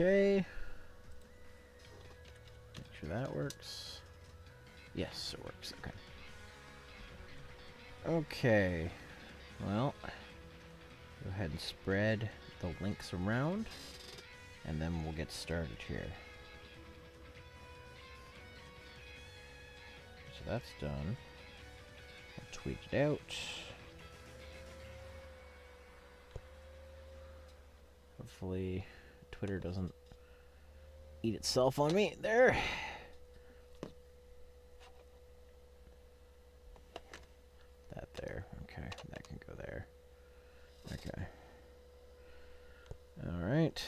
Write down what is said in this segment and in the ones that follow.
Okay. Make sure that works. Yes, it works. Okay. Okay. Well, go ahead and spread the links around, and then we'll get started here. So that's done. I'll tweet it out. Hopefully Twitter doesn't eat itself on me. There. That there. Okay, that can go there. Okay. All right.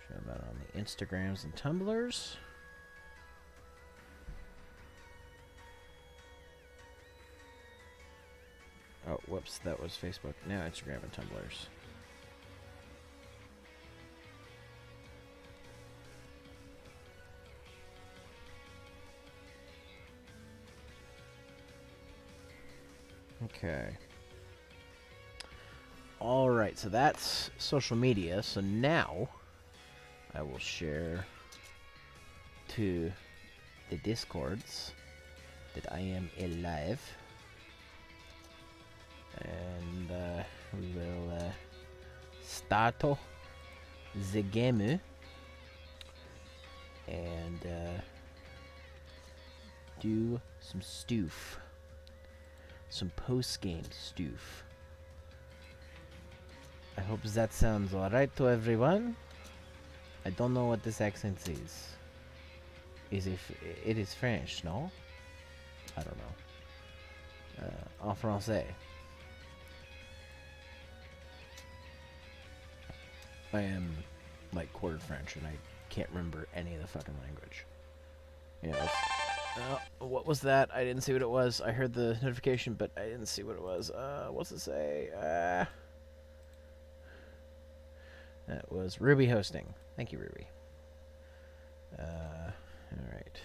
Show that on the Instagrams and Tumblrs. Oh, whoops, that was Facebook. Now Instagram and Tumblrs. Okay. Alright, so that's social media. So now I will share to the Discords that I am alive. And we will start the game and do some stoof. Some post-game stoof. I hope that sounds alright to everyone. I don't know what this accent is. It is French, no? I don't know. En français. I am like quarter French and I can't remember any of the fucking language. Anyways. What was that? I didn't see what it was. I heard the notification, but I didn't see what it was. What's it say? That was Ruby hosting. Thank you, Ruby. Alright.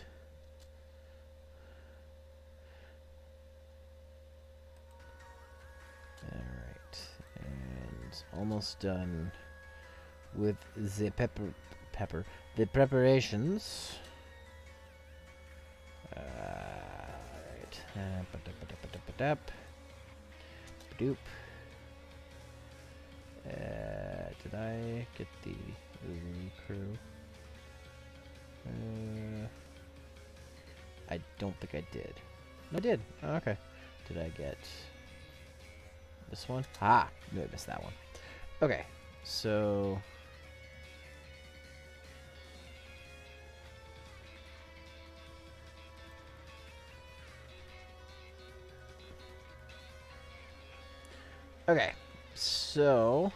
Alright. And almost done with the the preparations. Alright. Doop. Did I get the crew? I don't think I did. No, I did. Oh, okay. Did I get this one? Ah, no, I missed that one. Okay, so okay, so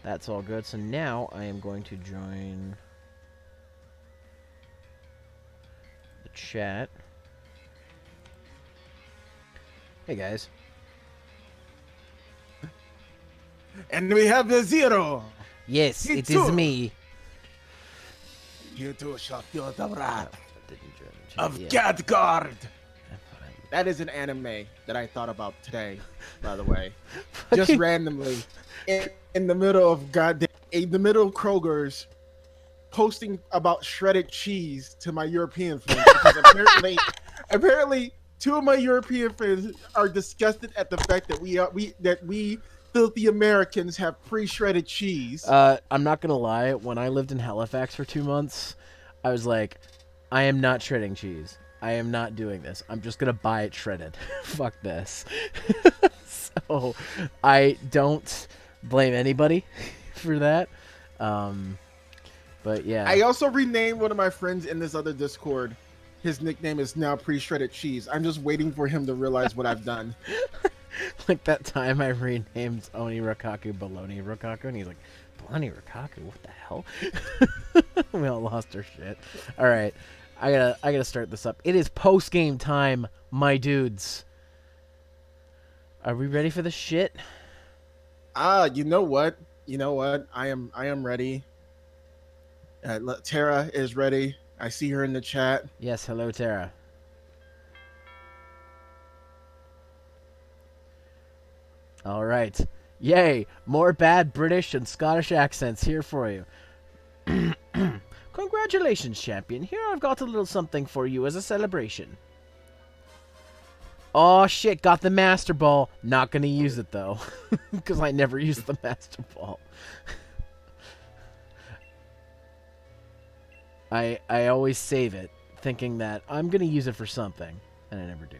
that's all good. So now I am going to join the chat. Hey guys. And we have the Zero. Yes, it is me. You too shall feel the wrath Oh, of Gadgard. That is an anime that I thought about today, by the way. Just randomly. In the middle of Kroger's, posting about shredded cheese to my European friends. Because apparently, two of my European friends are disgusted at the fact that we filthy Americans have pre-shredded cheese. I'm not gonna lie. When I lived in Halifax for 2 months, I was like, I am not shredding cheese. I am not doing this. I'm just gonna buy it shredded. Fuck this. So I don't blame anybody for that. But yeah. I also renamed one of my friends in this other Discord. His nickname is now Pre-Shredded Cheese. I'm just waiting for him to realize what I've done. Like that time I renamed Oni Rakaku Baloney Rakaku, and he's like, Baloney Rakaku? What the hell? We all lost our shit. All right, I gotta start this up. It is post game time, my dudes. Are we ready for the shit? You know what? I am ready. Tara is ready. I see her in the chat. Yes, hello, Tara. All right. Yay! More bad British and Scottish accents here for you. Congratulations, champion. Here I've got a little something for you as a celebration. Oh shit, got the Master Ball. Not gonna use it though. Because I never use the Master Ball. I always save it, thinking that I'm gonna use it for something. And I never do.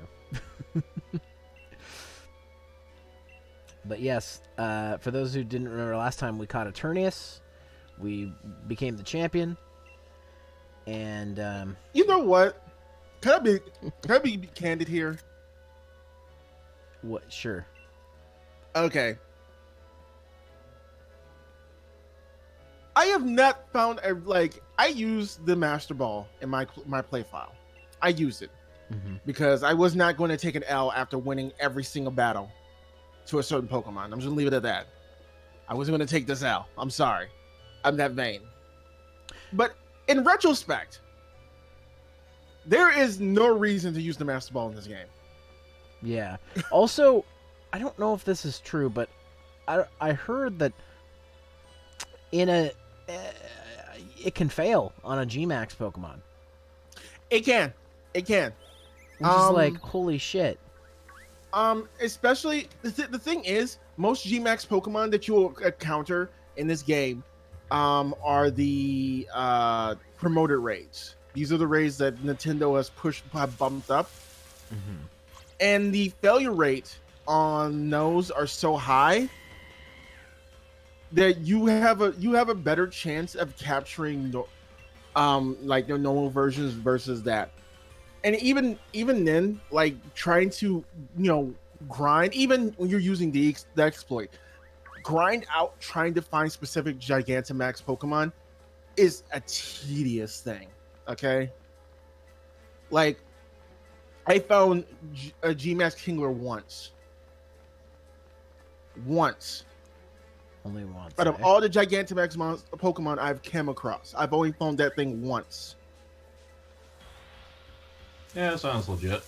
But yes, for those who didn't remember last time, we caught Eternius. We became the champion. And, You know what? Can I be candid here? what? Sure. Okay. I have not found I use the Master Ball in my play file. I use it because I was not going to take an L after winning every single battle to a certain Pokemon. I'm just gonna leave it at that. I wasn't going to take this L. I'm sorry. I'm that vain. But in retrospect, there is no reason to use the Master Ball in this game. Yeah. Also, I don't know if this is true, but I heard that in a it can fail on a Gmax Pokemon. It can. Which is like, holy shit. Especially the thing is, most Gmax Pokemon that you will encounter in this game are the promoted raids. These are the raids that Nintendo have bumped up, and the failure rate on those are so high that you have a better chance of capturing like the normal versions versus that. And even then, like trying to grind, even when you're using the exploit, grind out trying to find specific Gigantamax Pokemon is a tedious thing. Okay, like I found a Gmax Kingler once. Only once. Out of all the Gigantamax Pokemon I've come across, I've only found that thing once. Yeah, that sounds legit.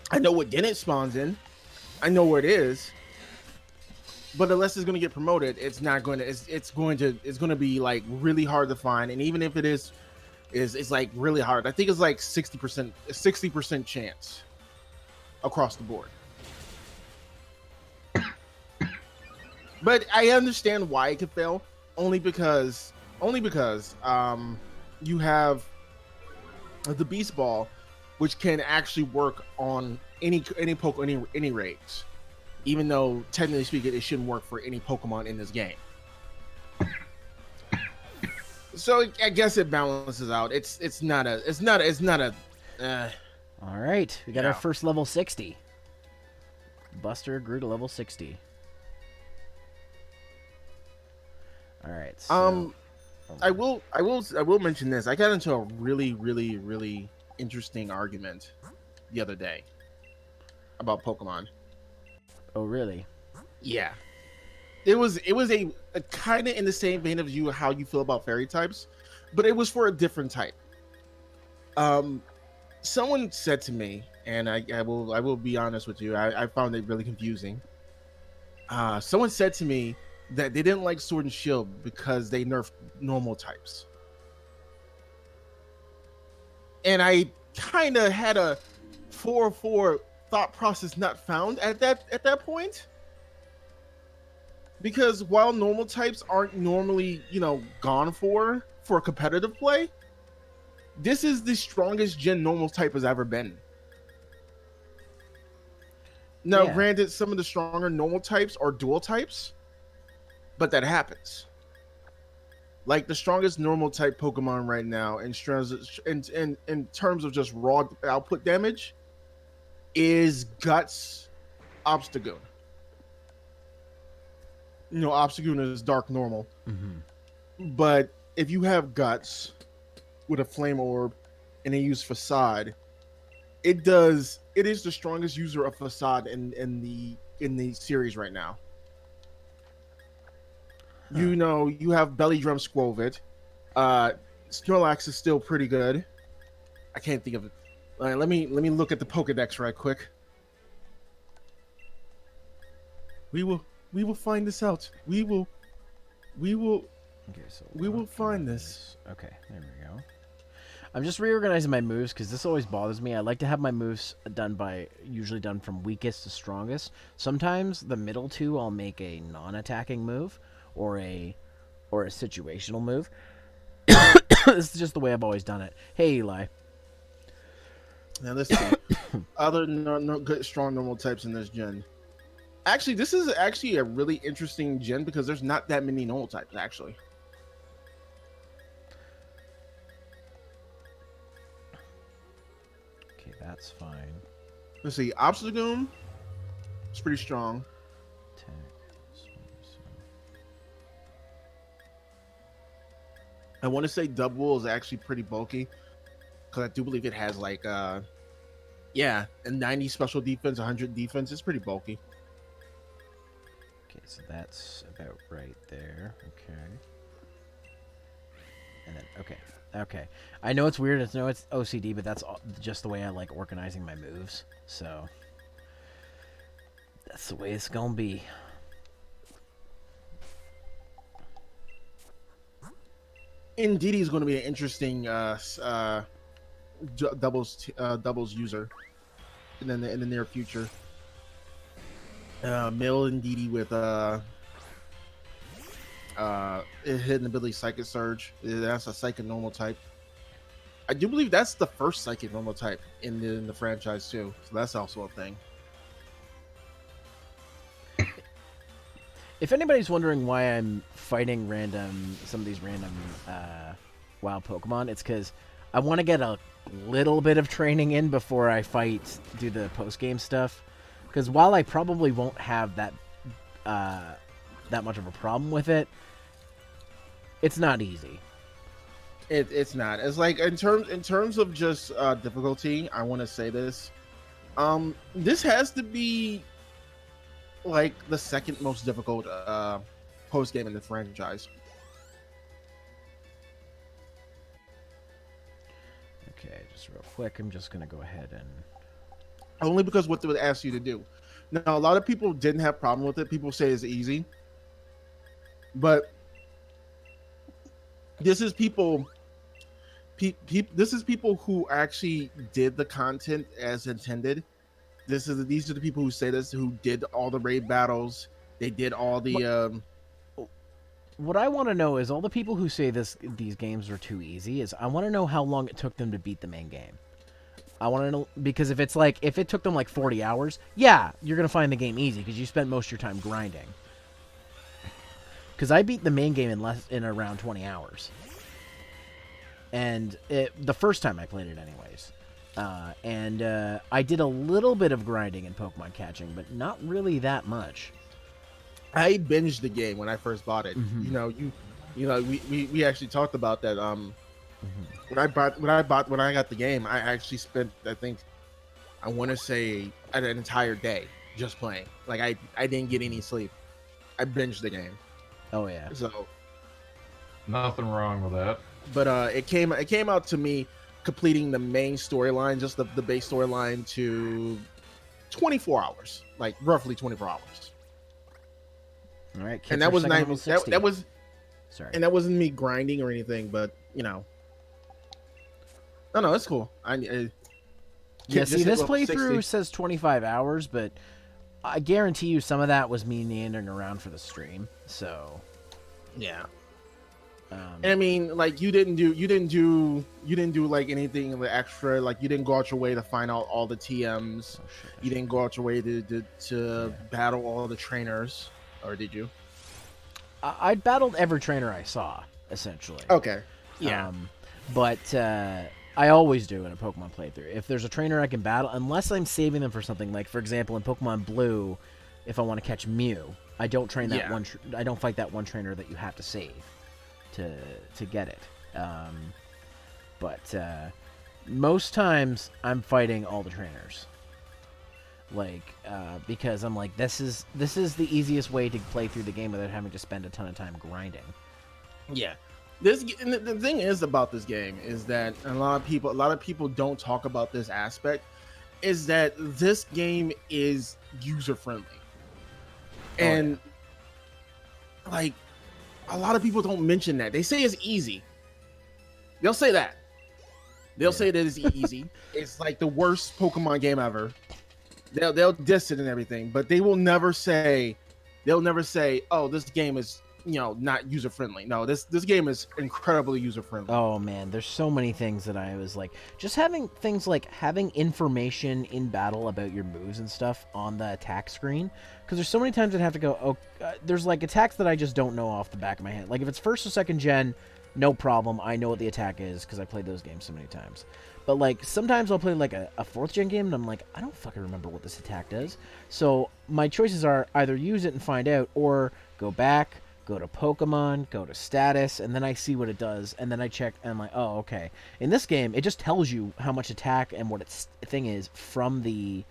I know what den it spawns in. I know where it is. But unless it's going to get promoted, it's not going to. It's going to be like really hard to find. And even if it is it's like really hard. I think it's like 60% chance across the board. But I understand why it could fail, only because you have the Beast Ball, which can actually work on any raids, even though technically speaking, it shouldn't work for any Pokemon in this game. So I guess it balances out. It's not a. All right, we got our first level 60. Buster grew to level 60. All right. So, I will mention this. I got into a really interesting argument the other day about Pokemon. Oh, really? Yeah. It was a kind of in the same vein of how you feel about fairy types, but it was for a different type. Someone said to me, and I will be honest with you, I found it really confusing. Someone said to me that they didn't like Sword and Shield because they nerfed normal types. And I kind of had a 4-4 thought process not found at that point. Because while normal types aren't normally, gone for competitive play, this is the strongest gen normal type has ever been. Now, Granted, some of the stronger normal types are dual types, but that happens. Like the strongest normal type Pokemon right now in terms of just raw output damage is Guts Obstagoon. Obstagoon is dark normal. But if you have Guts with a Flame Orb and they use Facade, it is the strongest user of Facade in the series right now. You have Belly Drum Squovit. Snorlax is still pretty good. I can't think of it. All right, let me look at the Pokedex right quick. We will find this out. We will. Okay, so We will find this. Okay, there we go. I'm just reorganizing my moves because this always bothers me. I like to have my moves usually done from weakest to strongest. Sometimes the middle two I'll make a non-attacking move or a situational move. This is just the way I've always done it. Hey, Eli. Now let's see. Other good strong normal types in this gen. Actually, this is actually a really interesting gen because there's not that many normal types actually. Okay, that's fine. Let's see. Obstagoon is pretty strong. I want to say Double is actually pretty bulky because I do believe it has like yeah, a 90 special defense, 100 defense. It's pretty bulky. Okay, so that's about right there. Okay. And then, okay. I know it's weird. I know it's OCD, but that's just the way I like organizing my moves. So that's the way it's gonna be. Indeed, is going to be an interesting doubles user in the near future. Male Indeedee with hidden ability Psychic Surge. That's a Psychic normal type. I do believe that's the first Psychic normal type in the franchise too. So that's also a thing. If anybody's wondering why I'm fighting some of these random wild Pokemon, it's because I want to get a little bit of training in before I do the post-game stuff. Because while I probably won't have that much of a problem with it, it's not easy. It's not. It's like in terms of just difficulty, I want to say this. This has to be like the second most difficult post game in the franchise. Okay, just real quick, I'm just gonna go ahead and only because what they would ask you to do. Now, a lot of people didn't have problem with it. People say it's easy, but this is people. This is people who actually did the content as intended. These are the people who say this, who did all the raid battles. They did all the. What I want to know is all the people who say these games are too easy. I want to know how long it took them to beat the main game. I want to know because if it took them like 40 hours, yeah, you're gonna find the game easy because you spent most of your time grinding. Because I beat the main game in around 20 hours, and the first time I played it, anyways. I did a little bit of grinding in Pokemon catching, but not really that much. I binged the game when I first bought it. Mm-hmm. We actually talked about that. When I got the game, I actually spent, I want to say an entire day just playing. Like I didn't get any sleep. I binged the game. Oh yeah. So nothing wrong with that. But it came out to me completing the main storyline, just the base storyline, to 24 hours, like roughly 24 hours. All right, and that was not even that was sorry, and that wasn't me grinding or anything, but no, it's cool. Yeah, see, this playthrough says 25 hours, but I guarantee you some of that was me meandering around for the stream. So, yeah. And I mean, like you didn't do like anything extra. Like you didn't go out your way to find out all the TMs. You didn't go out your way to battle all the trainers, or did you? I battled every trainer I saw, essentially. Okay. Yeah. But I always do in a Pokemon playthrough. If there's a trainer I can battle, unless I'm saving them for something, like for example in Pokemon Blue, if I want to catch Mew, I don't train that one. I don't fight that one trainer that you have to save to get it. But most times I'm fighting all the trainers. Like because I'm like this is the easiest way to play through the game without having to spend a ton of time grinding. Yeah. The thing is about this game is that a lot of people don't talk about this aspect, is that this game is user friendly. And like a lot of people don't mention that. They say it's easy. They'll say that. They'll say that it's easy. It's like the worst Pokemon game ever. They'll diss it and everything, but they'll never say, oh, this game is not user friendly. No, this game is incredibly user friendly. Oh man, there's so many things that I was like, just having things like having information in battle about your moves and stuff on the attack screen, because there's so many times I'd have to go, there's like attacks that I just don't know off the back of my head. Like if it's first or second gen, no problem, I know what the attack is because I played those games so many times. But like sometimes I'll play like a fourth gen game and I'm like, I don't fucking remember what this attack does. So my choices are either use it and find out, or go back, go to Pokemon, go to status, and then I see what it does, and then I check, and I'm like, oh, okay. In this game, it just tells you how much attack and what its thing is from the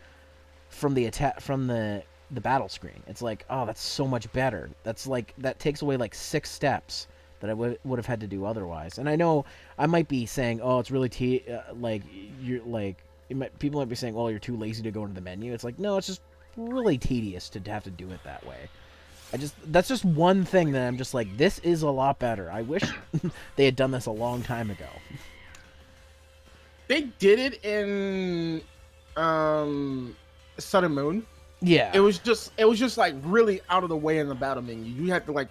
battle screen. It's like, oh, that's so much better. That's like, that takes away like 6 steps that I would have had to do otherwise. And I know I might be saying, oh, it's really people might be saying, well, you're too lazy to go into the menu. It's like, no, it's just really tedious to have to do it that way. That's just one thing that I'm just like, this is a lot better. I wish they had done this a long time ago. They did it in Sun and Moon. Yeah. It was just like really out of the way in the battle menu. You had to like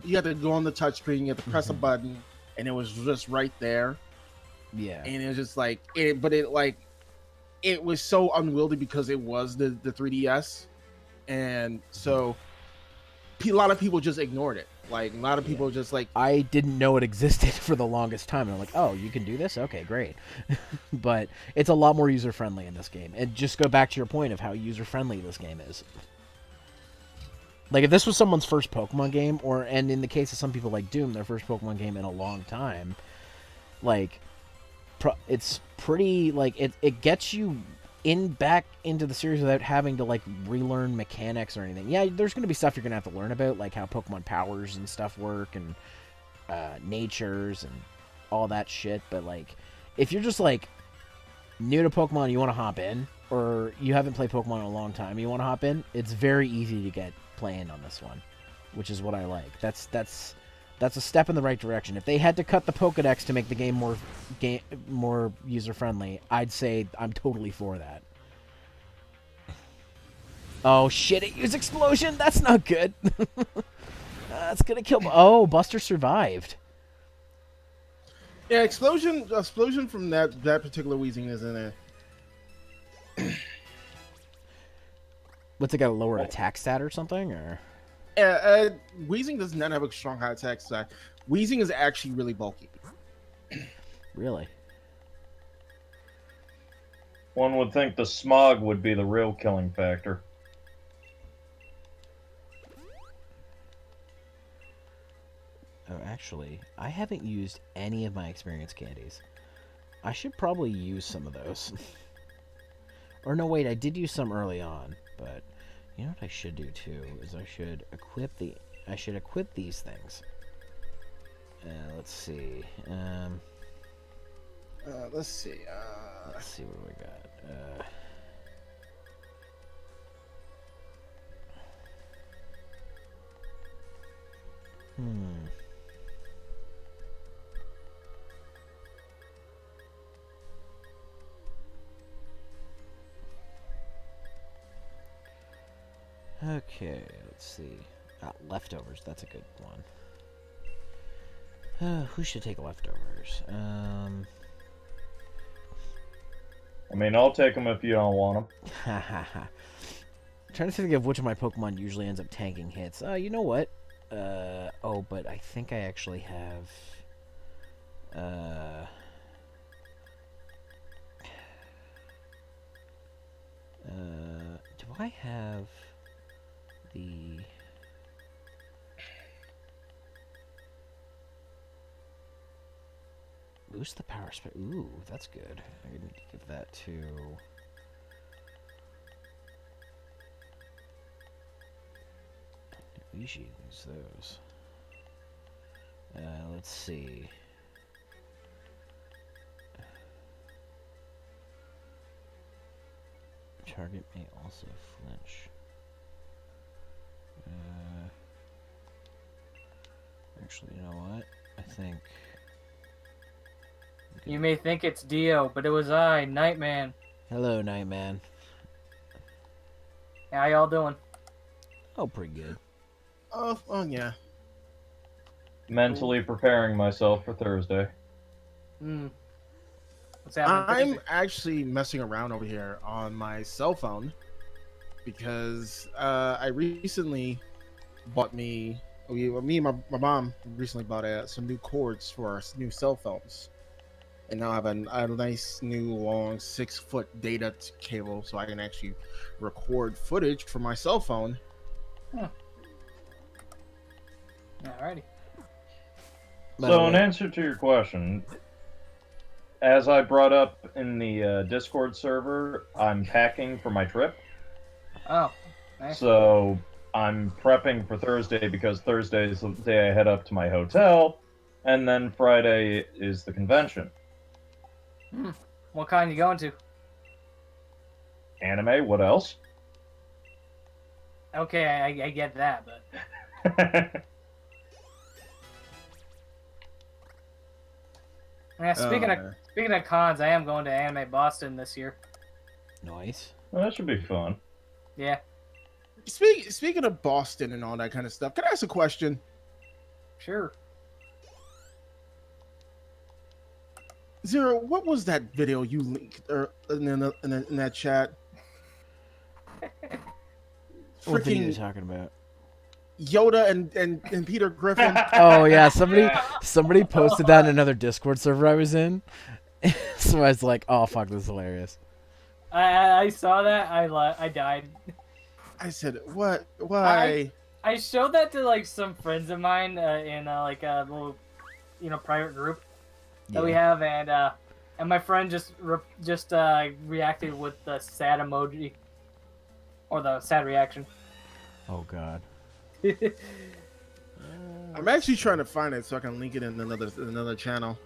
you had to go on the touchscreen, you had to press a button, and it was just right there. Yeah. And it was just like it was so unwieldy because it was the 3DS. And so a lot of people just ignored it. Like a lot of people just like, I didn't know it existed for the longest time. And I'm like, oh, you can do this? Okay, great. But it's a lot more user-friendly in this game. And just go back to your point of how user-friendly this game is. Like, if this was someone's first Pokemon game, and in the case of some people like Doom, their first Pokemon game in a long time, like, it's pretty, like, it gets you back into the series without having to like relearn mechanics or anything. Yeah, there's going to be stuff you're going to have to learn about, like how Pokemon powers and stuff work, and natures and all that shit. But like, if you're just like new to Pokemon, you want to hop in, or you haven't played Pokemon in a long time, you want to hop in, it's very easy to get playing on this one, which is what I like. That's a step in the right direction. If they had to cut the Pokedex to make the game more user-friendly, I'd say I'm totally for that. Oh, shit, it used Explosion? That's not good. That's gonna kill... Oh, Buster survived. yeah, explosion from that particular Weezing is in there. What's it got, a lower attack stat or something, or... Weezing does not have a strong high attack stat. Weezing is actually really bulky. Really? One would think the smog would be the real killing factor. Oh, actually, I haven't used any of my experience candies. I should probably use some of those. Or no, wait, I did use some early on, but... You know what I should do too is I should equip these things. Let's see. Let's see. Let's see what we got. Okay, let's see. Leftovers, that's a good one. Who should take leftovers? I mean, I'll take them if you don't want them. Trying to think of which of my Pokemon usually ends up tanking hits. You know what? Oh, but I think I actually have... do I have... the... Boost the power spec. Ooh, that's good. I need to give that to... We should use those. Let's see. Target may also flinch. Actually, you know what? I think... You may think it's Dio, but it was I, Nightman. Hello, Nightman. How y'all doing? Oh, pretty good. Oh yeah. Mentally preparing myself for Thursday. What's happening? I'm actually messing around over here on my cell phone because I recently bought me and my mom recently bought some new cords for our new cell phones. And now I have a nice new long 6-foot data cable so I can actually record footage from my cell phone. Alrighty. So, in answer to your question, as I brought up in the Discord server, I'm packing for my trip. Oh, nice. So, I'm prepping for Thursday because Thursday is the day I head up to my hotel, and then Friday is the convention. What kind you going to? Anime, what else? Okay, I get that, but yeah. Speaking of cons, I am going to Anime Boston this year. Nice. Well, that should be fun. Yeah, Speaking of Boston and all that kind of stuff, can I ask a question? sure. Zero, what was that video you linked in that chat? What video are you Freaking talking about? Yoda and Peter Griffin. Oh yeah, somebody posted that in another Discord server I was in. So I was like, oh fuck, this is hilarious. I saw that. I died. I said, what? Why? I showed that to like some friends of mine in like a little, private group that we have, and my friend just reacted with the sad emoji or the sad reaction. Oh god. I'm actually trying to find it so I can link it in another channel.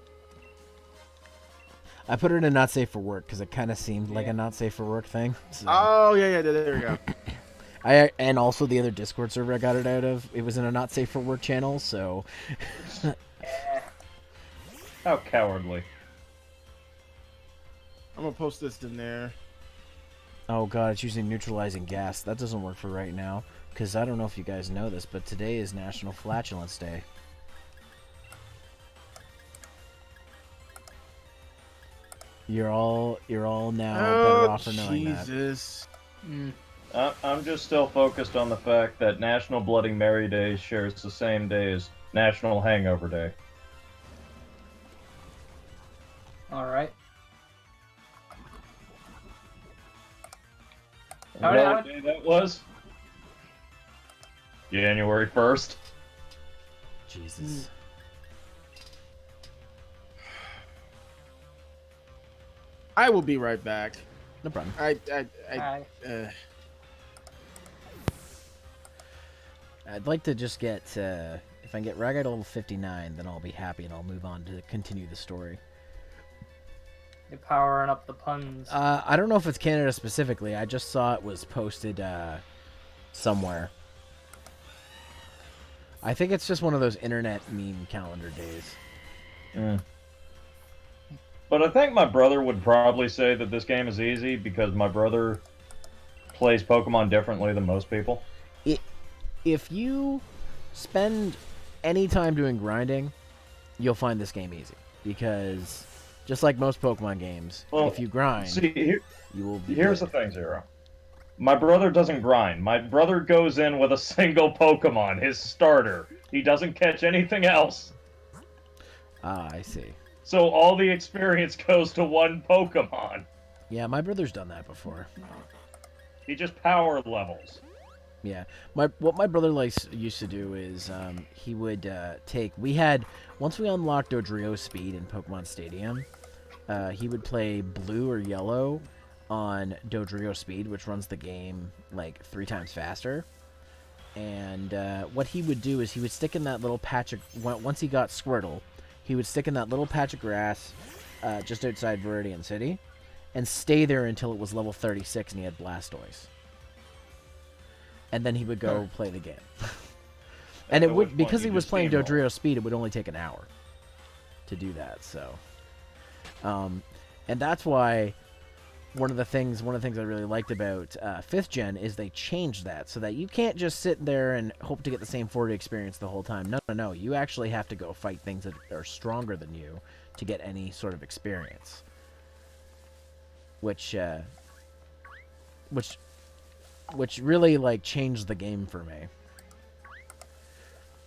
I put it in not safe for work because it kind of seemed like a not safe for work thing. So. Oh yeah, there we go. And also the other Discord server I got it out of, it was in a not safe for work channel, so. How cowardly. I'm gonna post this in there. Oh god, it's using neutralizing gas. That doesn't work for right now, because I don't know if you guys know this, but today is National Flatulence Day. You're all now better off for knowing Jesus. I'm just still focused on the fact that National Bloody Mary Day shares the same day as National Hangover Day. All right. You know what day that was? January 1st. that. Jesus. I will be right back. No problem. I'd like to just get, if I can get Ragga to level 59, then I'll be happy and I'll move on to continue the story. You're powering up the puns. I don't know if it's Canada specifically. I just saw it was posted somewhere. I think it's just one of those internet meme calendar days. Yeah. But I think my brother would probably say that this game is easy because my brother plays Pokemon differently than most people. If you spend any time doing grinding, you'll find this game easy. Because just like most Pokemon games, if you grind, you will be Here's good. the thing, Zero. My brother doesn't grind. My brother goes in with a single Pokemon, his starter. He doesn't catch anything else. Ah, I see. So all the experience goes to one Pokemon. Yeah, my brother's done that before. He just power levels. Yeah, what my brother used to do is he would once we unlocked Dodrio speed in Pokemon Stadium, he would play blue or yellow on Dodrio speed, which runs the game like 3 times faster. And what he would do is he would stick in that little patch of once he got Squirtle, he would stick in that little patch of grass just outside Viridian City, and stay there until it was level 36 and he had Blastoise. and then he would go play the game. And it would, because he was playing Dodrio Speed, it would only take an hour to do that. So, and that's why one of the things I really liked about 5th gen is they changed that so that you can't just sit there and hope to get the same 40 experience the whole time. No. You actually have to go fight things that are stronger than you to get any sort of experience. Which really like changed the game for me.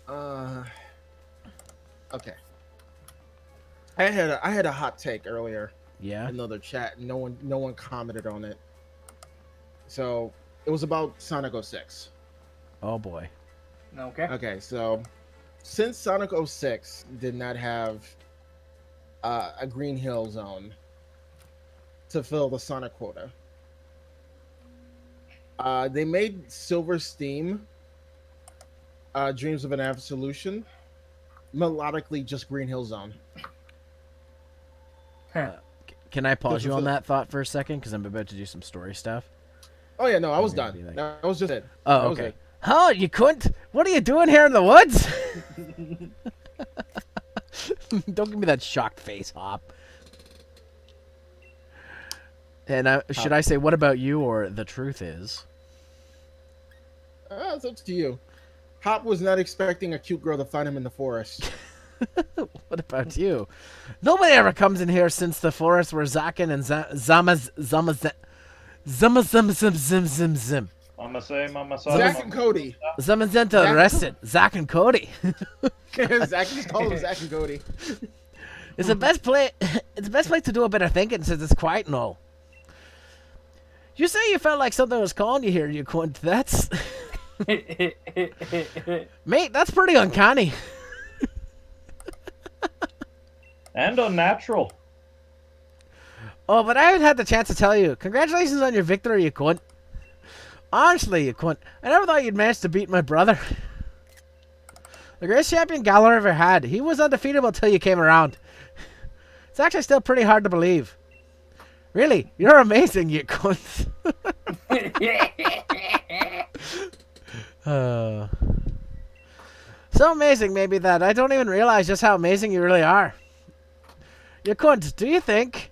Okay. I had a hot take earlier. Yeah. Another chat. No one commented on it. So it was about Sonic 06. Oh boy. Okay. Okay, so since Sonic 06 did not have a Green Hill Zone to fill the Sonic quota, they made Silver Steam, Dreams of an Absolution, melodically just Green Hill Zone. Can I pause you on that thought for a second? Because I'm about to do some story stuff. Oh yeah, no, I was done. That was just it. Oh, okay. Oh, you couldn't? What are you doing here in the woods? Don't give me that shocked face, Hop. And should I say, what about you, or the truth is? It's up to you. Hop was not expecting a cute girl to find him in the forest. What about you? Nobody ever comes in here since the forest where Zack and Zam. Zack and Cody. Zamazenta arrested. Zack and Cody. Zack just called him Zack and Cody. It's the best place. It's the best place to do a bit of thinking since it's quiet and all. You say you felt like something was calling you here, you cunt. That's mate. That's pretty uncanny. And unnatural. Oh, but I haven't had the chance to tell you. Congratulations on your victory, you cunt. Honestly, you cunt. I never thought you'd manage to beat my brother. The greatest champion Galar ever had. He was undefeatable till you came around. It's actually still pretty hard to believe. Really, you're amazing, you cunt. So amazing, maybe, that I don't even realize just how amazing you really are. You cunt, do you think?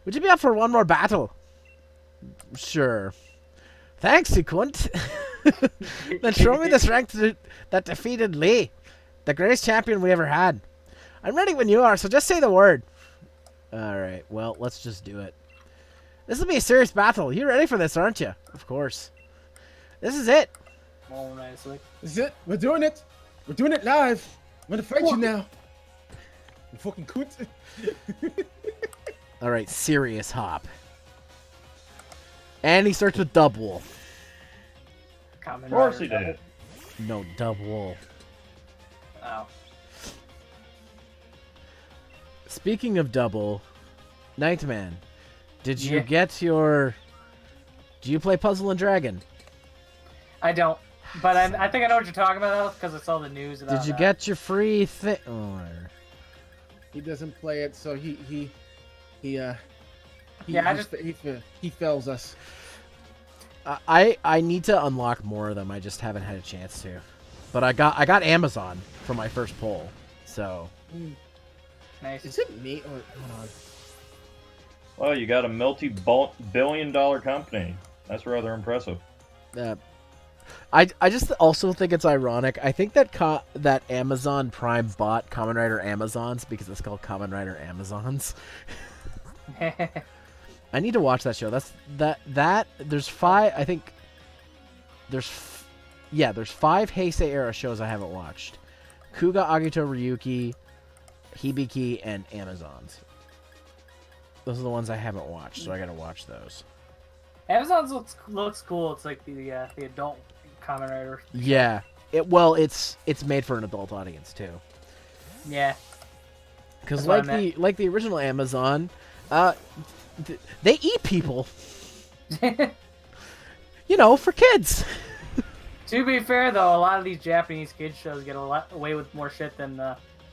Would you be up for one more battle? Sure. Thanks, you cunt. Then show me the strength that defeated Lee, the greatest champion we ever had. I'm ready when you are, so just say the word. Alright, well, let's just do it. This will be a serious battle. You're ready for this, aren't you? Of course. This is it. Oh, nicely. This is it. We're doing it. We're doing it live. I'm gonna fight you now. You fucking cunt. Alright, serious Hop. And he starts with double. Of course he did. No, double. Oh. Speaking of double, Nightman, did you get your... Do you play Puzzle and Dragon? I don't. But I think I know what you're talking about because I saw the news about Did you get your free thing? Oh, he doesn't play it, so he fails us. I need to unlock more of them. I just haven't had a chance to. But I got Amazon for my first poll, so. Nice. Is it me or hold on? Well, you got a multi-billion-dollar company. That's rather impressive. I just also think it's ironic. I think that that Amazon Prime bought Kamen Rider Amazons because it's called Kamen Rider Amazons. I need to watch that show. There's 5. I think there's 5 Heisei era shows I haven't watched. Kuga, Agito, Ryuki, Hibiki, and Amazons. Those are the ones I haven't watched, so I gotta watch those. Amazon's looks cool. It's like the adult Kamen Rider. Yeah. It's made for an adult audience too. Yeah. Because like the original Amazon, they eat people. For kids. To be fair, though, a lot of these Japanese kids shows get away with more shit than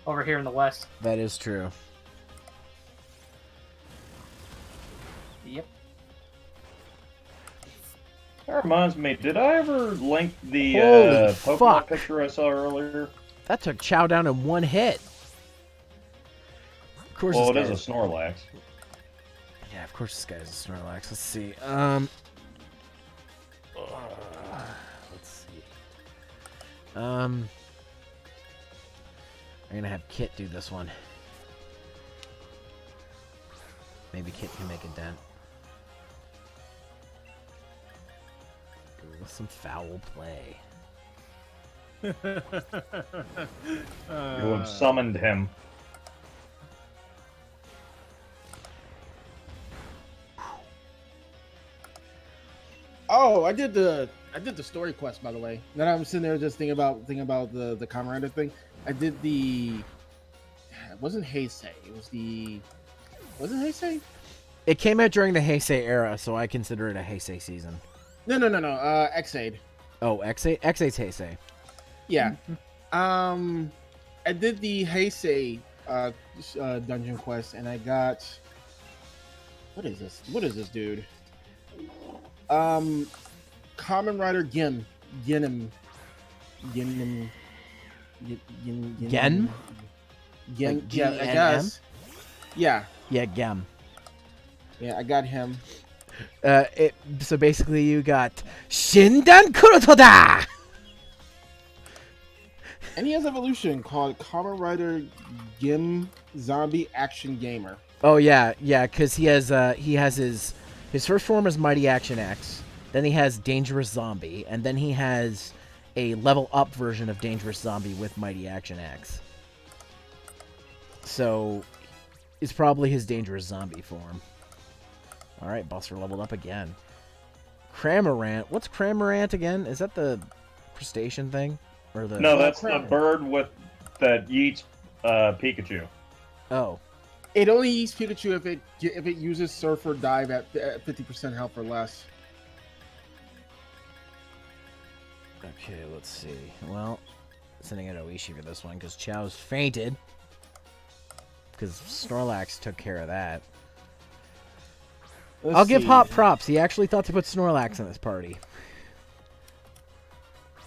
over here in the West. That is true. Yep. That reminds me, did I ever link the Holy Pokemon fuck. picture I saw earlier? That took Chow down in one hit. Of course Well, it this is guy a Snorlax. Yeah, of course this guy is a Snorlax. Let's see. Let's see. I'm gonna have Kit do this one. Maybe Kit can make a dent. With some foul play. You have summoned him. Oh, I did the story quest, by the way. Then I'm sitting there just thinking about the Comrade thing. I did the. It wasn't Heisei. It was the. Was it Heisei? It came out during the Heisei era, so I consider it a Heisei season. No. Xaid. Oh, X8's Heisei. Yeah. I did the Heisei dungeon quest, and I got. What is this? What is this, dude? Common Rider Gin. Gen? Like Yeah, I guess. Yeah. Yeah, Gem. Yeah, I got him. So basically you got Shindan Kurotoda! And he has evolution called Kamen Rider Gim Zombie Action Gamer. Oh yeah, because he has his first form is Mighty Action X, then he has Dangerous Zombie, and then he has a level up version of Dangerous Zombie with Mighty Action X. So it's probably his Dangerous Zombie form. Alright, Buster leveled up again. Cramorant. What's Cramorant again? Is that the crustacean thing? Or the No, that's the bird with that yeets Pikachu. Oh. It only eats Pikachu if it uses Surf or Dive at 50% health or less. Okay, let's see. Well, sending out Oishi for this one because Chow's fainted. Because Snorlax took care of that. I'll give Hop props. He actually thought to put Snorlax in this party.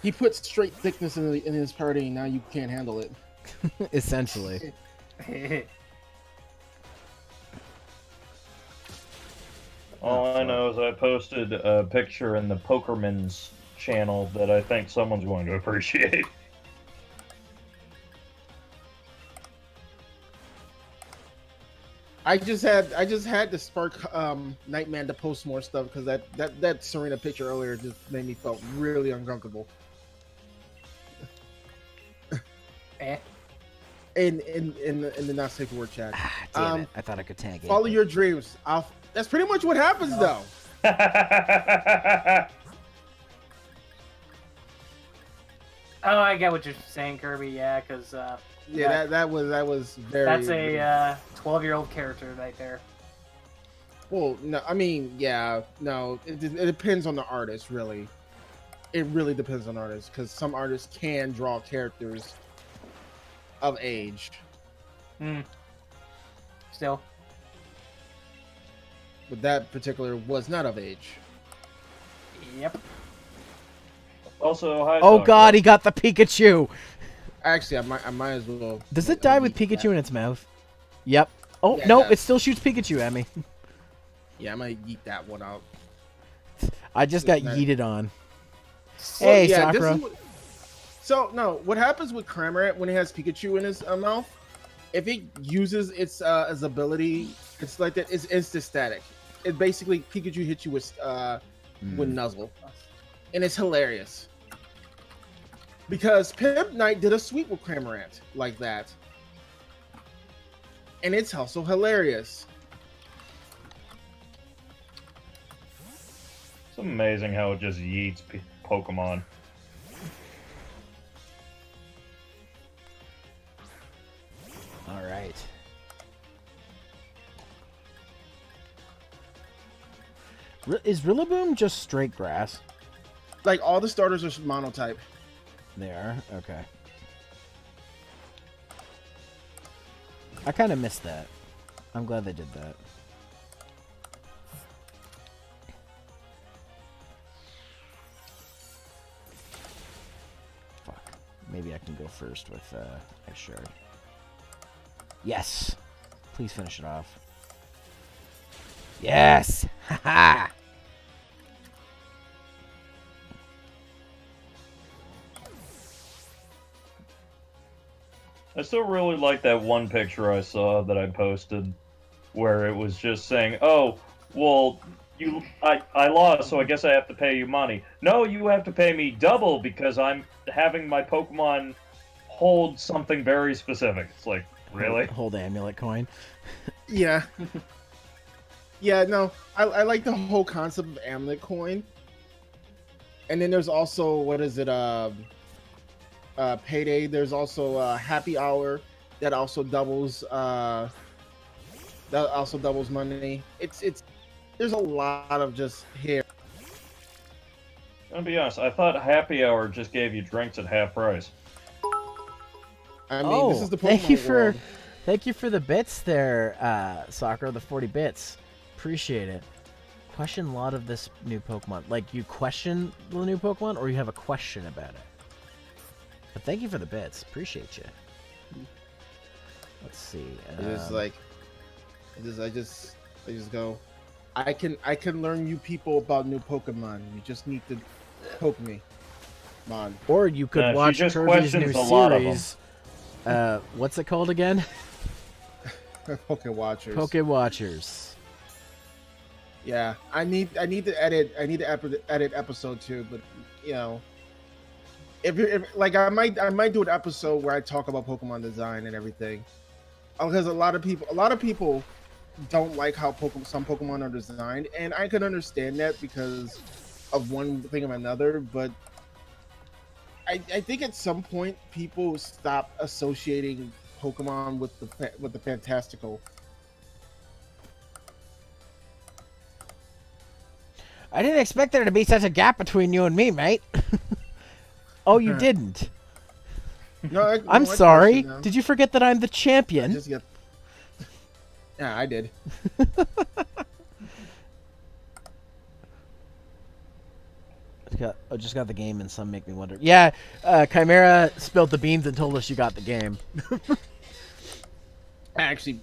He put straight thickness in his party, and now you can't handle it. Essentially. All I know is I posted a picture in the Pokerman's channel that I think someone's going to appreciate. I just had to spark Nightman to post more stuff because that Serena picture earlier just made me felt really uncomfortable. In the not safe for work chat. Damn it. I thought I could tag it. Follow your dreams. That's pretty much what happens though. Oh, I get what you're saying, Kirby. Yeah, because yeah, that was very. That's a 12-year-old character right there. Well, no, I mean, yeah, no, it depends on the artist, really. It really depends on artists because some artists can draw characters of age. Still. But that particular was not of age. Yep. Also, hi. Oh Zack. god, he got the Pikachu! Actually, I might as well. Does it die with Pikachu in its mouth? Yep. Oh, Yeah, no, it does. it still shoots Pikachu at me. Yeah, I might eat that one out. I just got Isn't that- yeeted on. Well, Hey, yeah, this Sakura. is so, no, what happens with Cramorant when it has Pikachu in his mouth, if it uses its ability, it's like that, it's instant static. It basically, Pikachu hits you with Nuzzle. And it's hilarious. Because Pimp Knight did a sweep with Cramorant like that. And it's also hilarious. It's amazing how it just yeets Pokemon. All right. Is Rillaboom just straight grass? Like, all the starters are monotype. They are? Okay. I kind of missed that. I'm glad they did that. maybe I can go first with sure. Yes. Please finish it off. Yes. Haha. I still really like that one picture I saw that I posted where it was just saying, "Oh, well, I lost, so I guess I have to pay you money." No, you have to pay me double because I'm having my Pokemon hold something very specific. It's like, really? Hold amulet coin. Yeah. Yeah, no, I like the whole concept of amulet coin. And then there's also, what is it, payday. There's also happy hour that also doubles money. It's there's a lot of just here. I'll be honest, I thought happy hour just gave you drinks at half price. I mean, this is the Pokemon thank you for the bits there, Soccer, the 40 bits. Appreciate it. Question a lot of this new Pokemon. Like, you question the new Pokemon, or you have a question about it? But thank you for the bits. Appreciate you. Let's see. It's like, I just go. I can learn you people about new Pokemon. You just need to poke me, Mon. Or you could watch just Kirby's new questions a lot of series. What's it called again? Poke Watchers. Poke Watchers. Yeah, I need to edit. I need to edit episode 2, but you know, if like I might do an episode where I talk about Pokemon design and everything, because a lot of people don't like how some Pokemon are designed, and I can understand that because of one thing or another. But I think at some point people stop associating Pokemon with the fantastical. I didn't expect there to be such a gap between you and me, mate. Oh, you didn't? No, I'm sorry. Did you forget that I'm the champion? Yeah, I did. I just got the game, and some make me wonder. Yeah, Chimera spilled the beans and told us you got the game. Actually.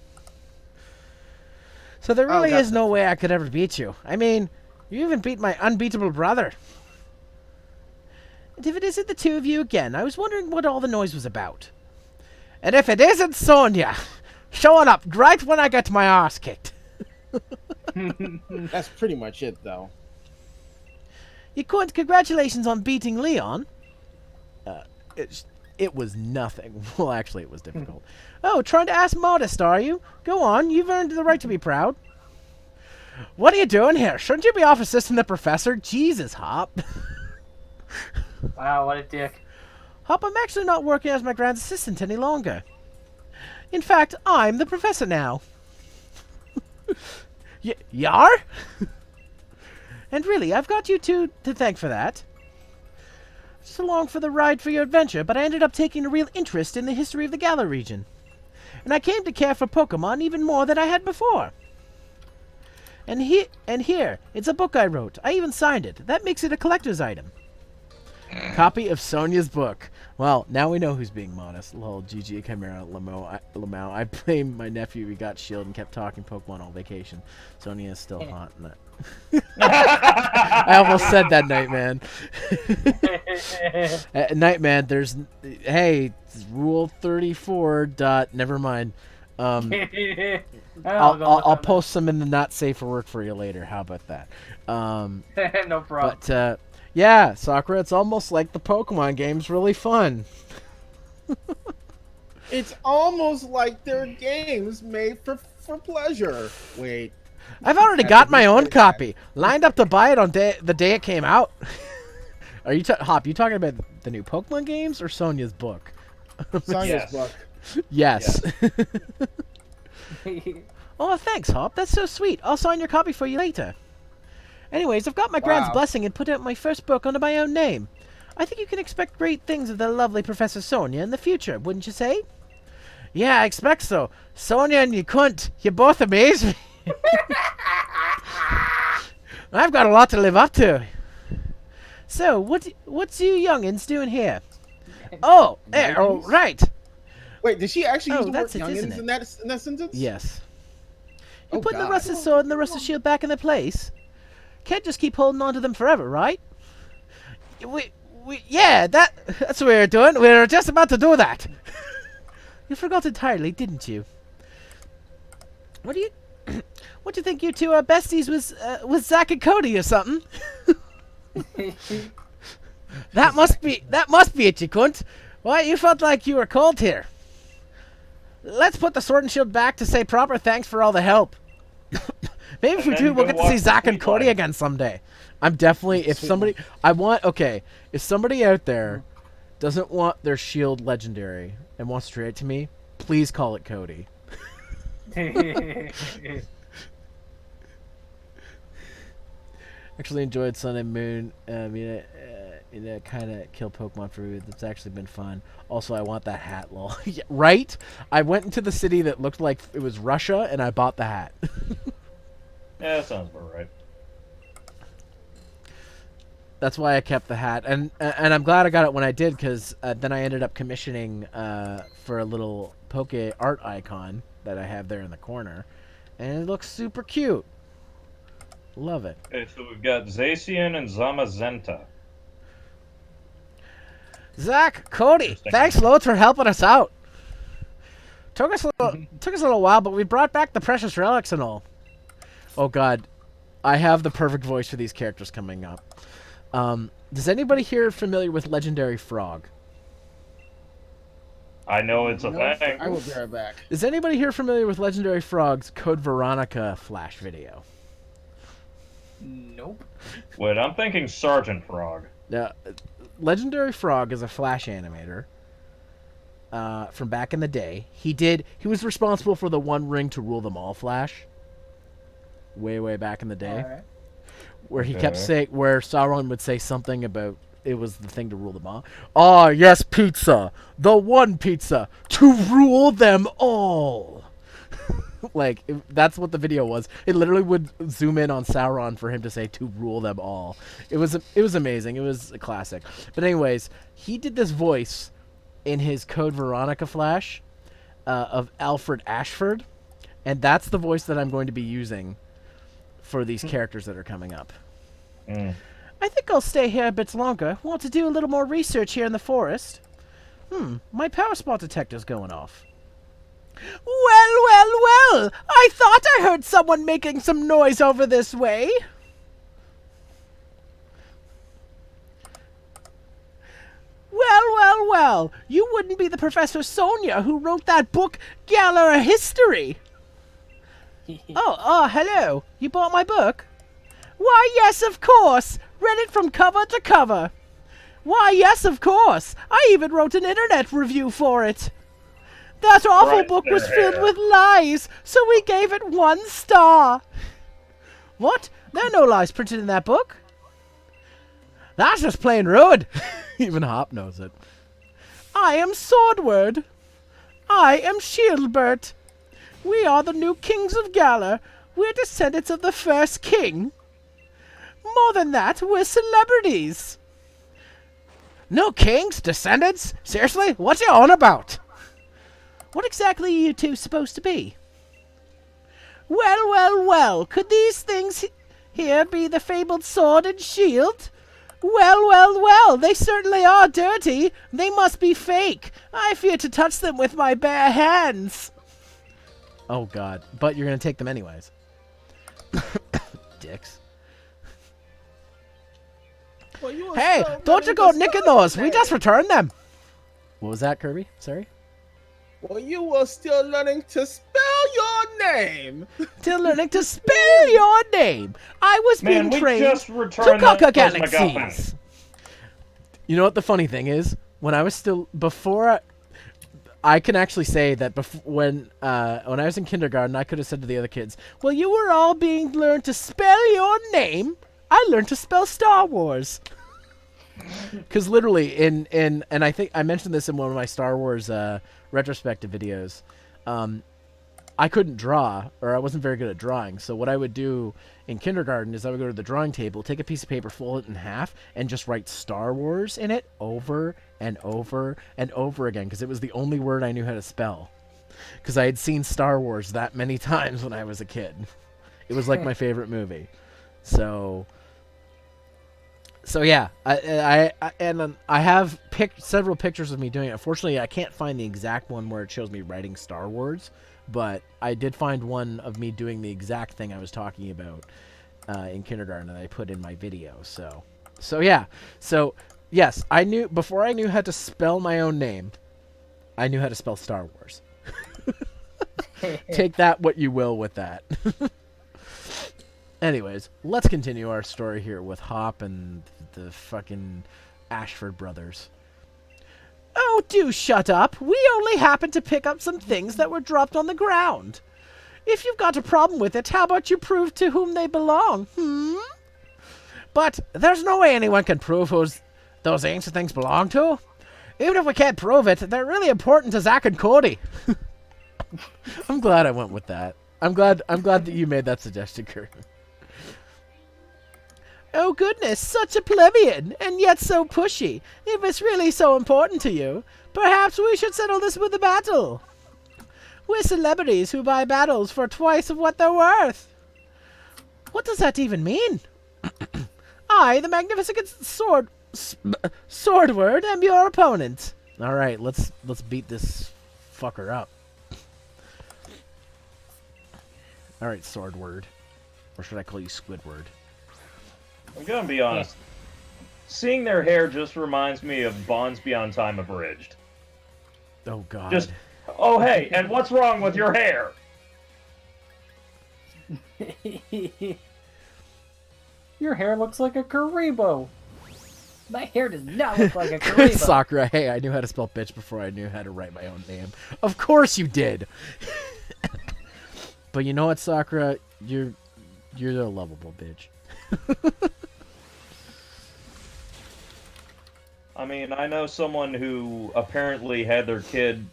So there really is no way I could ever beat you. I mean, you even beat my unbeatable brother. And if it isn't the two of you again, I was wondering what all the noise was about. And if it isn't Sonia, showing up right when I get my ass kicked. That's pretty much it, though. You couldn't. Congratulations on beating Leon. It was nothing. Well, actually, it was difficult. Oh, trying to ask modest, are you? Go on. You've earned the right to be proud. What are you doing here? Shouldn't you be off assisting the professor? Jesus, Hop. Wow, what a dick. Hop, I'm actually not working as my grand assistant any longer. In fact, I'm the professor now. You are? And really, I've got you two to thank for that. Just along for the ride for your adventure, but I ended up taking a real interest in the history of the Galar region. And I came to care for Pokemon even more than I had before. And here, it's a book I wrote. I even signed it. That makes it a collector's item. Copy of Sonia's book. Well, now we know who's being modest. Lol, GG, Chimera, Lamau. I blame my nephew. He got shield and kept talking Pokemon all vacation. Sonia is still hot. I almost said that, Nightman. Nightman, there's... Hey, rule 34 dot... Never mind. I'll post some in the not safe for work for you later. How about that? No problem. But, yeah, Sakura, it's almost like the Pokemon game's really fun. It's almost like they're games made for pleasure. Wait. I've already got my own copy. Lined up to buy it on the day it came out. Are you Hop, you talking about the new Pokemon games or Sonia's book? Sonia's book. Yes. Oh, thanks, Hop. That's so sweet. I'll sign your copy for you later. Anyways, I've got my grand's blessing and put out my first book under my own name. I think you can expect great things of the lovely Professor Sonia in the future, wouldn't you say? Yeah, I expect so. Sonia and you cunt, you both amaze me. I've got a lot to live up to. So, what's you youngins doing here? Oh, oh, Youngins? right. Wait, did she actually Oh, use the word that's it, isn't youngins it? in that sentence? Yes. Oh, You're putting the God. rusted sword and the rusted shield back in their place. Can't just keep holding on to them forever, right? Yeah, that's what we're doing. We were just about to do that. You forgot entirely, didn't you? What do you... what do you think you two are besties with Zack and Cody or something? That must be it, you cunt. Why, you felt like you were called here. Let's put the sword and shield back to say proper thanks for all the help. Maybe if we do, we'll get to see Zack and Cody again someday. I'm definitely, if somebody out there doesn't want their shield legendary and wants to trade it to me, please call it Cody. Actually enjoyed Sun and Moon. Kind of kill Pokemon for me. It's actually been fun. Also, I want that hat, lol. Yeah, right? I went into the city that looked like it was Russia, and I bought the hat. Yeah, that sounds about right. That's why I kept the hat, and I'm glad I got it when I did, because then I ended up commissioning for a little Poke art icon that I have there in the corner, and it looks super cute. Love it. Okay, so we've got Zacian and Zamazenta. Zack, Cody, thanks loads for helping us out. Took us a little while, but we brought back the precious relics and all. Oh God, I have the perfect voice for these characters coming up. Does anybody here familiar with Legendary Frog? I know it's a thing. I will be right back. Is anybody here familiar with Legendary Frog's Code Veronica flash video? Nope. Wait, I'm thinking Sergeant Frog. Now, Legendary Frog is a flash animator from back in the day. He was responsible for the One Ring to Rule Them All flash. Way back in the day. All right. Where he kept saying, where Sauron would say something about it was the thing to rule them all. Ah, yes, pizza. The one pizza to rule them all. That's what the video was. It literally would zoom in on Sauron for him to say to rule them all. It was amazing. It was a classic. But anyways, he did this voice in his Code Veronica flash of Alfred Ashford, and that's the voice that I'm going to be using for these characters that are coming up. I think I'll stay here a bit longer. Want to do a little more research here in the forest. My power spot detector's going off. Well, I thought I heard someone making some noise over this way. Well, you wouldn't be the Professor Sonia who wrote that book, Galar History. Oh, hello. You bought my book? Why, yes, of course. Read it from cover to cover. Why, yes, of course. I even wrote an internet review for it. That awful book was filled with lies, so we gave it 1 star. What? There are no lies printed in that book. That's just plain rude. Even Hop knows it. I am Swordward. I am Shieldbert. We are the new kings of Galar. We're descendants of the first king. More than that, we're celebrities. No kings? Descendants? Seriously? What's you on about? What exactly are you two supposed to be? Well. Could these things here be the fabled sword and shield? Well. They certainly are dirty. They must be fake. I fear to touch them with my bare hands. Oh, God. But you're going to take them anyways. Dicks. Well, hey, don't you go nicking those. We just returned them. What was that, Kirby? Sorry? Well, you were still learning to spell your name. Still learning to spell your name. I was being trained to conquer galaxies. You know what the funny thing is? When I was still... Before... I can actually say that when I was in kindergarten, I could have said to the other kids, well, you were all being learned to spell your name. I learned to spell Star Wars. Because literally, and I think I mentioned this in one of my Star Wars retrospective videos, I couldn't draw, or I wasn't very good at drawing. So what I would do in kindergarten is I would go to the drawing table, take a piece of paper, fold it in half, and just write Star Wars in it over and over and over again, because it was the only word I knew how to spell. Because I had seen Star Wars that many times when I was a kid. It was like my favorite movie. So yeah, I have several pictures of me doing it. Unfortunately, I can't find the exact one where it shows me writing Star Wars, but I did find one of me doing the exact thing I was talking about in kindergarten that I put in my video. So yeah. So yes, I knew before I knew how to spell my own name, I knew how to spell Star Wars. Take that what you will with that. Anyways, let's continue our story here with Hop and the fucking Ashford brothers. Oh, do shut up. We only happened to pick up some things that were dropped on the ground. If you've got a problem with it, how about you prove to whom they belong, But there's no way anyone can prove whose those ancient things belong to. Even if we can't prove it, they're really important to Zack and Cody. I'm glad I went with that. I'm glad that you made that suggestion, Kurt. Oh goodness, such a plebeian, and yet so pushy. If it's really so important to you, perhaps we should settle this with a battle. We're celebrities who buy battles for twice of what they're worth. What does that even mean? I, the magnificent Swordward, am your opponent. All right, let's beat this fucker up. All right, Swordward, or should I call you Squidward? I'm gonna be honest. Seeing their hair just reminds me of Bonds Beyond Time Abridged. Oh God. Just, oh hey, and what's wrong with your hair? Your hair looks like a Karibo. My hair does not look like a Karibo. Sakura, hey, I knew how to spell bitch before I knew how to write my own name. Of course you did. But you know what, Sakura? You're a lovable bitch. I mean, I know someone who apparently had their kid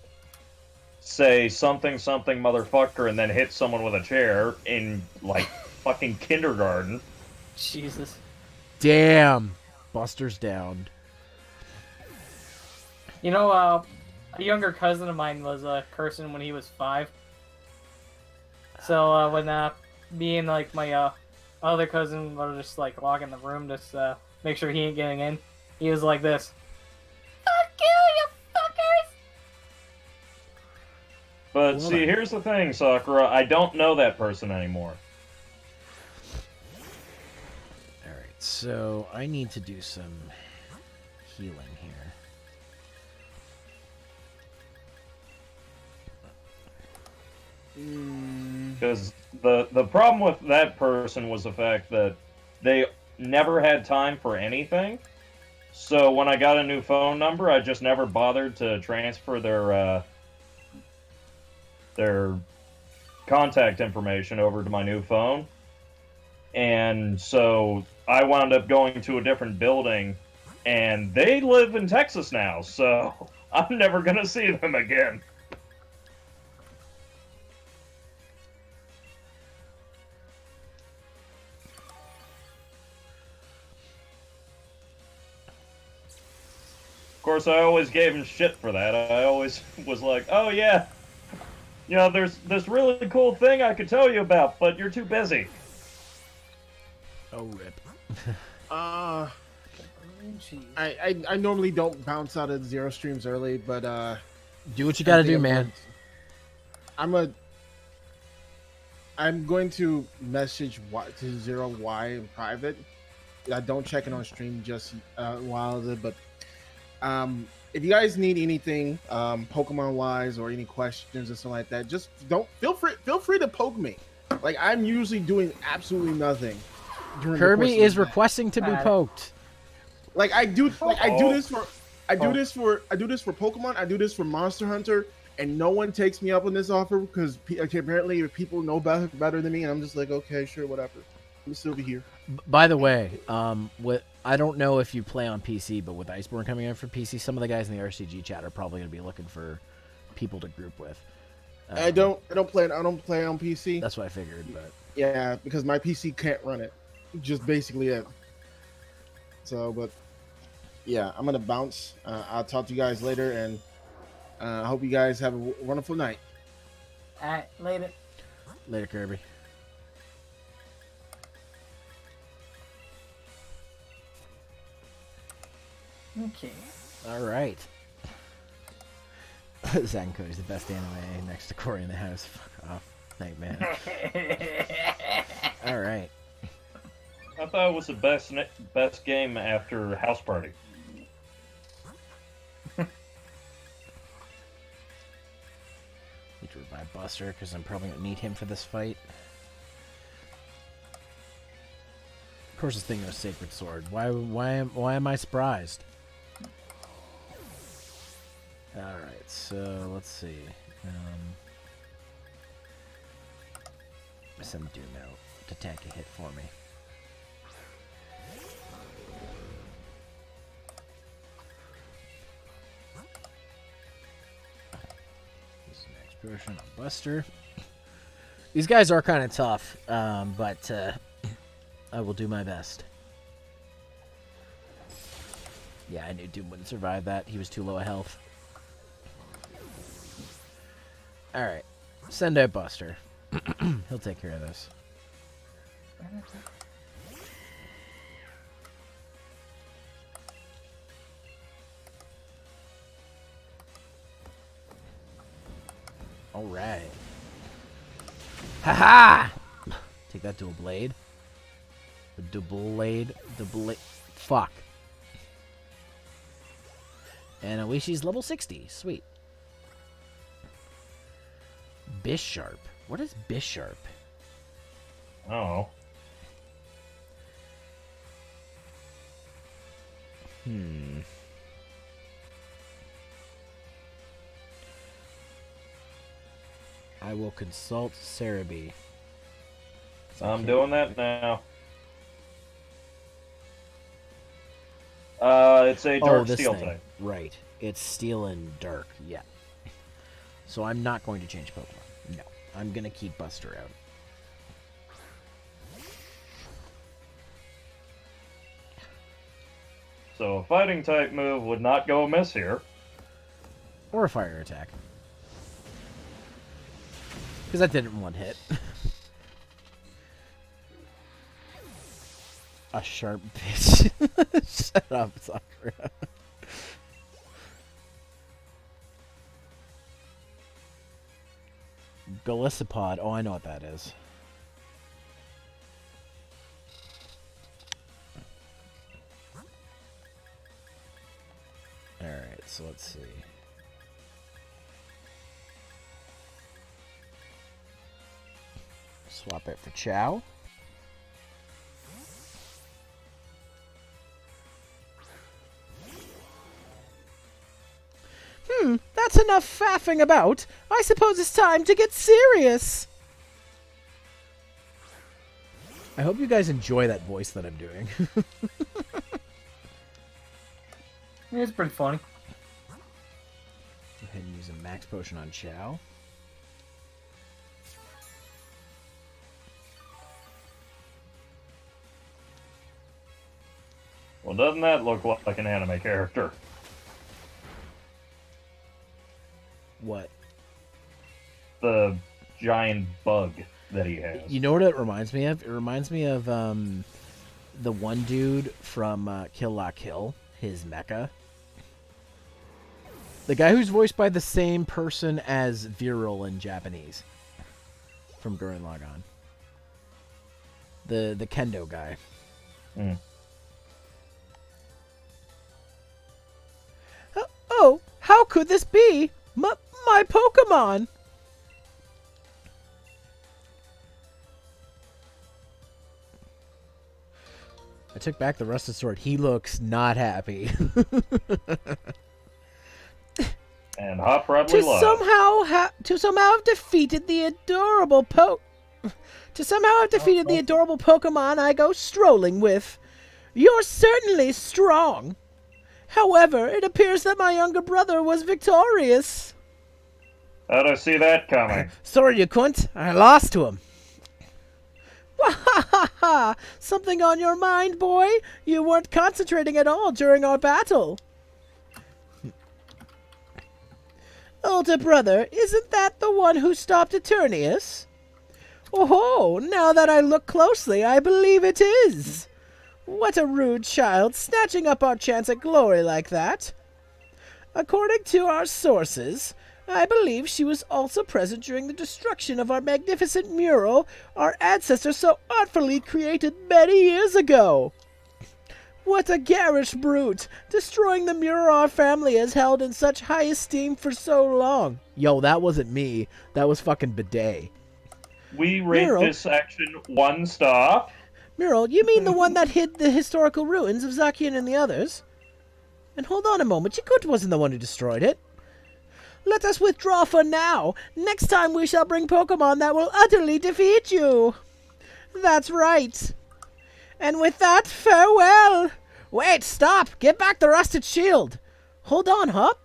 say something motherfucker and then hit someone with a chair in, like, fucking kindergarten. Jesus. Damn. Buster's down. You know, a younger cousin of mine was cursing when he was 5. So when me and like my other cousin were just like locking the room, just make sure he ain't getting in, he was like this. Fuck you, you fuckers! But see, here's the thing, Sakura. I don't know that person anymore. Alright, so I need to do some healing here. Because the problem with that person was the fact that they never had time for anything. So when I got a new phone number, I just never bothered to transfer their contact information over to my new phone. And so I wound up going to a different building, and they live in Texas now, so I'm never going to see them again. Of course, I always gave him shit for that. I always was like, oh yeah, you know, there's this really cool thing I could tell you about, but you're too busy. Oh, rip. I normally don't bounce out of Zero streams early, but do what you gotta do, man. I'm going to message to Zero Y in private. I don't check it on stream just while but if you guys need anything Pokemon wise or any questions or something like that, just feel free to poke me. Like, I'm usually doing absolutely nothing. Kirby is requesting to be poked. Like, I do this for Pokemon, I do this for Monster Hunter, and no one takes me up on this offer because apparently people know better than me, and I'm just like, okay, sure, whatever. I'm still be here. By the way, I don't know if you play on PC, but with Iceborne coming in for PC, some of the guys in the RCG chat are probably going to be looking for people to group with. I don't play on PC. That's what I figured, but Yeah, because my PC can't run it. Just basically it. So, but yeah, I'm gonna bounce. I'll talk to you guys later, and I hope you guys have a wonderful night. All right, later. later, Kirby. Okay. All right. Zack and Cody's the best anime next to Cory in the House. Fuck off. Nightman. All right. I thought it was the best game after House Party. Need to revive Buster because I'm probably gonna need him for this fight. Of course, this thing knows Sacred Sword. Why am I surprised? All right, so let's see. Send Doom out to tank a hit for me. This is max potion on Buster. These guys are kind of tough, but I will do my best. Yeah, I knew Doom wouldn't survive that. He was too low a health. Alright. Send out Buster. He'll take care of this. Alright. Ha-ha! Take that dual blade. The blade. Fuck. And at least she's level 60. Sweet. Bisharp. What is Bisharp? Oh. I will consult Cerebi. I'm doing that now. It's a dark this steel thing. type. Right. It's steel and dark. Yeah. So I'm not going to change Pokemon. No. I'm going to keep Buster out. So a fighting type move would not go amiss here. Or a fire attack. Because that didn't one hit. A sharp bitch. Shut up, Sakura. Golisopod. Oh, I know what that is. Alright, so let's see. Swap it for Chow. That's enough faffing about. I suppose it's time to get serious. I hope you guys enjoy that voice that I'm doing. It's pretty funny. Go ahead and use a max potion on Chow. Well, doesn't that look like an anime character? What? The giant bug that he has. You know what it reminds me of? It reminds me of the one dude from Kill La Kill, his mecha. The guy who's voiced by the same person as Viral in Japanese. From Gurren Lagann. The kendo guy. Mm. Oh, how could this be? My Pokemon! I took back the rusted sword. He looks not happy. And Hop probably to lied. somehow have defeated the adorable Pokemon I go strolling with. You're certainly strong. However, it appears that my younger brother was victorious. How'd I see that coming? Sorry, you cunt. I lost to him. Wahahaha! Something on your mind, boy? You weren't concentrating at all during our battle. Older brother, isn't that the one who stopped Eternius? Oh, now that I look closely, I believe it is. What a rude child, snatching up our chance at glory like that. According to our sources, I believe she was also present during the destruction of our magnificent mural our ancestors so artfully created many years ago. What a garish brute, destroying the mural our family has held in such high esteem for so long. Yo, that wasn't me. That was fucking Bidet. We rate Mural? this section 1 star. Mural, you mean the one that hid the historical ruins of Zakian and the others? And hold on a moment, Yakut wasn't the one who destroyed it. Let us withdraw for now. Next time we shall bring Pokémon that will utterly defeat you. That's right. And with that, farewell. Wait, stop. Get back the rusted shield. Hold on, Hop.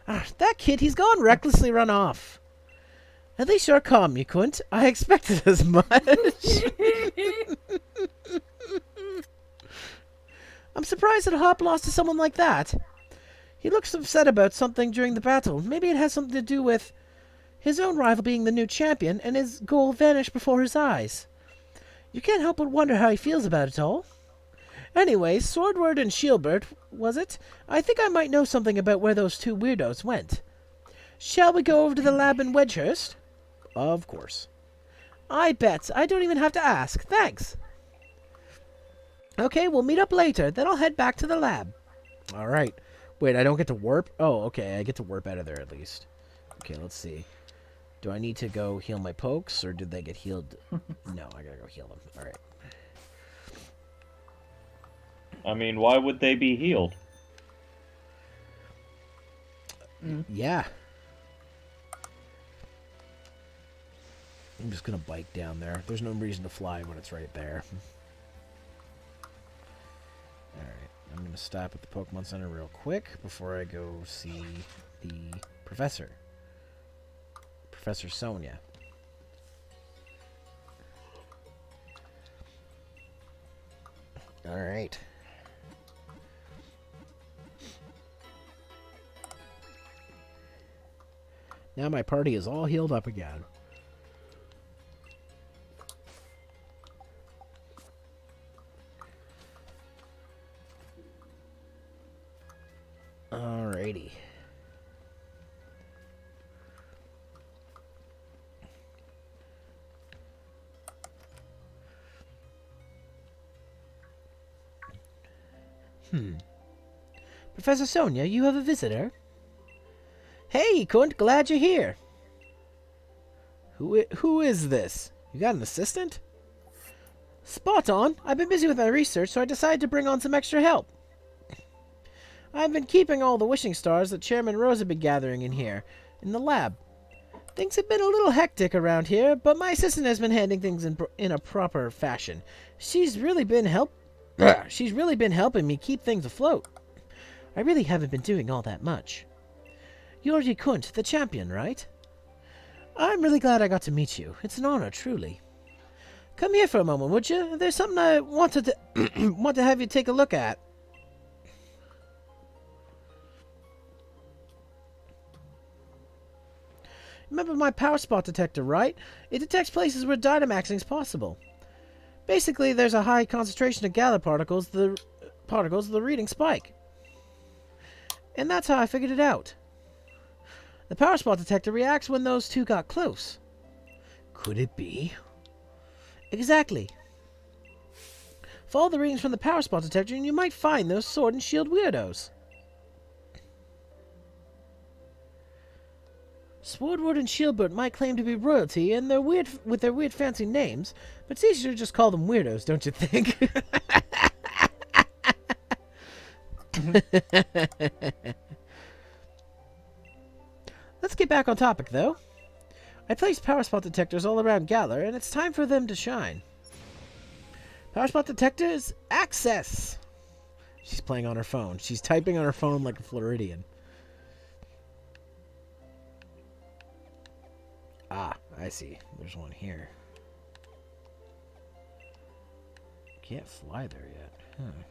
That kid, he's gone recklessly run off. At least you're calm, you cunt. I expected as much. I'm surprised that Hop lost to someone like that. He looks upset about something during the battle. Maybe it has something to do with his own rival being the new champion and his goal vanished before his eyes. You can't help but wonder how he feels about it all. Anyway, Swordward and Shieldbird, was it? I think I might know something about where those two weirdos went. Shall we go over to the lab in Wedgehurst? Of course. I bet. I don't even have to ask. Thanks. Okay, we'll meet up later. Then I'll head back to the lab. All right. Wait, I don't get to warp? Oh, okay. I get to warp out of there at least. Okay, let's see. Do I need to go heal my pokes, or did they get healed? No, I gotta go heal them. All right. I mean, why would they be healed? Yeah. I'm just gonna bike down there. There's no reason to fly when it's right there. Alright, I'm gonna stop at the Pokemon Center real quick before I go see the professor. Professor Sonia. Alright. Now my party is all healed up again. Alrighty. Professor Sonia, you have a visitor? Hey, Kunt, glad you're here. Who is this? You got an assistant? Spot on. I've been busy with my research, so I decided to bring on some extra help. I've been keeping all the wishing stars that Chairman Rose had been gathering in here, in the lab. Things have been a little hectic around here, but my assistant has been handling things in a proper fashion. She's really been helping me keep things afloat. I really haven't been doing all that much. You're Kunt, the champion, right? I'm really glad I got to meet you. It's an honor, truly. Come here for a moment, would you? There's something I wanted to want to have you take a look at. Remember my power spot detector, right? It detects places where Dynamaxing is possible. Basically, there's a high concentration of Galar particles. The reading spike. And that's how I figured it out. The power spot detector reacts when those two got close. Could it be? Exactly. Follow the readings from the power spot detector and you might find those sword and shield weirdos. Swordward and Shieldbird might claim to be royalty and with their weird fancy names, but it's easier to just call them weirdos, don't you think? Let's get back on topic, though. I placed power spot detectors all around Galar, and it's time for them to shine. Power spot detectors, access! She's playing on her phone. She's typing on her phone like a Floridian. Ah, I see. There's one here. Can't fly there yet. Huh.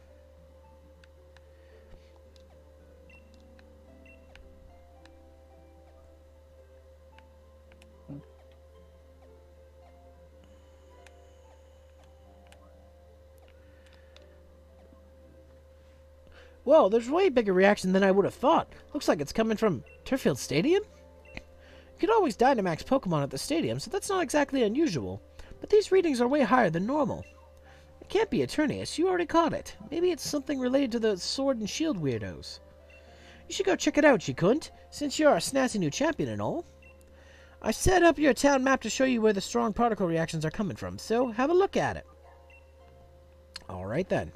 Whoa, there's way bigger reaction than I would have thought. Looks like it's coming from Turffield Stadium? You could always Dynamax Pokemon at the stadium, so that's not exactly unusual. But these readings are way higher than normal. It can't be Eternius, you already caught it. Maybe it's something related to the Sword and Shield weirdos. You should go check it out, you cunt, since you're a snazzy new champion and all. I set up your town map to show you where the strong particle reactions are coming from, so have a look at it. Alright then.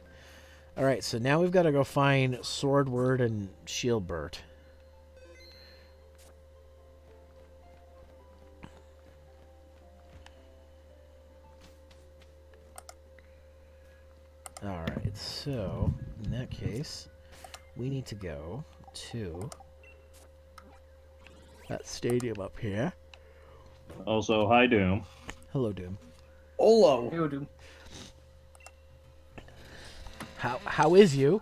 Alright, so now we've got to go find Swordward and Shieldbert. Alright, so in that case, we need to go to that stadium up here. Also, hi, Doom. Hello, Doom. Olo. Yo, dude. How is you?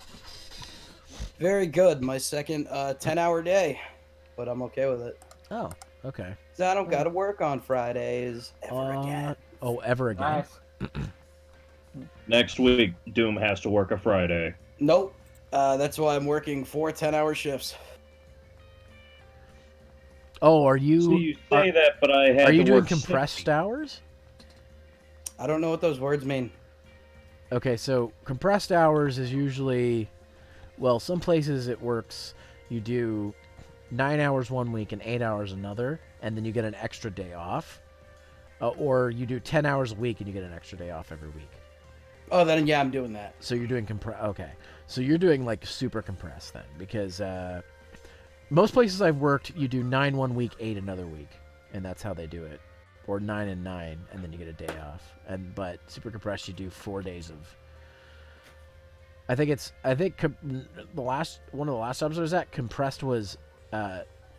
Very good. My second 10-hour day, but I'm okay with it. Oh, okay. 'Cause I don't gotta work on Fridays ever again. Oh, ever again? Nice. Next week, Doom has to work a Friday. Nope. That's why I'm working 4 10-hour shifts. Oh, are you? So you say that, but I had Are you to doing work compressed 60. hours? I don't know what those words mean. Okay, so compressed hours is usually, well, some places it works. You do 9 hours one week and 8 hours another, and then you get an extra day off. Or you do 10 hours a week and you get an extra day off every week. Oh, then yeah, I'm doing that. So you're doing okay. So you're doing like super compressed then, because most places I've worked, you do 9 one week, 8 another week, and that's how they do it. Or 9 and 9, and then you get a day off. But super compressed, you do 4 days of. I think the last one of the last jobs I was at, compressed was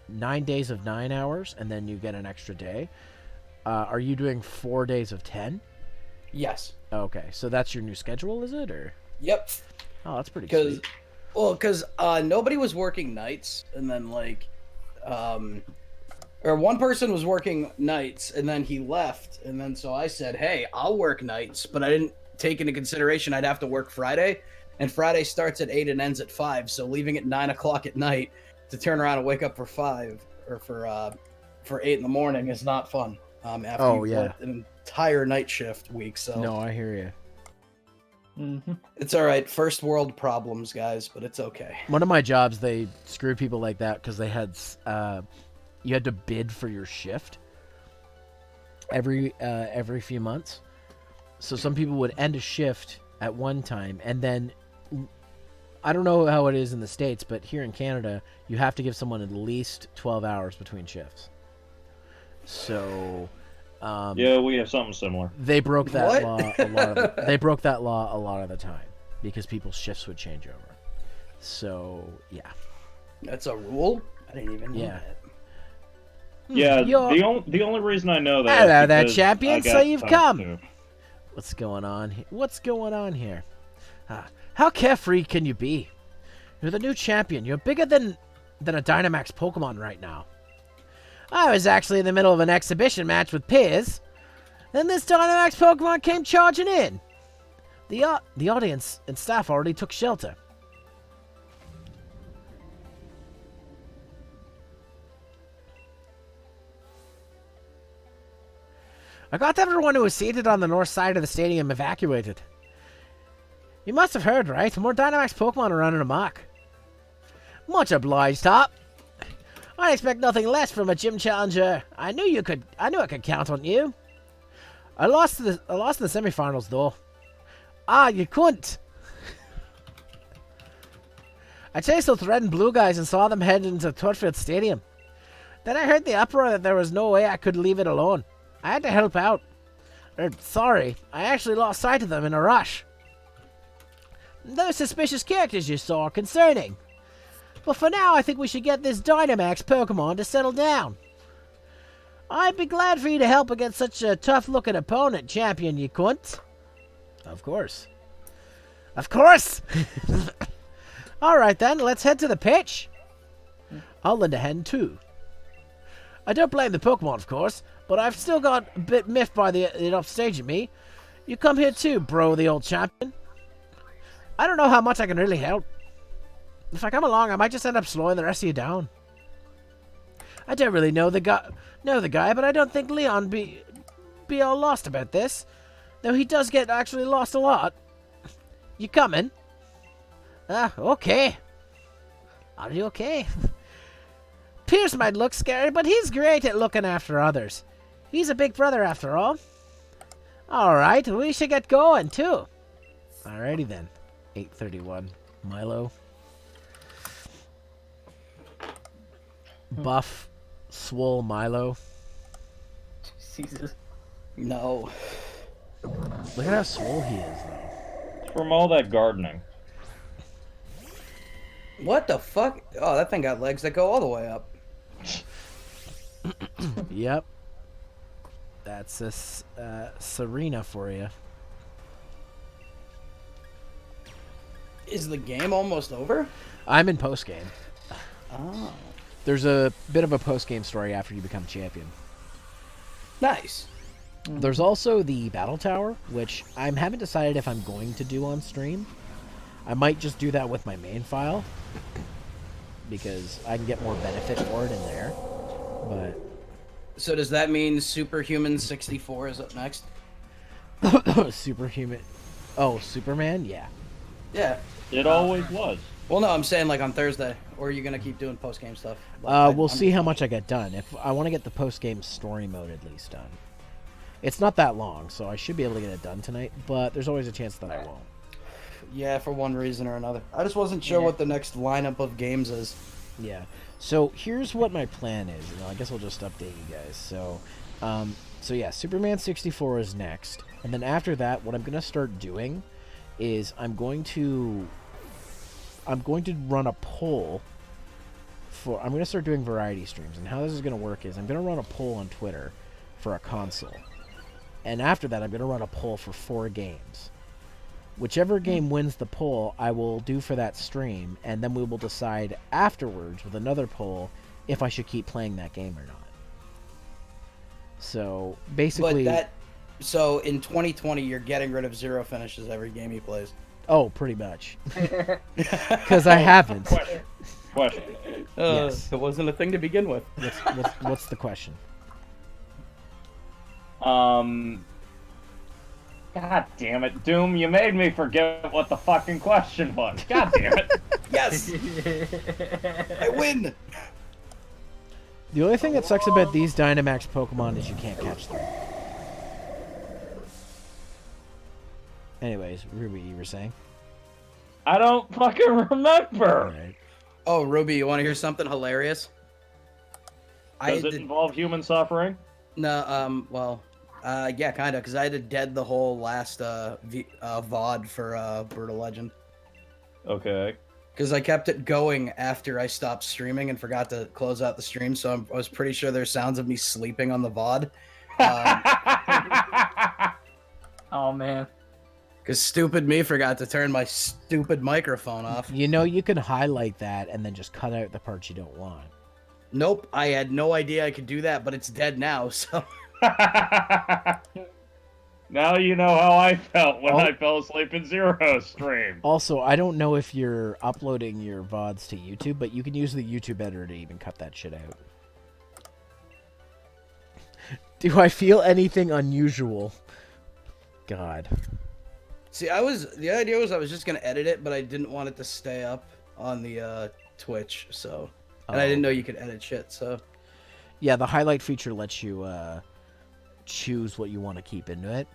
9 days of 9 hours, and then you get an extra day. Are you doing 4 days of 10? Yes. Okay, so that's your new schedule, is it, or? Yep. Oh, that's pretty Because, sweet. well, because nobody was working nights, and then like, or one person was working nights, and then he left, and then so I said, hey, I'll work nights, but I didn't take into consideration I'd have to work Friday, and Friday starts at 8 and ends at 5, so leaving at 9 o'clock at night to turn around and wake up for 5 or for 8 in the morning is not fun. After you've worked an entire night shift week, so No, I hear you. Mm-hmm. it's all right. First world problems, guys, but it's okay. One of my jobs, they screwed people like that because they had, you had to bid for your shift every few months. So some people would end a shift at one time, and then I don't know how it is in the States, but here in Canada, you have to give someone at least 12 hours between shifts. So, Yeah, we have something similar. they broke that What? law a lot. They broke that law a lot of the time because people's shifts would change over. So yeah, That's a rule? I didn't even know Yeah. that. Yeah, You're- the only reason I know that. Hello is there, because champion, I got so you've talked come. to. What's going on? What's going on here? How carefree can you be? You're the new champion. You're bigger than a Dynamax Pokemon right now. I was actually in the middle of an exhibition match with peers. Then this Dynamax Pokemon came charging in. The audience and staff already took shelter. I got everyone who was seated on the north side of the stadium evacuated. You must have heard, right? More Dynamax Pokemon are running amok. Much obliged, Top. I expect nothing less from a gym challenger. I knew I could count on you. I lost in the semifinals, though. Ah, you couldn't. I chased those red and blue guys and saw them head into Turffield Stadium. Then I heard the uproar that there was no way I could leave it alone. I had to help out. Sorry, I actually lost sight of them in a rush. Those suspicious characters you saw are concerning. But for now, I think we should get this Dynamax Pokemon to settle down. I'd be glad for you to help against such a tough-looking opponent, champion, you cunt. Of course. Of course! All right, then, let's head to the pitch. I'll lend a hand, too. I don't blame the Pokemon, of course, but I've still got a bit miffed by it upstaging me. You come here, too, bro, the old champion. I don't know how much I can really help. If I come along, I might just end up slowing the rest of you down. I don't really know the guy, but I don't think Leon be all lost about this. Though he does get actually lost a lot. You coming? Okay. Are you okay? Pierce might look scary, but he's great at looking after others. He's a big brother after all. Alright, we should get going, too. Alrighty then. 8:31. Milo. Buff. Swole Milo. Jesus. No. Look at how swole he is, though. From all that gardening. What the fuck? Oh, that thing got legs that go all the way up. Yep. That's a Serena for you. Is the game almost over? I'm in post-game. Oh. There's a bit of a post-game story after you become champion. Nice. There's also the Battle Tower, which I haven't decided if I'm going to do on stream. I might just do that with my main file, because I can get more benefit for it in there. But So does that mean Superhuman 64 is up next? Superhuman. Oh, Superman? Yeah. Yeah. It always was. Well, no, I'm saying like on Thursday. Or are you going to keep doing post-game stuff? We'll see how much I get done. If I want to get the post-game story mode at least done. It's not that long, so I should be able to get it done tonight, but there's always a chance that I won't. Yeah, for one reason or another. I just wasn't sure what the next lineup of games is. Yeah. So here's what my plan is. I guess I'll just update you guys. So yeah, Superman 64 is next, and then after that, what I'm gonna start doing is I'm going to run a poll for. I'm gonna start doing variety streams, and how this is gonna work is I'm gonna run a poll on Twitter for a console, and after that, I'm gonna run a poll for 4 games. Whichever game wins the poll, I will do for that stream, and then we will decide afterwards with another poll if I should keep playing that game or not. So basically, so in 2020, you're getting rid of zero finishes every game he plays. Oh, pretty much, because I haven't. Question. Yes. It wasn't a thing to begin with. What's the question? God damn it, Doom, you made me forget what the fucking question was. God damn it. Yes! I win! The only thing that sucks about these Dynamax Pokemon is you can't catch them. Anyways, Ruby, you were saying? I don't fucking remember. Alright. Oh, Ruby, you want to hear something hilarious? Does it involve human suffering? No, yeah, kind of, because I had to dead the whole last VOD for Brutal Legend. Okay. Because I kept it going after I stopped streaming and forgot to close out the stream, so I was pretty sure there's sounds of me sleeping on the VOD. Oh, man. Because stupid me forgot to turn my stupid microphone off. You know, you can highlight that and then just cut out the parts you don't want. Nope, I had no idea I could do that, but it's dead now, so... Now you know how I felt when I fell asleep in Zero's stream. Also, I don't know if you're uploading your VODs to YouTube, but you can use the YouTube editor to even cut that shit out. Do I feel anything unusual? God. See, the idea was I was just gonna edit it, but I didn't want it to stay up on the Twitch, so... And I didn't know you could edit shit, so... Yeah, the highlight feature lets you choose what you want to keep into it.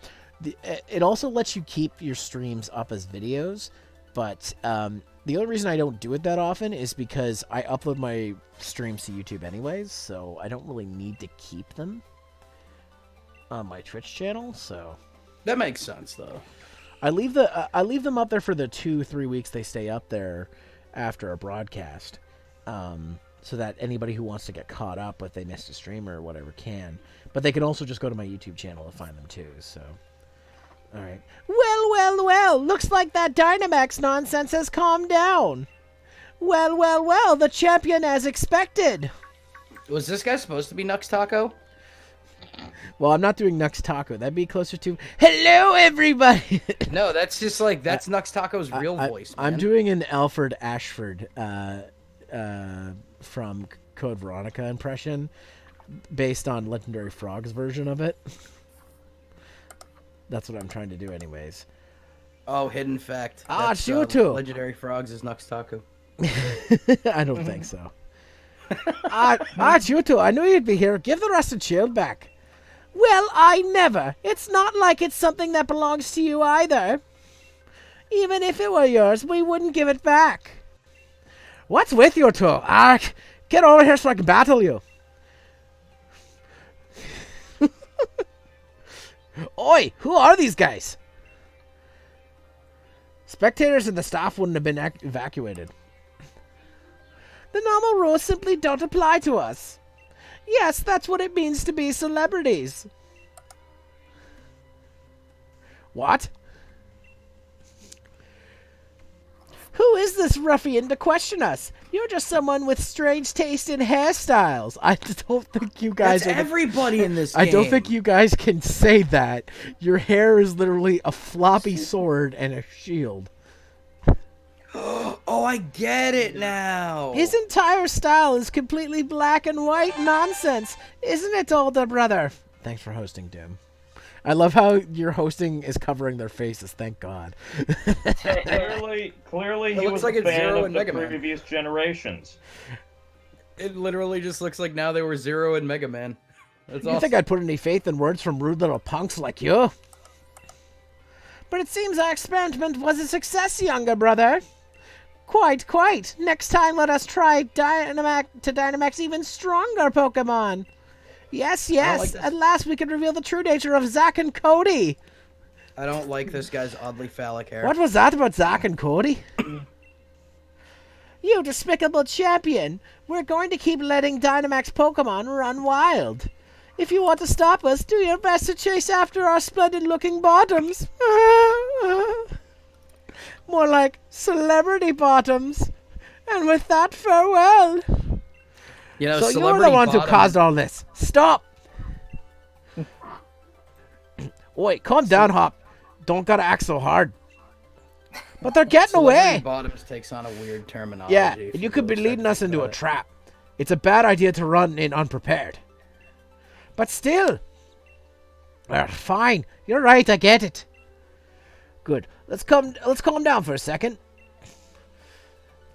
It also lets you keep your streams up as videos, but the only reason I don't do it that often is because I upload my streams to YouTube anyways, so I don't really need to keep them on my Twitch channel, so... That makes sense, though. I leave them up there for the 2-3 weeks they stay up there after a broadcast. so that anybody who wants to get caught up if they missed a stream or whatever can. But they can also just go to my YouTube channel to find them too. So, all right. Well. Looks like that Dynamax nonsense has calmed down. Well. The champion as expected. Was this guy supposed to be Nux Taco? Well, I'm not doing Nux Taco. That'd be closer to hello, everybody. No, that's just like that's Nux Taco's real voice. Man. I'm doing an Alfred Ashford from Code Veronica impression based on Legendary Frog's version of it. That's what I'm trying to do, anyways. Oh, hidden fact. Chuto. Legendary Frogs is Nux Taco. I don't think so. Chuto, I knew you'd be here. Give the rusted shield back. Well, I never. It's not like it's something that belongs to you either. Even if it were yours, we wouldn't give it back. What's with you two? Get over here so I can battle you. Oi, who are these guys? Spectators and the staff wouldn't have been evacuated. The normal rules simply don't apply to us. Yes, that's what it means to be celebrities. What? Who is this ruffian to question us? You're just someone with strange taste in hairstyles. I don't think you guys... That's everybody in this game. I don't think you guys can say that. Your hair is literally a floppy sword and a shield. Oh, I get it now. His entire style is completely black and white nonsense. Isn't it, older brother? Thanks for hosting, Doom. I love how your hosting is covering their faces. Thank God. Clearly, he was like a it's fan Zero of and the Mega Man. previous generations. It literally just looks like now they were Zero and Mega Man. That's You awesome. think I'd put any faith in words from rude little punks like you? But it seems our experiment was a success, younger brother. Quite. Next time, let us try Dynamax even stronger Pokemon. Yes. like At last, we can reveal the true nature of Zack and Cody. I don't like this guy's oddly phallic hair. What was that about Zack and Cody? You despicable champion! We're going to keep letting Dynamax Pokemon run wild. If you want to stop us, do your best to chase after our splendid-looking bottoms. More like celebrity bottoms. And with that, farewell. You know, So you're the ones who caused all this. Stop! Wait, calm down, Hop. Don't gotta act so hard. But they're getting away! Bottoms takes on a weird terminology. Yeah, and you could be leading us into a trap. It's a bad idea to run in unprepared. But still. Fine. You're right, I get it. Good. Let's calm down for a second.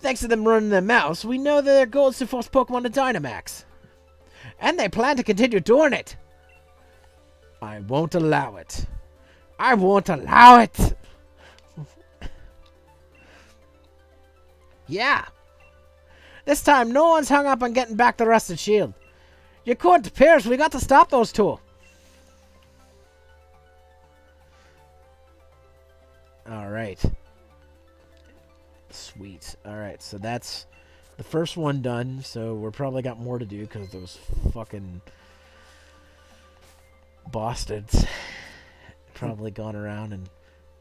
Thanks to them running their mouths, we know that their goal is to force Pokemon to Dynamax. And they plan to continue doing it. I won't allow it. I won't allow it! Yeah. This time, no one's hung up on getting back the rusted shield. You couldn't, Pierce. We got to stop those two. All right. Sweet. All right, so that's the first one done. So we're probably got more to do because those fucking bastards probably gone around and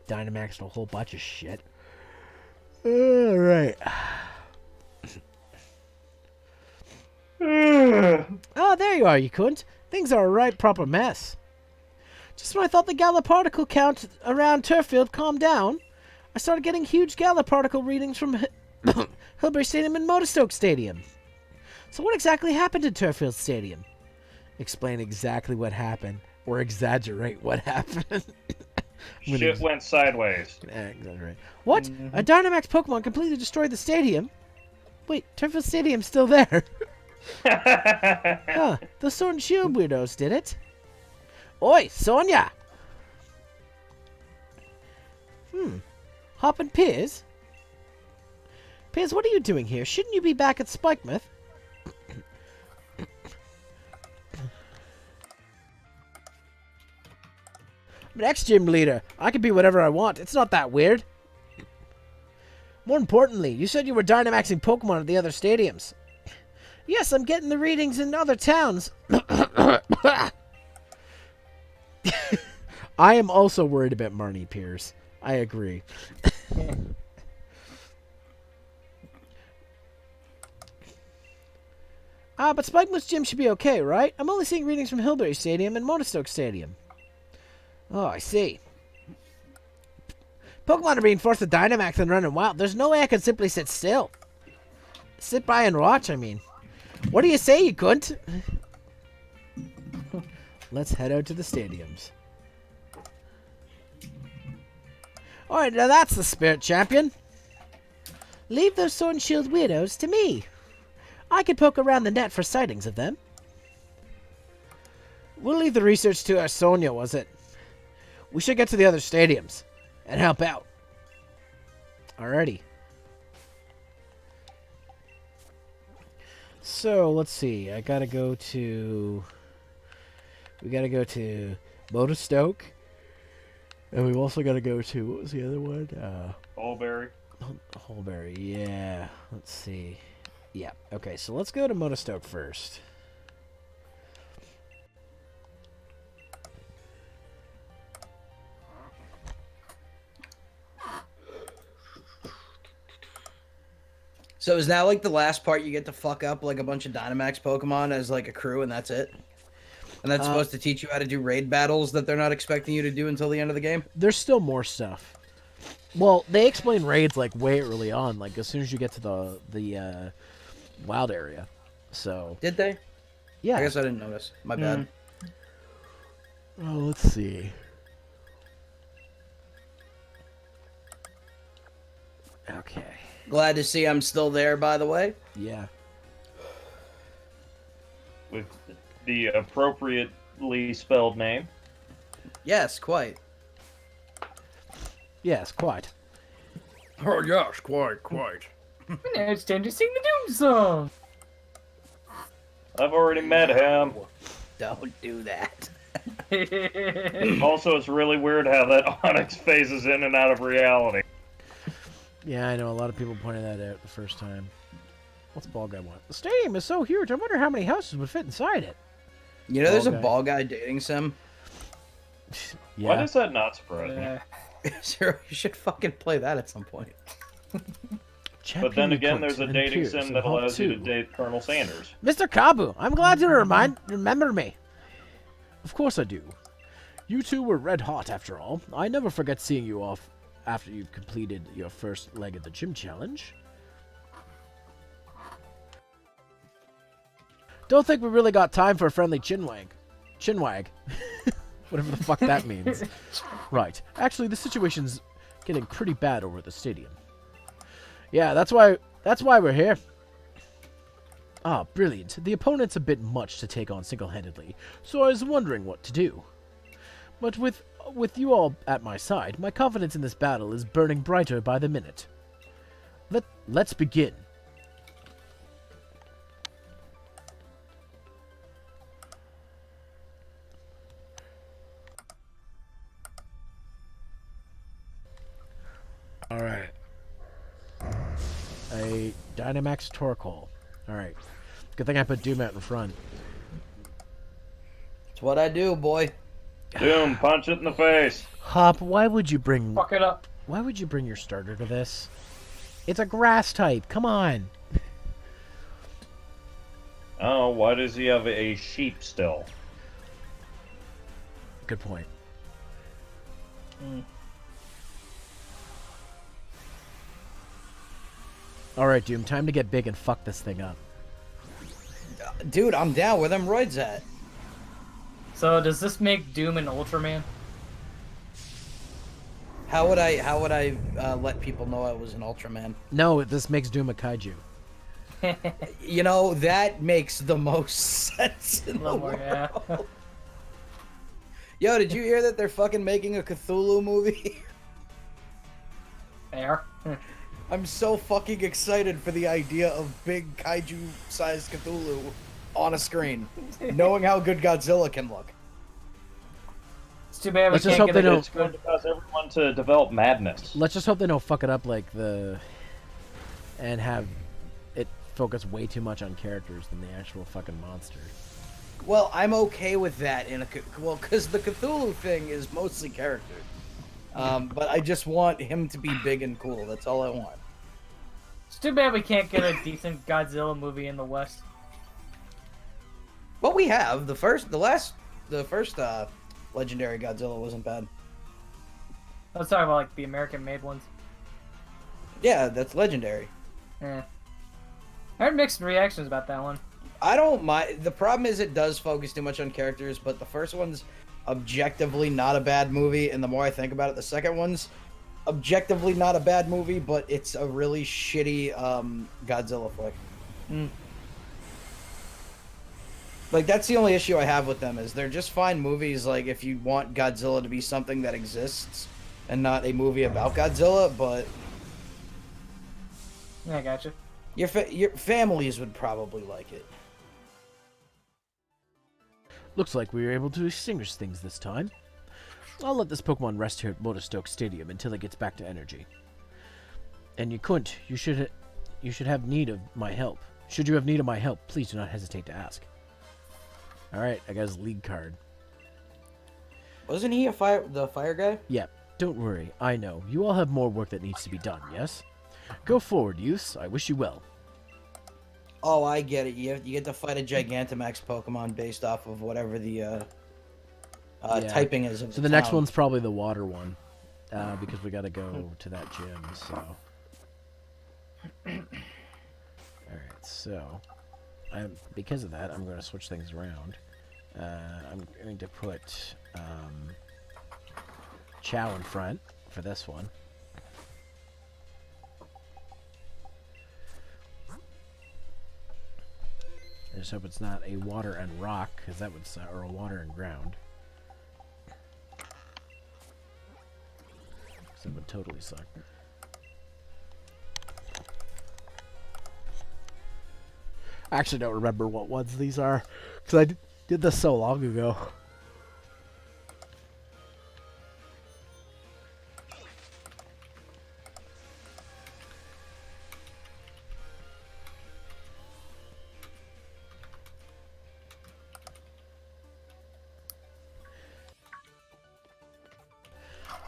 Dynamaxed a whole bunch of shit. All right. Oh, there you are, you cunt. Things are a right proper mess. Just when I thought the Gala particle count around Turffield calmed down, I started getting huge Gala particle readings from Hillbury Stadium and Motorstoke Stadium. So what exactly happened to Turffield Stadium? Explain exactly what happened, or exaggerate what happened. Shit went sideways. Exaggerate. What? A Dynamax Pokemon completely destroyed the stadium? Wait, Turffield Stadium's still there. Huh, the Sword and Shield weirdos did it. Oi, Sonia! Hop and Piers? Piers, what are you doing here? Shouldn't you be back at Spikemouth? I'm an ex-gym leader. I can be whatever I want. It's not that weird. More importantly, you said you were Dynamaxing Pokemon at the other stadiums. Yes, I'm getting the readings in other towns. I am also worried about Marnie Pierce. I agree. But Spikeman's gym should be okay, right? I'm only seeing readings from Hillberry Stadium and Motorstoke Stadium. Oh, I see. Pokemon are being forced to Dynamax and running wild. There's no way I can simply sit still. Sit by and watch, I mean. What do you say, you cunt? Let's head out to the stadiums. Alright, now that's the spirit champion. Leave those Sword and Shield weirdos to me. I could poke around the net for sightings of them. We'll leave the research to our Sonia, was it? We should get to the other stadiums and help out. Alrighty. So, let's see. I gotta go to... We gotta go to Motorstoke. And we've also gotta go to... What was the other one? Mulberry. Holberry, yeah. Let's see. Yeah, okay, so let's go to Motorstoke first. So is now like the last part you get to fuck up like a bunch of Dynamax Pokemon as like a crew and that's it? And that's supposed to teach you how to do raid battles that they're not expecting you to do until the end of the game? There's still more stuff. Well, they explain raids like way early on, like as soon as you get to the wild area. So Did they? yeah. I guess I didn't notice. My bad. Oh, let's see. Okay. Glad to see I'm still there, by the way. Yeah. With the appropriately spelled name. Yes, quite. Yes, quite. Oh yes, quite. Now it's time to sing the Doom song. I've already met him. Don't do that. Also, it's really weird how that Onyx phases in and out of reality. Yeah, I know. A lot of people pointed that out the first time. What's Ball Guy want? The stadium is so huge. I wonder how many houses would fit inside it. You know, there's Okay. a ball guy dating sim. Yeah. Why does that not surprise me? Zero, you should fucking play that at some point. But then again, there's a and dating Pierce sim in that Hall allows you to 2. date Colonel Sanders. Mr. Kabu, I'm glad you remember me. Of course I do. You two were red hot after all. I never forget seeing you off after you've completed your first leg of the gym challenge. Don't think we really got time for a friendly chinwag. Chinwag. Whatever the fuck that means. Right. Actually, the situation's getting pretty bad over at the stadium. Yeah, that's why we're here. Ah, brilliant. The opponent's a bit much to take on single-handedly, so I was wondering what to do. But with you all at my side, my confidence in this battle is burning brighter by the minute. Let's begin. Alright. A Dynamax Torkoal. Alright. Good thing I put Doom out in front. It's what I do, boy. Doom, punch it in the face. Hop, why would you bring Fuck it up. Why would you bring your starter to this? It's a grass type. Come on. Oh, why does he have a sheep still? Good point. Alright, Doom, time to get big and fuck this thing up. Dude, I'm down. Where them roids at? So does this make Doom an Ultraman? How would I let people know I was an Ultraman? No, this makes Doom a kaiju. You know, that makes the most sense in the Little world. more, yeah. Yo, did you hear that they're fucking making a Cthulhu movie? Fair. I'm so fucking excited for the idea of big kaiju-sized Cthulhu on a screen, knowing how good Godzilla can look. It's too bad we Let's just can't hope get they a don't- It's going to cause everyone to develop madness. Let's just hope they don't fuck it up like and have it focus way too much on characters than the actual fucking monster. Well, I'm okay with that because the Cthulhu thing is mostly character. But I just want him to be big and cool. That's all I want. It's too bad we can't get a decent Godzilla movie in the West. Well, we have the first legendary Godzilla wasn't bad. Let's talk about like the American-made ones. Yeah, that's legendary. Yeah. I heard mixed reactions about that one. I don't mind. The problem is it does focus too much on characters, but the first one's objectively not a bad movie, and the more I think about it, the second one's objectively not a bad movie, but it's a really shitty Godzilla flick. Mm. Like, that's the only issue I have with them, is they're just fine movies, like, if you want Godzilla to be something that exists and not a movie about Godzilla, but... Yeah, I gotcha. Your families would probably like it. Looks like we were able to extinguish things this time. I'll let this Pokemon rest here at Motorstoke Stadium until it gets back to energy. And you should have need of my help. Should you have need of my help, please do not hesitate to ask. Alright, I got his league card. Wasn't he the fire guy? Yeah, don't worry, I know. You all have more work that needs to be done, yes? Go forward, youths. I wish you well. Oh, I get it. You get to fight a Gigantamax Pokemon based off of whatever the typing is. So the next one's probably the water one, because we got to go to that gym. So, all right. So, because of that, I'm going to switch things around. I'm going to put Chow in front for this one. I just hope it's not a water and rock, because that would suck, or a water and ground. That would totally suck. I actually don't remember what ones these are, because I did this so long ago.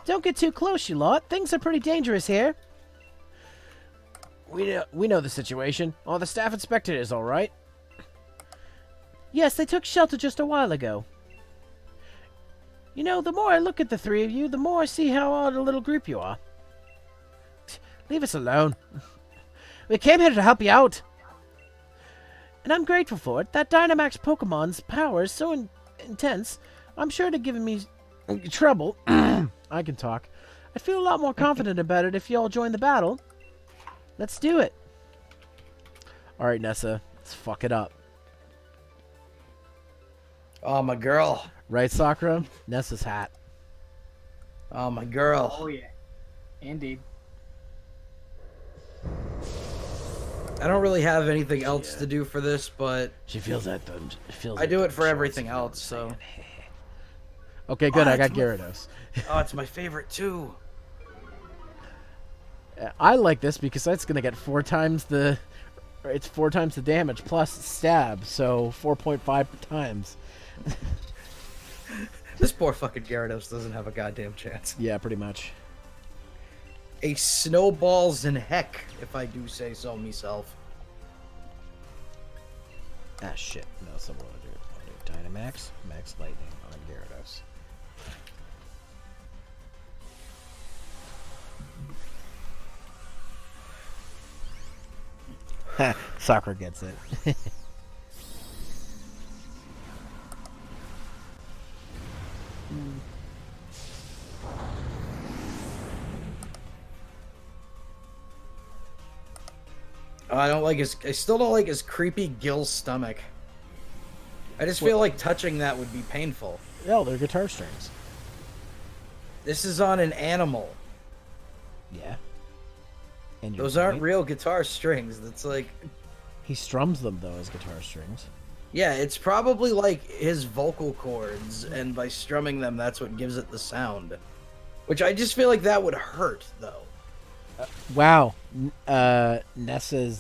Don't get too close, you lot. Things are pretty dangerous here. We know the situation. All the staff inspected it is all right. Yes, they took shelter just a while ago. You know, the more I look at the three of you, the more I see how odd a little group you are. Leave us alone. We came here to help you out. And I'm grateful for it. That Dynamax Pokemon's power is so intense, I'm sure to give me trouble. I can talk. I'd feel a lot more confident about it if you all join the battle. Let's do it. Alright, Nessa. Let's fuck it up. Oh, my girl. Right, Sakura? Nessa's hat. Oh, my girl. Oh, yeah. Indeed. I don't really have anything else to do for this, but... She feels that thumb. I do it for everything else, so... Okay, good. Oh, I got Gyarados. Oh, it's my favorite, too. I like this because that's going to get 4 times the... It's 4 times the damage plus stab, so 4.5 times. This poor fucking Gyarados doesn't have a goddamn chance. Yeah, pretty much. A snowballs in heck, if I do say so myself. Ah, shit. No, that's not what I do. I'll do Dynamax, Max Lightning on Gyarados. Ha! Sakura gets it. I still don't like his creepy gill stomach. I just feel like touching that would be painful. Yeah, they're guitar strings. This is on an animal. Yeah. And Those aren't real guitar strings. That's like... He strums them, though, as guitar strings. Yeah, it's probably like his vocal cords, and by strumming them, that's what gives it the sound. Which I just feel like that would hurt, though. Wow. Nessa's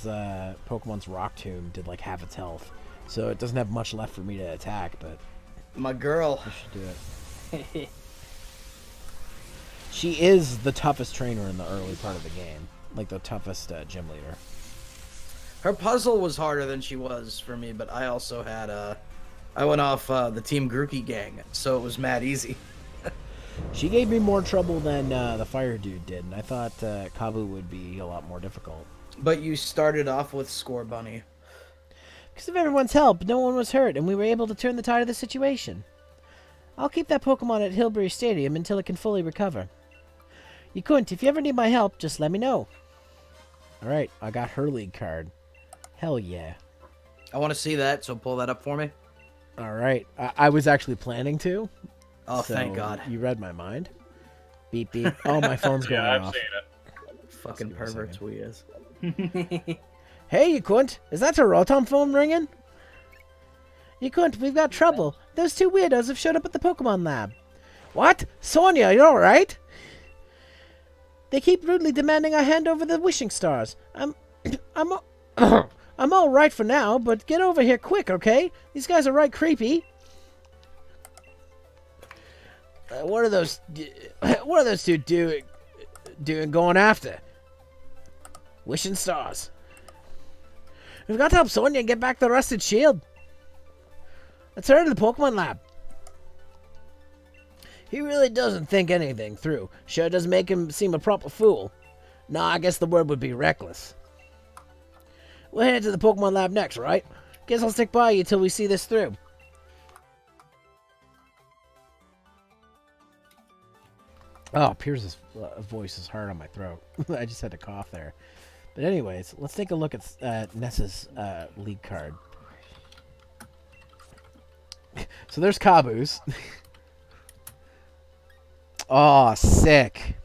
Pokemon's Rock Tomb did like half its health. So it doesn't have much left for me to attack, but My girl. I should do it. She is the toughest trainer in the early part of the game. Like the toughest gym leader. Her puzzle was harder than she was for me, but I also had I went off the Team Grookey gang, so it was mad easy. She gave me more trouble than the fire dude did, and I thought Kabu would be a lot more difficult. But you started off with Score Bunny. Because of everyone's help, no one was hurt, and we were able to turn the tide of the situation. I'll keep that Pokemon at Hillbury Stadium until it can fully recover. You couldn't. If you ever need my help, just let me know. Alright, I got her league card. Hell yeah. I want to see that, so pull that up for me. Alright, I was actually planning to. Oh, so thank God. You read my mind. Beep, beep. Oh, my phone's going Yeah, I've off. seen it. Fucking Let's give it a perverts we is. Hey, you cunt! Is that your Rotom phone ringing? You cunt, we've got trouble. Those two weirdos have showed up at the Pokemon lab. What? Sonia, you alright? They keep rudely demanding I hand over the wishing stars. I'm alright for now, but get over here quick, okay? These guys are right creepy. What are those two doing going after? Wishing stars. We've got to help Sonia get back the rusted shield. Let's hurry to the Pokemon lab. He really doesn't think anything through. Sure does make him seem a proper fool. Nah, I guess the word would be reckless. We're headed to the Pokemon lab next, right? Guess I'll stick by you till we see this through. Oh, Pierce's voice is hard on my throat. I just had to cough there. But anyways, let's take a look at Nessa's league card. So there's Kabu's. Oh, sick.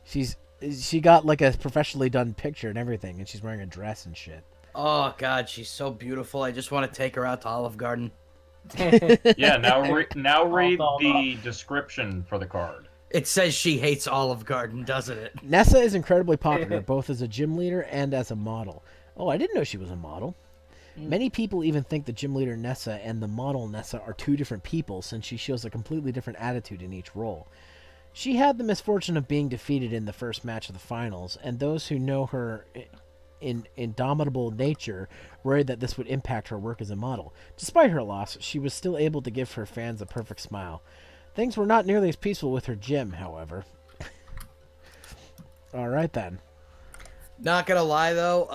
She got like a professionally done picture and everything, and she's wearing a dress and shit. Oh, God, she's so beautiful. I just want to take her out to Olive Garden. Yeah, now read the description for the card. It says she hates Olive Garden, doesn't it? Nessa is incredibly popular, both as a gym leader and as a model. Oh, I didn't know she was a model. Many people even think the gym leader Nessa and the model Nessa are two different people, since she shows a completely different attitude in each role. She had the misfortune of being defeated in the first match of the finals, and those who know her indomitable nature worried that this would impact her work as a model. Despite her loss, she was still able to give her fans a perfect smile. Things were not nearly as peaceful with her gym, however. Alright then. Not gonna lie, though,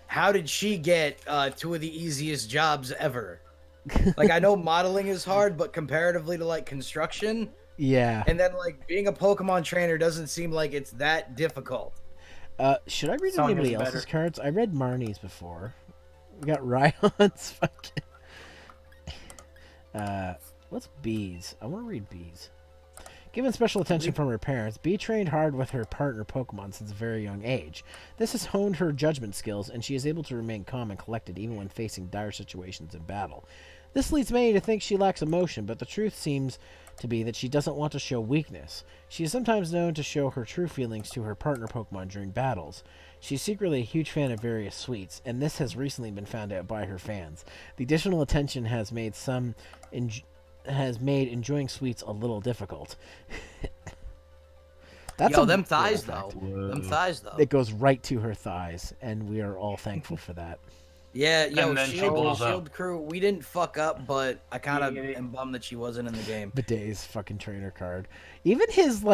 how did she get two of the easiest jobs ever? Like, I know modeling is hard, but comparatively to, like, construction... Yeah. And then, like, being a Pokemon trainer doesn't seem like it's that difficult. Should I read Sonya's anybody better. else's cards? I read Marnie's before. We got Rhyhorn's fucking... what's Bees? I want to read Bees. Given special attention from her parents, Bee trained hard with her partner Pokemon since a very young age. This has honed her judgment skills, and she is able to remain calm and collected even when facing dire situations in battle. This leads many to think she lacks emotion, but the truth seems to be that she doesn't want to show weakness. She is sometimes known to show her true feelings to her partner Pokemon during battles. She's secretly a huge fan of various sweets, and this has recently been found out by her fans. The additional attention has made enjoying sweets a little difficult. Yo, them thighs, though. Them thighs, though. It goes right to her thighs, and we are all thankful for that. Yeah, yo, And then she Shield, blows up. Shield crew, we didn't fuck up, but I kind of am bummed that she wasn't in the game. Bidet's fucking trainer card. Even his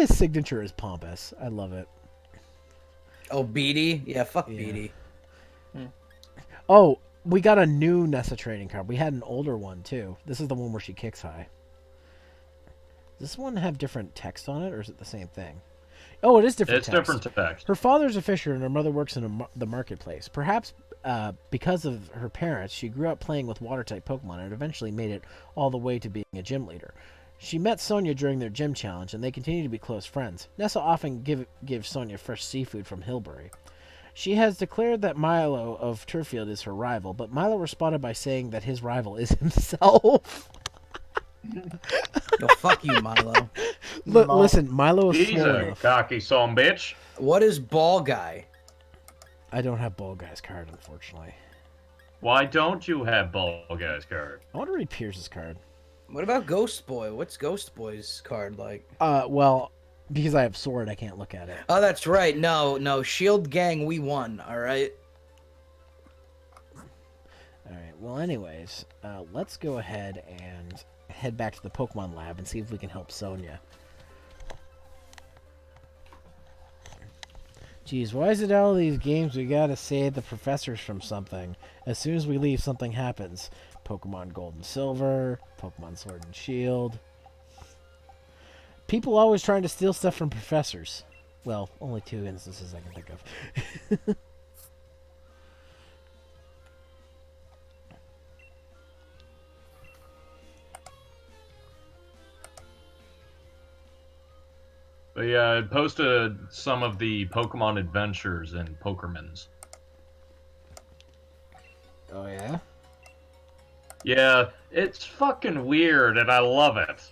signature is pompous. I love it. Oh, Beatty? Yeah, fuck Yeah. Beatty. Oh, we got a new Nessa trading card. We had an older one too. This is the one where she kicks high. Does this one have different text on it, or is it the same thing? Oh, it is different It's text. different text. Her father's a fisher, and her mother works in the marketplace. Perhaps because of her parents, she grew up playing with water-type Pokemon and eventually made it all the way to being a gym leader. She met Sonia during their gym challenge, and they continue to be close friends. Nessa often gives Sonia fresh seafood from Hillbury. She has declared that Milo of Turffield is her rival, but Milo responded by saying that his rival is himself. Yo, fuck you, Milo. Listen, Milo is He's slow a enough. cocky son of a bitch. What is ball guy? I don't have Ball Guy's card, unfortunately. Why don't you have Ball Guy's card? I want to read Pierce's card. What about Ghost Boy? What's Ghost Boy's card like? Well, because I have Sword, I can't look at it. Oh, that's right. No. Shield Gang, we won. All right. All right. Well, anyways, let's go ahead and head back to the Pokemon lab and see if we can help Sonia. Geez, why is it all these games we gotta save the professors from something? As soon as we leave, something happens. Pokemon Gold and Silver, Pokemon Sword and Shield. People always trying to steal stuff from professors. Well, only 2 instances I can think of. But yeah, I posted some of the Pokemon adventures in Pokémons. Oh, yeah? Yeah, it's fucking weird, and I love it.